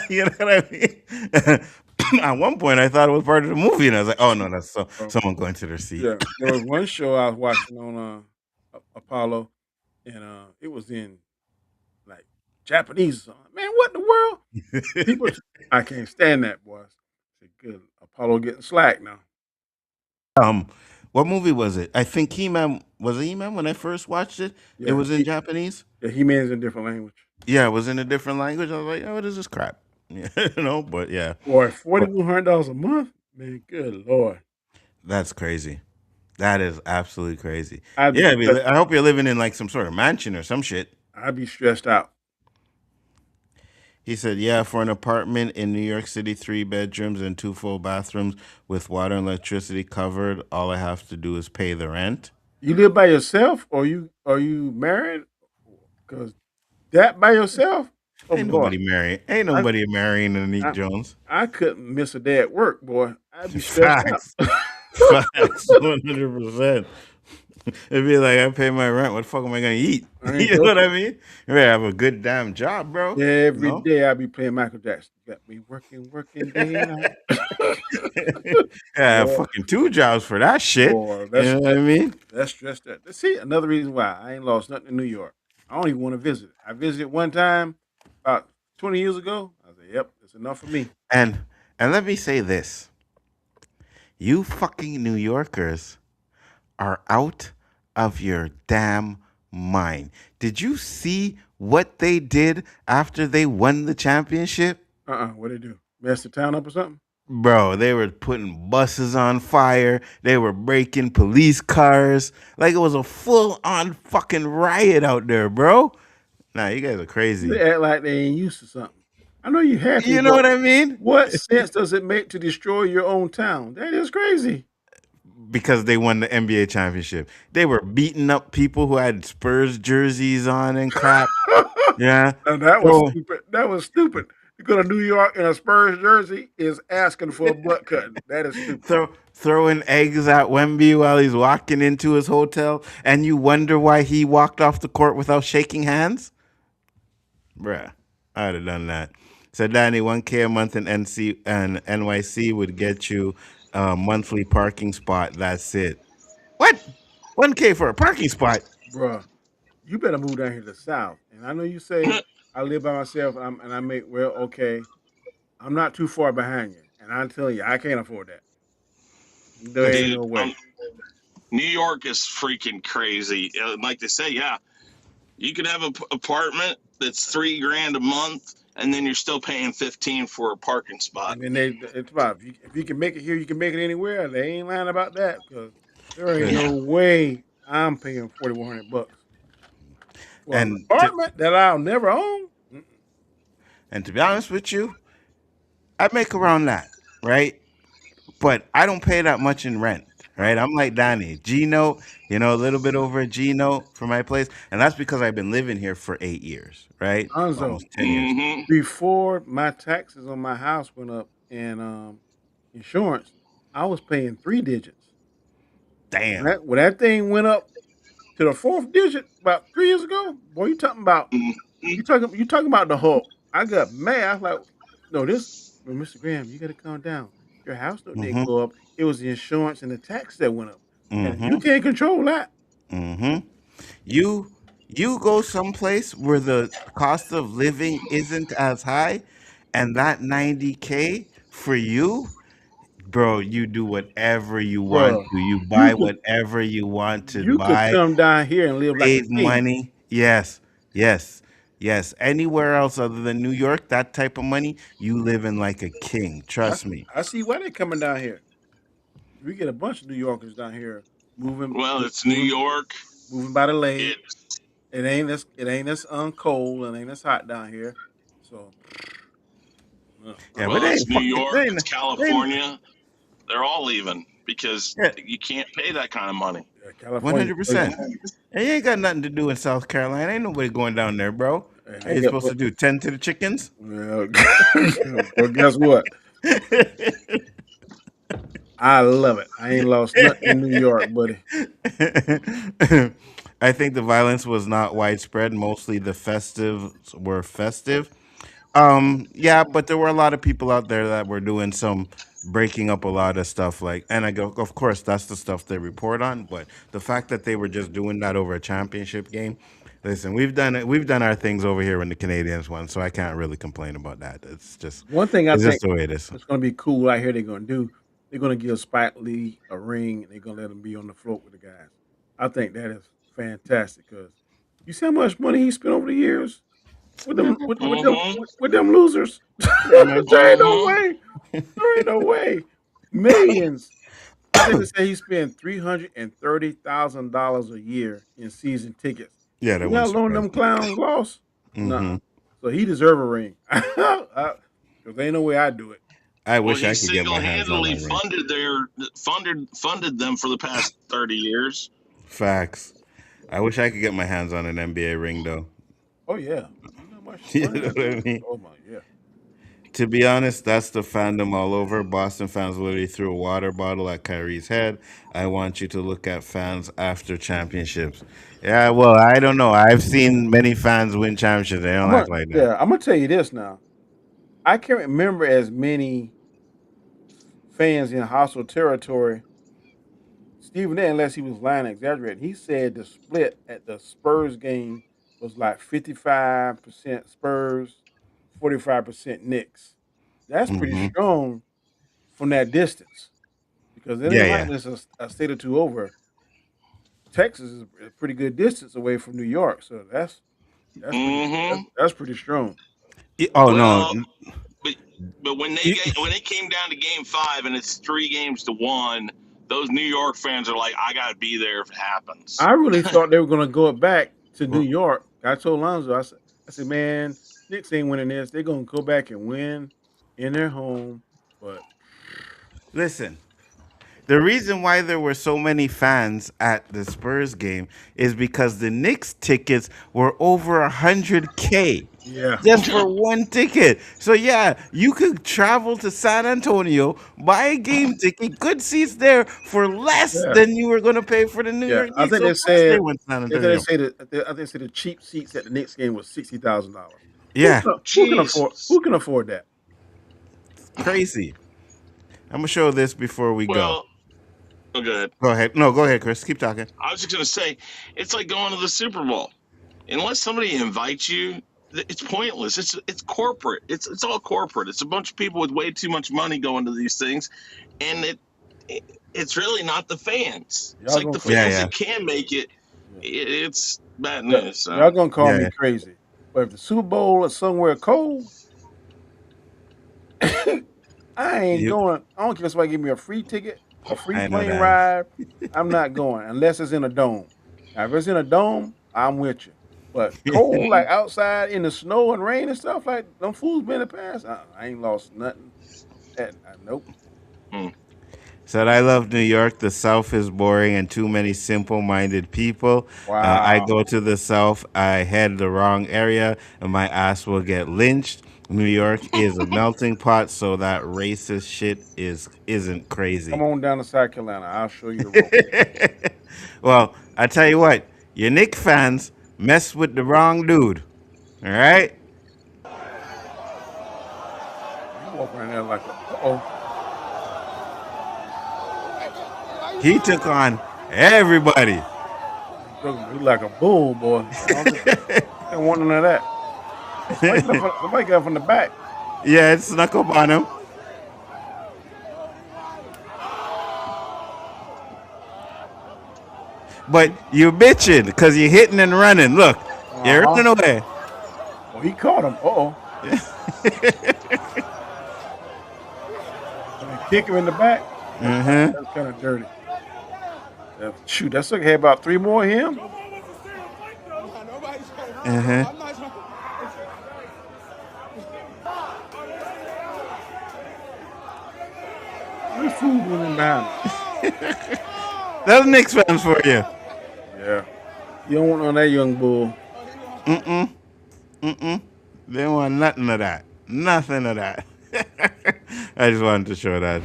You know what I mean? At one point, I thought it was part of the movie, and I was like, "Oh no, that's oh, someone going to their seat." yeah. There was one show I was watching on Apollo, and it was in like Japanese. Or something. Man, what in the world? People, I can't stand that, boy. Said, good. Apollo getting slack now. um, what movie was it? I think He-Man was it He-Man when I first watched it. It Yeah, was in Japanese. He means in different language. Yeah, it was in a different language. I was like, "Oh, what is this crap?" Yeah, but yeah, Boy, but $4,100 a month, man. Good Lord, that's crazy. That is absolutely crazy. I'd be Yeah, stressed. I hope you're living in like some sort of mansion or some shit. I'd be stressed out. He said, "Yeah, for an apartment in New York City, 3 bedrooms and 2 full bathrooms with water and electricity covered. All I have to do is pay the rent." You live by yourself, or you married? Because that by yourself, oh Ain't boy, nobody marrying. Ain't I nobody marrying Nick I, Jones. I couldn't miss a day at work, boy. I'd be stressed out. Facts, facts, 100%. It'd be like I pay my rent. What the fuck am I gonna eat? I ain't You know what I joking. mean? You better have a good damn job, bro. You Every know? day I'd be playing Michael Jackson. Got me working day and night. Yeah, boy, fucking 2 jobs for that shit. boy, You know what I mean? that's stressed out. See, another reason why I ain't lost nothing in New York. I don't even want to visit. I visited one time about 20 years ago. I said, "Yep, it's enough for me." And let me say this: you fucking New Yorkers are out of your damn mind. Did you see what they did after they won the championship? What they do? Mess the town up or something? Bro, they were putting buses on fire. They were breaking police cars. Like it was a full on fucking riot out there, bro. Nah, you guys are crazy. They act like they ain't used to something. I know you're happy, You know but what I mean? what sense does it make to destroy your own town? That is crazy. Because they won the NBA championship. They were beating up people who had Spurs jerseys on and crap. Yeah. And that was So stupid. That was stupid. To go to New York in a Spurs jersey is asking for a butt cutting. That is stupid. throwing eggs at Wemby while he's walking into his hotel, and you wonder why he walked off the court without shaking hands? Bruh, I'd have done that. So Danny, 1K a month in NC and NYC would get you a monthly parking spot. That's it. What? 1K for a parking spot? Bruh, you better move down here to the South. And I know you say I live by myself and I make, well, okay, I'm not too far behind you. And I tell you, I can't afford that. There ain't Dude, no way. New York is freaking crazy. Like they say, yeah, you could have an apartment that's $3 grand a month, and then you're still paying 15 for a parking spot. And then it's about if you can make it here, you can make it anywhere. They ain't lying about that because there ain't Yeah. no way I'm paying $4,100 for an And apartment that I'll never own. Mm-mm. to be honest with you, I make around that, right? But I don't pay that much in rent, right? I'm like Danny, G note, a little bit over a G note for my place, and that's because I've been living here for 8 years, right? Alonzo, Almost 10 years. Mm-hmm. before my taxes on my house went up and insurance, I was paying three digits. Damn. When that thing went up to the fourth digit about 3 years ago, boy, Mhm. you talking about the Hulk. I got mad. I was like, no, this well, Mr. Graham, you gotta calm down. Your house note didn't Mm-hmm. go up. It was the insurance and the tax that went up. And you Mm-hmm. can't control that. Mm-hmm. You you go someplace where the cost of living isn't as high, and that 90K for you, bro, you do whatever you want Bro, to. You you buy could whatever you want to you could buy. come down here and live like a Save king. money. Yes. Yes. Yes. Anywhere else other than New York, that type of money, you live in like a king. I, Trust me. I see why they're coming down here. We get a bunch of New Yorkers down here moving Well, it's New moving York. moving by the lake. It's It ain't as cold and ain't as hot down here. So Yeah, but well, they it's ain't New fucking York. they ain't, It's they ain't California. They're all leaving because yeah, you can't pay that kind of money. yeah, one California hundred crazy. percent. And you ain't got nothing to do in South Carolina. Ain't nobody going down there, bro. And How they you got supposed to do? Tend to the chickens? well, well, guess what? I love it. I ain't lost nothing in New York, buddy. I think the violence was not widespread. Mostly the festives were festive. Yeah, but there were a lot of people out there that were doing some breaking up a lot of stuff. Like, and I go, of course, that's the stuff they report on. But the fact that they were just doing that over a championship game, listen, we've done it. We've done our things over here when the Canadians won, so I can't really complain about that. One thing I It's just think the way it is. it's going to be cool out here. They're going to do. They're going to give Spike Lee a ring, and they're going to let him be on the float with the guys. I think that is fantastic because you see how much money he spent over the years with them Mm-hmm. with them losers. Yeah, man. There ain't no Mm-hmm. way. There ain't no way. Millions. I think they say he spent $330,000 a year in season tickets. Yeah, that You know wouldn't how long surprise them me. clowns lost? Nah. Hmm. So he deserve a ring. Cause ain't no way I do it. I Well, wish he I could get my hands on single-handedly that ring. funded them for the past 30 years. Facts. I wish I could get my hands on an NBA ring, though. Oh yeah. You know how much You money know that what I is? mean? Oh my yeah. To be honest, that's the fandom all over. Boston fans literally threw a water bottle at Kyrie's head. I want you to look at fans after championships. Yeah, well, I don't know. I've seen many fans win championships. They don't act like that. I'm gonna tell you this now. I can't remember as many fans in hostile territory. Stephen A, unless he was lying and exaggerating, he said the split at the Spurs game was like 55% Spurs, 45% Knicks. That's pretty Hmm. strong from that distance because it Yeah, ain't like yeah. this a state or two over. Texas is a pretty good distance away from New York, so that's pretty Mm-hmm. that's pretty strong. Oh no. Well, but when Y- when it came down to Game 5 and it's 3 games to 1, those New York fans are like, I gotta be there if it happens. I really thought they were going to go back to New York. I told Lonzo, I said, man, Knicks ain't winning this. They're going to go back and win in their home. But Listen, the reason why there were so many fans at the Spurs game is because the Knicks tickets were over 100K yeah, just for one ticket. So yeah, you could travel to San Antonio, buy a game ticket, good seats there for less yeah, than you were going to pay for the New yeah. York I Knicks. think So they of course they said, went to San I think they Antonio. say that I think they say the cheap seats at the Knicks game was $60,000. Yeah, Jesus. Who can afford that? crazy. I'm gonna show this before we go. Well, oh, good. Go ahead. No, go ahead, Chris. Keep talking. I was just gonna say, it's like going to the Super Bowl. Unless somebody invites you, it's pointless. It's corporate. It's all corporate. It's a bunch of people with way too much money going to these things, and it's really not the fans. It's Y'all like gonna the call, Yeah, fans yeah, that can make it. yeah. It's bad Yeah, news. y'all So gonna call yeah, me yeah. crazy, but if the Super Bowl is somewhere cold, I ain't You, going. I don't care if somebody give me a free ticket, a free I know plane that. ride. I'm not going unless it's in a dome. Now, if it's in a dome, I'm with you. But cold, like outside in the snow and rain and stuff, like them fools been in the past, I ain't lost nothing. Nope. mm, Said, I love New York. The South is boring and too many simple minded people. I Wow. go to the South, I head the wrong area, and my ass will get lynched. New York is a melting pot, so that racist shit isn't Come crazy. on down to South Carolina. I'll show you the ropes. Well, I tell you what, your Knicks fans mess with the wrong dude. All right, You walk around there like, oh, he took on everybody. he like a bull, boy. I don't want none of that. Somebody got from the back. Yeah, it snuck up on him. But you bitching because you're hitting and running. Look, you're running away. Oh, he caught him. Uh-oh. Kick him in the back. Mm-hmm. That's kind of dirty. Shoot, that's okay. About 3 more of him. Mm-hmm. There's food running behind him. That's Knicks fans for you. Yeah. You don't want none of that young bull. They don't want nothing of that. Nothing of that. I just wanted to show that.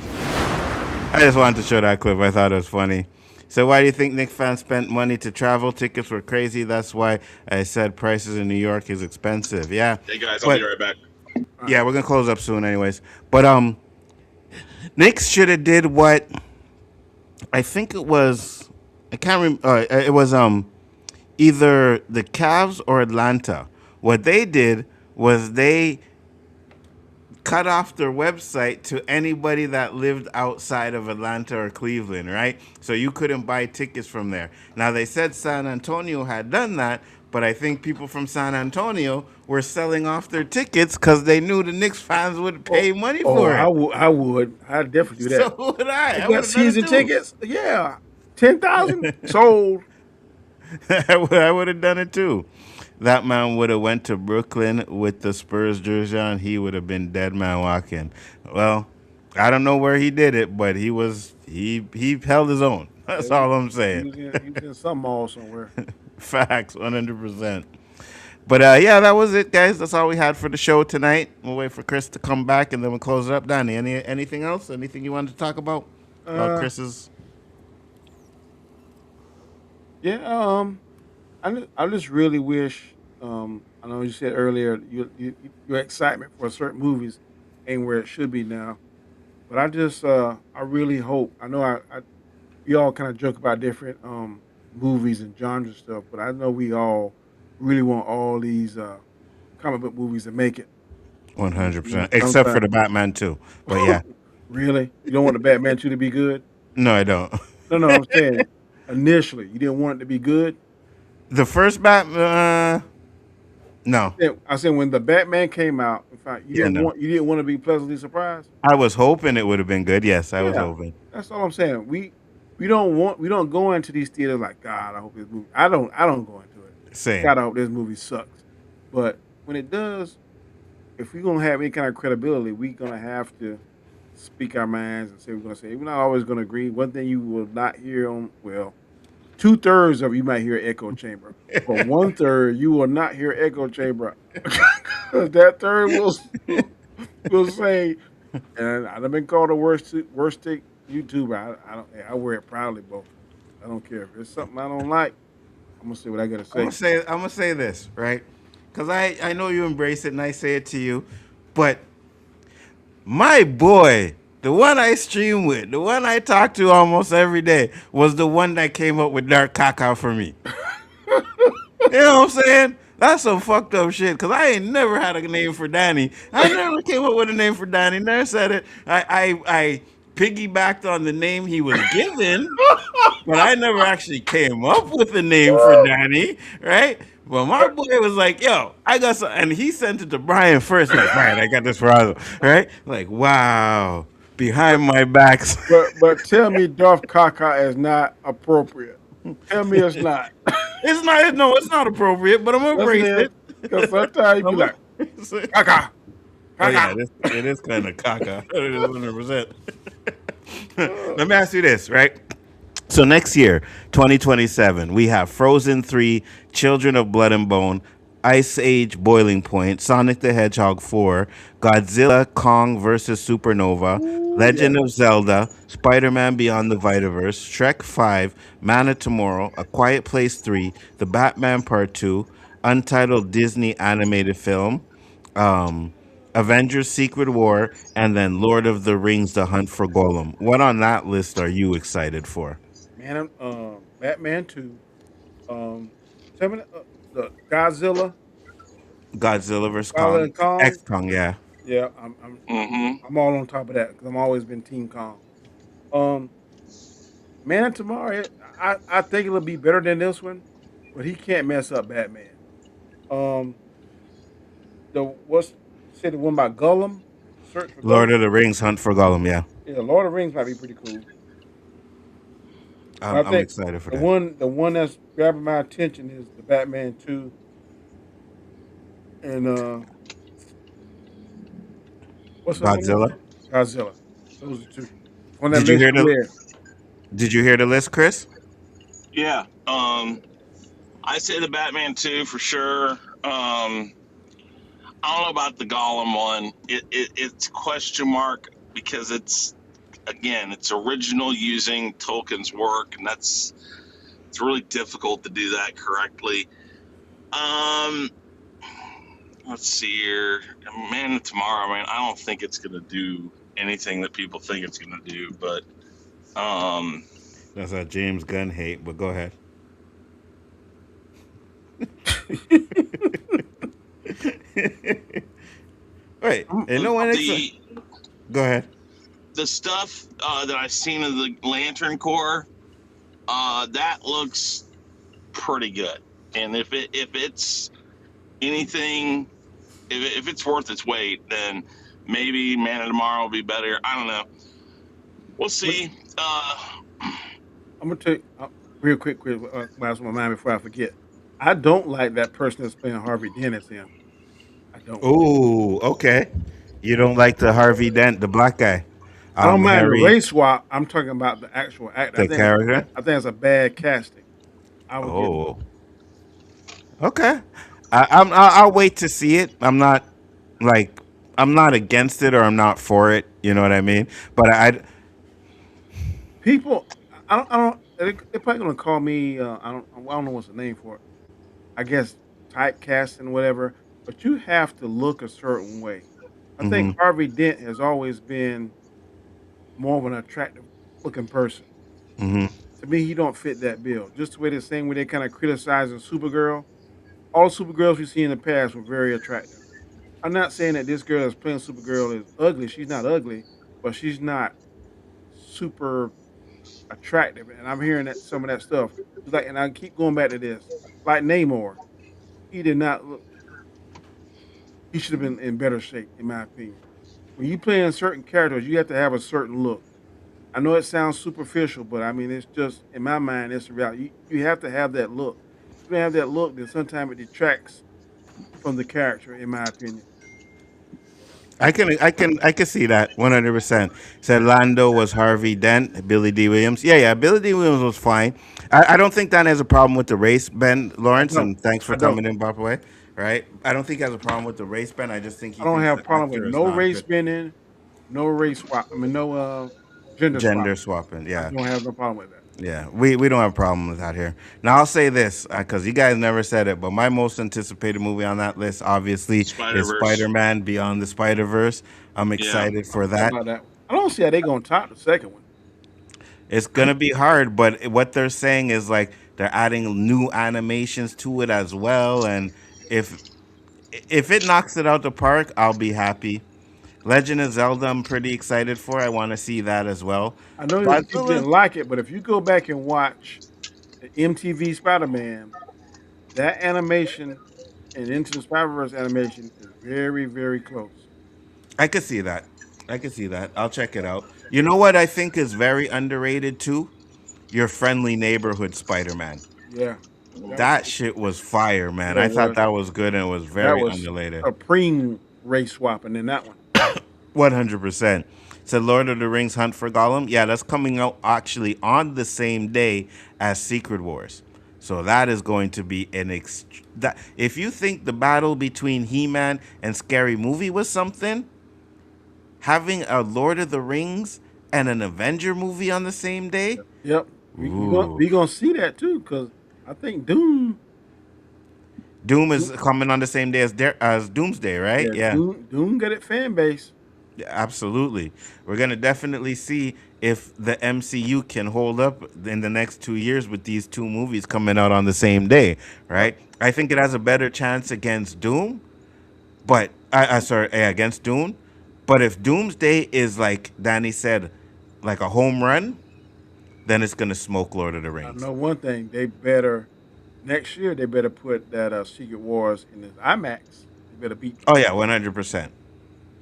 I just wanted to show that clip. I thought it was funny. So why do you think Knicks fans spent money to travel? Tickets were crazy. That's why I said prices in New York is expensive. Yeah. Hey guys, I'll be right back. Yeah, we're gonna close up soon, anyways. But Knicks should have did what I think it was. I can't remember. It was either the Cavs or Atlanta. What they did was they cut off their website to anybody that lived outside of Atlanta or Cleveland, right? So you couldn't buy tickets from there. Now they said San Antonio had done that, but I think people from San Antonio were selling off their tickets because they knew the Knicks fans would pay money for it. I would. I'd definitely do that. So would I. I got would have done it season too. tickets. Yeah. 10,000 sold. I would have done it too. That man would have went to Brooklyn with the Spurs jersey on. He would have been dead man walking. Well, I don't know where he did it, but he held his own. That's all I'm saying. He was in some mall somewhere. Facts, 100%. But yeah, that was it, guys. That's all we had for the show tonight. We'll wait for Chris to come back, and then we'll close it up. Donnie, anything else? Anything you wanted to talk about? Chris's. Yeah. I just really wish. I know you said earlier your excitement for certain movies ain't where it should be now, but I really hope. I know we all kind of joke about different movies and genres and stuff, but I know we all really want all these comic book movies to make it. 100%. Except for the Batman 2. But yeah. Really? You don't want the Batman 2 to be good? No, I don't. No, I'm saying initially you didn't want it to be good. The first Batman, no. I said when the Batman came out, in fact, you didn't want to be pleasantly surprised. I was hoping it would have been good. Yes, I was hoping. That's all I'm saying. We don't go into these theaters like, God, I hope this movie. I don't go into it. Same. God, I hope this movie sucks. But when it does, if we're gonna have any kind of credibility, we're gonna have to speak our minds and say we're not always gonna agree. One thing you will not hear on 2/3 of you might hear echo chamber, but 1/3 you will not hear echo chamber. That third will say, and I've been called the worst stick YouTuber. I wear it proudly, both. I don't care if it's something I don't like. I'm gonna say what I gotta say. I'm gonna say this, right? Because I know you embrace it and I say it to you, but my boy, the one I stream with, the one I talk to almost every day, was the one that came up with Dark Caca for me. You know what I'm saying? That's some fucked up shit. Cause I ain't never had a name for Danny. I never came up with a name for Danny. Never said it. I piggybacked on the name he was given, but I never actually came up with a name for Danny, right? Well, my boy was like, yo, I got some, and he sent it to Brian first. Like, Brian, I got this for Otto, right? Like, wow, behind my backs. But tell me Darth Caca is not appropriate. Tell me it's not. It's not. No, it's not appropriate. But I'm gonna embrace it. Because sometimes you be like, Caca. Oh, yeah, it is kind of caca. It is 100%. Let me ask you this, right? So next year, 2027, we have Frozen 3, Children of Blood and Bone, Ice Age Boiling Point, Sonic the Hedgehog 4, Godzilla Kong vs. Supernova, Ooh, yeah. Legend of Zelda, Spider-Man Beyond the Vidaverse, Shrek 5, Man of Tomorrow, A Quiet Place 3, The Batman Part 2, Untitled Disney Animated Film, um, Avengers Secret War, and then Lord of the Rings The Hunt for Gollum. What on that list are you excited for? Man, Batman 2, um, the Godzilla, Godzilla vs. Godzilla Kong. and Kong. X Kong, yeah. Yeah, Mm-hmm. I'm all on top of that because I'm always been Team Kong. Um, Man of Tomorrow, I think it'll be better than this one, but he can't mess up Batman. Um, the what's you said the one about Gollum, the Search for Lord Gollum. of the Rings Hunt for Gollum, yeah. Yeah, Lord of the Rings might be pretty cool. I'm, But I I'm think excited for the that. one that's grabbing my attention is the Batman 2 and what's the other one? Godzilla. Godzilla. Those are two. On that Did you list hear you the read. Did you hear the list, Chris? Yeah. I say the Batman 2 for sure. I don't know about the Gollum one. It's question mark because it's original using Tolkien's work, and it's really difficult to do that correctly. Um, let's see here. Man of Tomorrow, man, I don't think it's gonna do anything that people think it's gonna do, but um, That's a James Gunn hate, but go ahead. Wait, and no one the Go ahead. the stuff that I've seen of the Lantern Corps, that looks pretty good. And if it's anything, if it's worth its weight, then maybe Man of Tomorrow will be better. I don't know. We'll But see. I'm gonna tell you real quick, last one, my mind before I forget. I don't like that person that's playing Harvey Dent as him. I don't. Oh, okay. You don't like the Harvey Dent, the black guy, I don't mind the Harry, race swap. I'm talking about the actual actor. the character. I think it's a bad casting. I would give it. Oh, okay. I'll wait to see it. Like I'm not against it or I'm not for it. You know what I mean? But People, I don't. They're probably gonna call me. I don't know what's the name for it. I guess typecasting, whatever. But you have to look a certain way. I think hmm Harvey Dent has always been more of an attractive looking person. hmm To me, he don't fit that bill. Just the way the same way they kind of criticizing Supergirl. All Supergirls we see in the past were very attractive. I'm not saying that this girl that's playing Supergirl is ugly. She's not ugly, but she's not super attractive. And I'm hearing that some of that stuff. It's like, and I keep going back to this. Like Namor, he did not look. He should have been in better shape, in my opinion. When you play in certain characters, you have to have a certain look. I know it sounds superficial, but I mean it's just in my mind, it's the reality. You have to have that look. If you don't have that look, then sometimes it detracts from the character, in my opinion. I can see that 100%. Said Lando was Harvey Dent, Billy D Williams. Yeah, Billy D Williams was fine. I don't think that has a problem with the race, Ben I Lawrence, don't. and thanks for I don't. coming in, by the way. Right? I don't think he has a problem with the race, Ben. I just think he I don't thinks have a the problem with actor is no not race good. bending, no race swap. I mean, no gender Gender swapping. swapping, I yeah. don't have no problem with that. Yeah, we don't have a problem with that here. Now I'll say this because you guys never said it, but my most anticipated movie on that list, obviously, Spider is Verse. Spider-Man Beyond the Spider-Verse. I'm Yeah. excited I for forgot that. about that one. I don't see how they gonna top the second one. It's gonna be hard, but what they're saying is like they're adding new animations to it as well, and if if it knocks it out the park, I'll be happy. Legend of Zelda, I'm pretty excited for. I want to see that as well. I know that people Godzilla, didn't like it, but if you go back and watch the MTV Spider Man, that animation and Into the Spider Verse animation is very, very close. I could see that. I could see that. I'll check it out. You know what I think is very underrated too? Your friendly neighborhood Spider-Man. Yeah, that was That shit was fire, man. yeah, I it thought was. that was good and it was That very was underrated. supreme race swapping in that one. 100%. So Lord of the Rings Hunt for Gollum. Yeah, that's coming out actually on the same day as Secret Wars. So that is going to be that. If you think the battle between He-Man and Scary Movie was something, having a Lord of the Rings and an Avenger movie on the same day, Yep. ooh, We gonna see that too, because I think Doom is coming on the same day as Doomsday, right? Yeah. Doom got it fan base. Yeah, absolutely. We're going to definitely see if the MCU can hold up in the next 2 years with these two movies coming out on the same day, right? I think it has a better chance against Doom, but against Doom. But if Doomsday is like Danny said, like a home run, then it's going to smoke Lord of the I Rings. know one thing. They better next year. They better put that Secret Wars in the IMAX. They better beat. Oh yeah, 100%.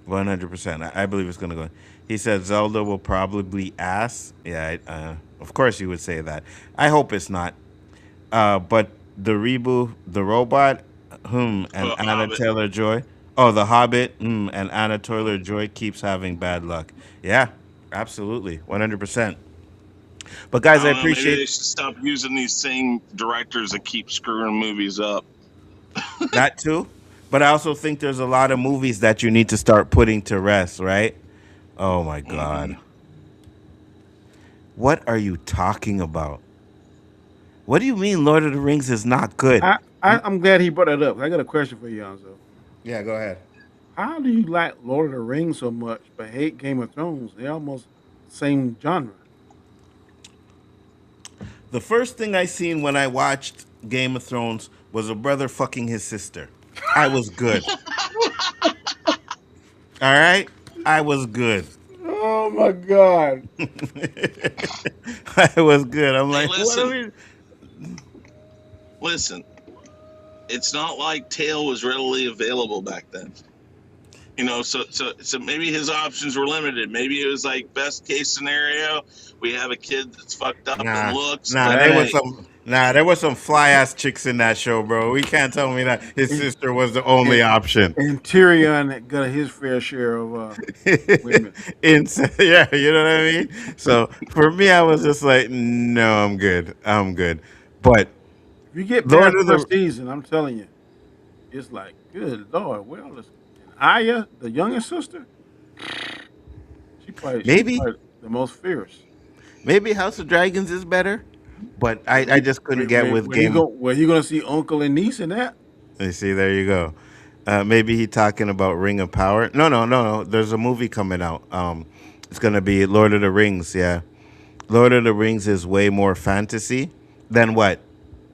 100%. I believe it's going to go. He said Zelda will probably be ass. Yeah, of course you would say that. I hope it's not. But the reboot, the robot, and Anna Hobbit. Taylor Joy. Oh, the Hobbit, and Anna Taylor Joy keeps having bad luck. Yeah, absolutely, 100%. But guys, I I don't know. Maybe appreciate they should stop using these same directors that keep screwing movies up. that too. But I also think there's a lot of movies that you need to start putting to rest, right? Oh my God. What are you talking about? What do you mean Lord of the Rings is not good? I'm glad he brought that up. I got a question for you, Anzo. Yeah, go ahead. How do you like Lord of the Rings so much but hate Game of Thrones? They almost same genre. The first thing I seen when I watched Game of Thrones was a brother fucking his sister. I was good. All right? I was good. Oh my God! I was good. I'm Hey, like, what are we? listen. It's not like Tail was readily available back then. You know, so maybe his options were limited. Maybe it was like best case scenario, we have a kid that's fucked up and looks, but hey, There was some fly ass chicks in that show, bro. We can't tell me that his sister was the only option. And Tyrion got his fair share of women. Yeah, you know what I mean? So for me, I was just like, no, I'm good. I'm good. But If you get Lord past of the first the season, I'm telling you, it's like, good Lord, well, and Aya, the youngest sister, she's maybe probably the most fierce. maybe House of Dragons is better, but I just couldn't get with Game. Where you gonna see uncle and niece in that? You see, there you go. Maybe he talking about Ring of Power. No. There's a movie coming out. It's gonna be Lord of the Rings. Yeah, Lord of the Rings is way more fantasy than what?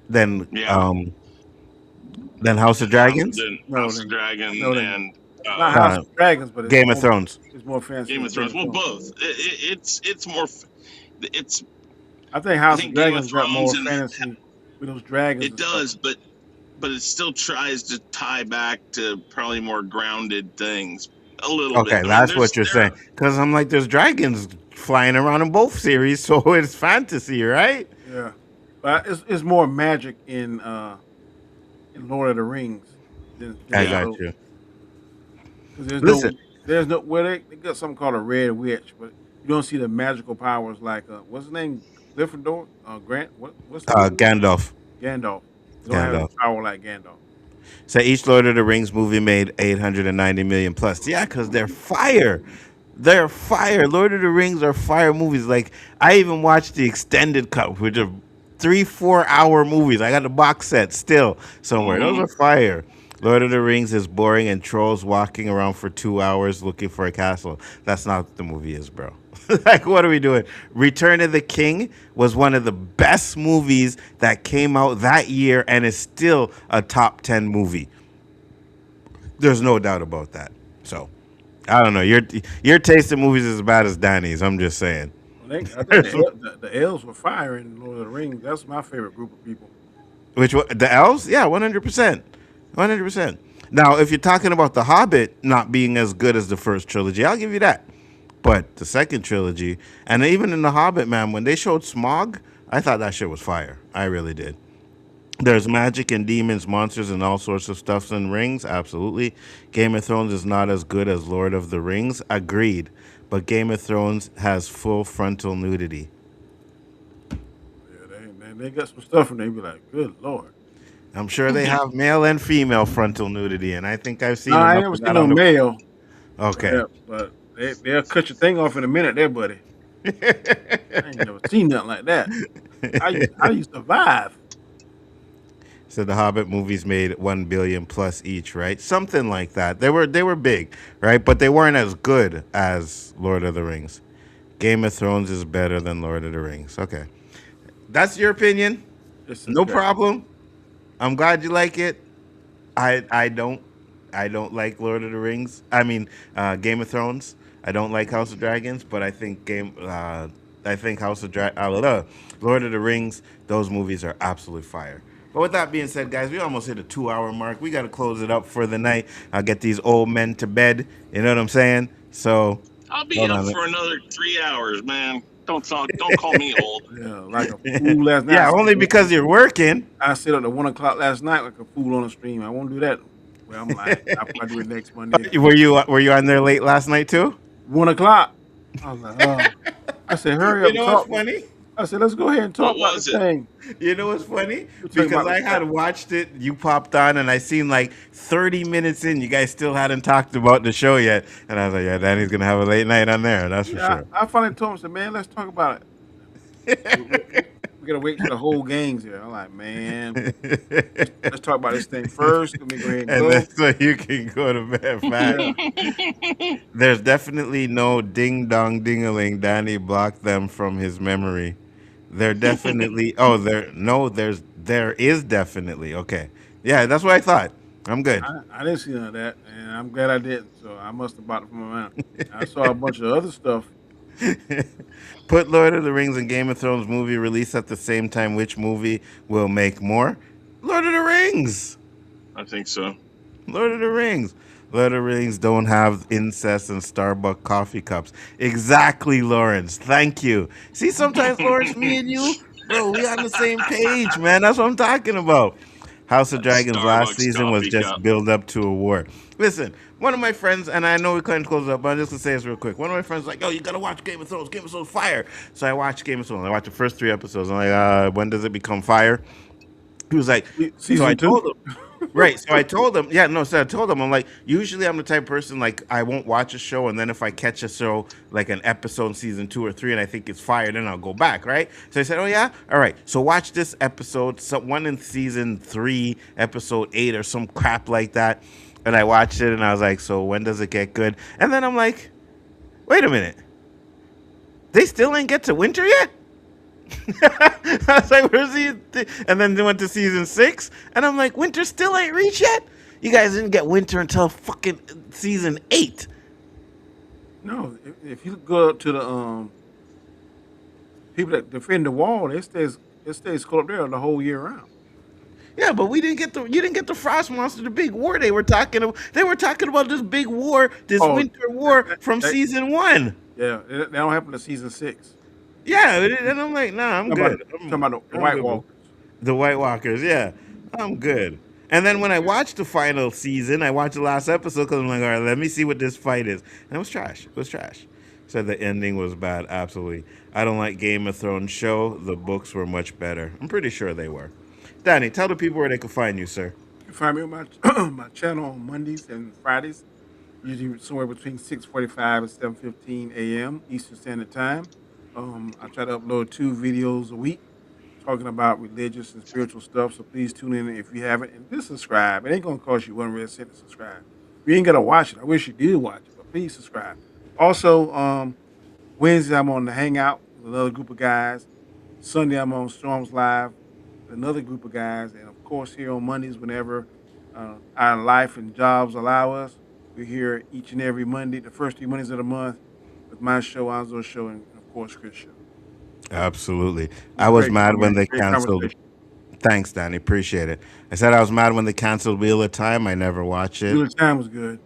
Than yeah, than House of Dragons. then No, House of Dragon no, and not House Uh, of Dragons, but Game of Thrones. it's more fancy Game than of Thrones. Well, Game of both. It's more. It's I think I House of think Game of Dragons got more Thrones and fantasy with those dragons. it and does, stuff. but it still tries to tie back to probably more grounded things a little bit. Okay, I mean, that's what you're saying. Because I'm like, there's dragons flying around in both series, so it's fantasy, right? Yeah, but it's more magic in Lord of the Rings than I the Yeah. got other. you. Because Listen, there's no well they got something called a red witch, but you don't see the magical powers like what's his name, Gryffindor, Grant, what's the dude? Gandalf. Gandalf. They don't have the Gandalf. power like Gandalf. So each Lord of the Rings movie made 890 million plus. Yeah, because they're fire. They're fire. Lord of the Rings are fire movies. Like I even watched the extended cut, which are 3-4 hour movies. I got the box set still somewhere. Those are fire. Lord of the Rings is boring and trolls walking around for 2 hours looking for a castle. That's not what the movie is, bro. Like, what are we doing? Return of the King was one of the best movies that came out that year and is still a top 10 movie. There's no doubt about that. So, I don't know. Your taste in movies is as bad as Danny's. I'm just saying. Well, I think the elves were fire in Lord of the Rings. That's my favorite group of people. Which one? The elves? Yeah, 100%. 100%. Now, if you're talking about The Hobbit not being as good as the first trilogy, I'll give you that. But the second trilogy, and even in The Hobbit, man, when they showed Smog, I thought that shit was fire. I really did. There's magic and demons, monsters, and all sorts of stuffs and rings. Absolutely. Game of Thrones is not as good as Lord of the Rings. Agreed. But Game of Thrones has full frontal nudity. Yeah, and they got some stuff, and they be like, "Good lord." I'm sure they have male and female frontal nudity, and I think I've No, seen I ain't enough never of seen that no on the. male. Okay. Yeah, but they'll cut your thing off in a minute, there, buddy. I ain't never seen nothing like that. How you survive? So the Hobbit movies made 1 billion plus each, right? Something like that. They were big, right? But they weren't as good as Lord of the Rings. Game of Thrones is better than Lord of the Rings. Okay, that's your opinion. It's No subjective. problem. I'm glad you like it. I don't. I don't like Lord of the Rings. I mean, Game of Thrones. I don't like House of Dragons, but I think I think Lord of the Rings. Those movies are absolutely fire. But with that being said, guys, we almost hit a 2 hour mark. We got to close it up for the night. I'll get these old men to bed. You know what I'm saying? So, I'll be hold up on. for another 3 hours, man. Don't call me old. Yeah, like a fool last night. Yeah, only because you're working. I stayed up to 1 o'clock last night like a fool on a stream. I won't do that. Well, I'm like, I'll probably do it next Monday. Were you on there late last night too? 1 o'clock. I was like, oh. I said, hurry You up and know what's talk. funny? I said, let's go ahead and talk What about was this it? thing. You know what's funny? We're talking Because about I the had watched it, you popped on, and I seen like 30 minutes in, you guys still hadn't talked about the show yet. And I was like, yeah, Danny's going to have a late night on there. That's for Yeah, sure. I finally told him, I said, man, let's talk about it. We gotta wait till the whole gang's here. I'm like, man, let's talk about this thing first. Let me go ahead and And go. then so you can go to bed fast. Yeah. There's definitely no ding dong dingaling. Danny blocked them from his memory. There definitely. Oh, there is definitely. Okay. Yeah, that's what I thought. I'm good. I didn't see none of that, and I'm glad I didn't. So I must have bought it from my mind. I saw a bunch of other stuff. Put Lord of the Rings and Game of Thrones movie released at the same time. Which movie will make more? Lord of the Rings. I think so. Lord of the Rings. Lord of the Rings don't have incest and Starbucks coffee cups. Exactly, Lawrence. Thank you. See, sometimes, Lawrence, me and you, bro, we on the same page, man. That's what I'm talking about. House of That Dragons last Starbucks season was coffee just cup. build up to a war. Listen, one of my friends, and I know we couldn't close it up, but I'm just gonna say this real quick. One of my friends was like, "Yo, you gotta watch Game of Thrones. Game of Thrones fire." So I watched Game of Thrones. I watched the first 3 episodes. I'm like, when does it become fire? He was like, so I Season two. told him, right. So I told him, yeah, no. So I told him, I'm like, usually I'm the type of person like I won't watch a show, and then if I catch a show like an episode in season 2 or 3, and I think it's fire, then I'll go back, right? So I said, oh yeah, all right. So watch this episode, one in season 3, episode 8, or some crap like that. And I watched it, and I was like, so when does it get good? And then I'm like, wait a minute, they still ain't get to winter yet. I was like, where's he? And then they went to season 6, and I'm like, winter still ain't reached yet. You guys didn't get winter until fucking season 8. No, if you go up to the people that defend the wall, it stays cold up there the whole year round. Yeah, but you didn't get the frost monster, the big war they were talking about. They were talking about this big war, this Oh, winter war from that- season 1. yeah, that don't happen to season 6. Yeah, and I'm like, nah, I'm good. Talking about the I'm White good. Walkers. The White Walkers, yeah, I'm good. And then when I watched the final season, I watched the last episode because I'm like, all right, let me see what this fight is. And it was trash. It was trash. Said the ending was bad. Absolutely. I don't like Game of Thrones show. The books were much better. I'm pretty sure they were. Danny, tell the people where they can find you, sir. You can find me on my my channel on Mondays and Fridays, usually somewhere between 6:45 and 7:15 a.m. Eastern Standard Time. I try to upload 2 videos a week talking about religious and spiritual stuff. So please tune in if you haven't, and just subscribe. It ain't gonna cost you 1 red cent to subscribe. You ain't gotta watch it. I wish you did watch it, but please subscribe. Also, Wednesday I'm on the Hangout with another group of guys. Sunday I'm on Storms Live with another group of guys, and of course here on Mondays whenever our life and jobs allow us. We're here each and every Monday, the first 3 Mondays of the month, with my show, Nzo Show, and of course Chris Show. Absolutely. I was Great, mad when they great canceled. conversation. Thanks, Danny. Appreciate it. I said I was mad when they canceled Wheel of Time. I never watched it. Wheel of Time was good.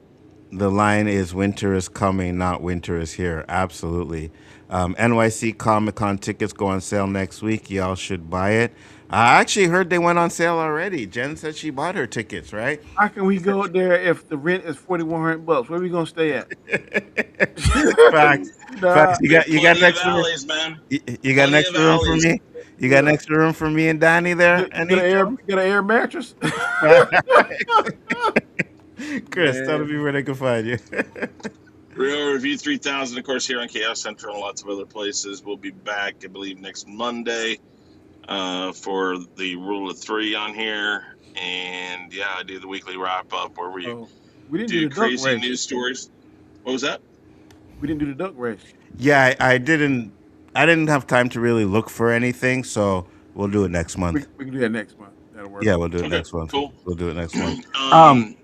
The line is winter is coming, not winter is here. Absolutely. NYC Comic Con tickets go on sale next week. Y'all should buy it. I actually heard they went on sale already. Jen said she bought her tickets, right? How can we go there if the rent is $4,100? Where are we gonna stay at? Facts. Nah. Facts. You got Plenty next of room. alleys, man. You got Plenty next of room for alleys. me. You got an extra room for me and Danny there? Get an air mattress. Chris, tell me where they can find you. Real Review 3000, of course, here on Chaos Central and lots of other places. We'll be back, I believe, next Monday for the Rule of Three on here. And yeah, I do the weekly wrap up where we didn't do the crazy news stories. What was that? We didn't do the duck race. Yeah, I didn't have time to really look for anything, so we'll do it next month. We can do that next month. That'll work. Yeah, we'll do it next month. Cool. We'll do it next month.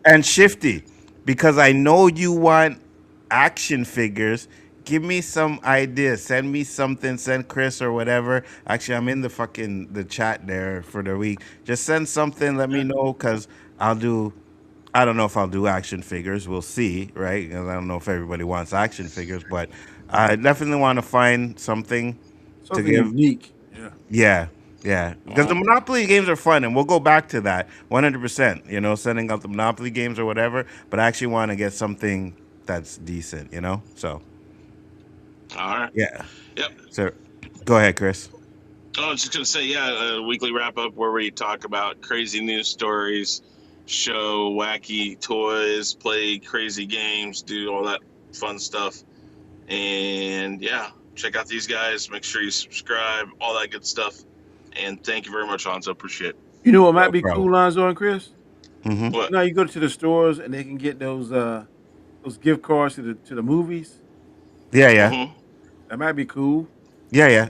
And Shifty, because I know you want action figures, give me some ideas. Send me something. Send Chris or whatever. Actually, I'm in the chat there for the week. Just send something. Let me know, because I don't know if I'll do action figures. We'll see, right? Because I don't know if everybody wants action figures, but I definitely want to find something to give. Unique. Yeah. Because the Monopoly games are fun, and we'll go back to that 100%. You know, sending out the Monopoly games or whatever. But I actually want to get something that's decent. You know, so. All right. Yeah. Yep. So, go ahead, Chris. I was just gonna say, a weekly wrap up where we talk about crazy news stories, show wacky toys, play crazy games, do all that fun stuff, and yeah, check out these guys. Make sure you subscribe, all that good stuff. And thank you very much, Lonzo. Appreciate it. You know what might be cool, Lonzo and Chris? Mm-hmm. What? Now you go to the stores and they can get those gift cards to the movies. Yeah. Mm-hmm. That might be cool. Yeah.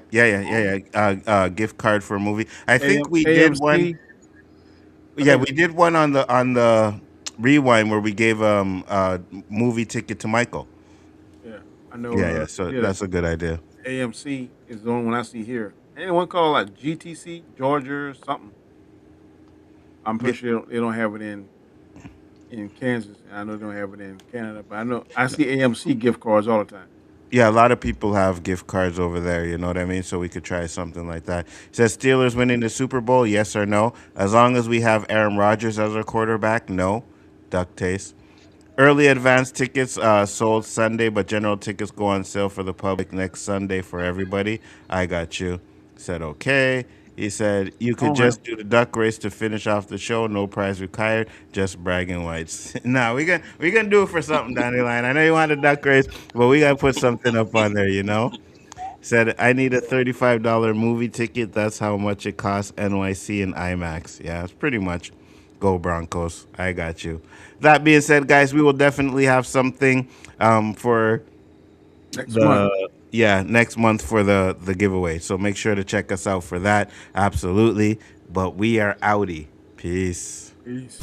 Gift card for a movie. I think we did one. Yeah, we did one on the Rewind where we gave a movie ticket to Michael. Yeah, I know. Yeah. So that's a good idea. AMC is the only one I see here. Anyone call like GTC, Georgia, or something? I'm pretty sure they don't have it in Kansas. I know they don't have it in Canada, but I know I see AMC gift cards all the time. Yeah, a lot of people have gift cards over there, you know what I mean? So we could try something like that. Says Steelers winning the Super Bowl, yes or no? As long as we have Aaron Rodgers as our quarterback, no. Duck taste. Early advance tickets sold Sunday, but general tickets go on sale for the public next Sunday for everybody. I got you. Said okay. He said you could just do the duck race to finish off the show. No prize required. Just bragging rights. Nah, we gonna do it for something down the line. I know you want a duck race, but we gotta put something up on there. You know. Said I need a $35 movie ticket. That's how much it costs NYC and IMAX. Yeah, it's pretty much. Go Broncos. I got you. That being said, guys, we will definitely have something for next month. Yeah, next month for the giveaway. So make sure to check us out for that. Absolutely. But we are outie. Peace. Peace.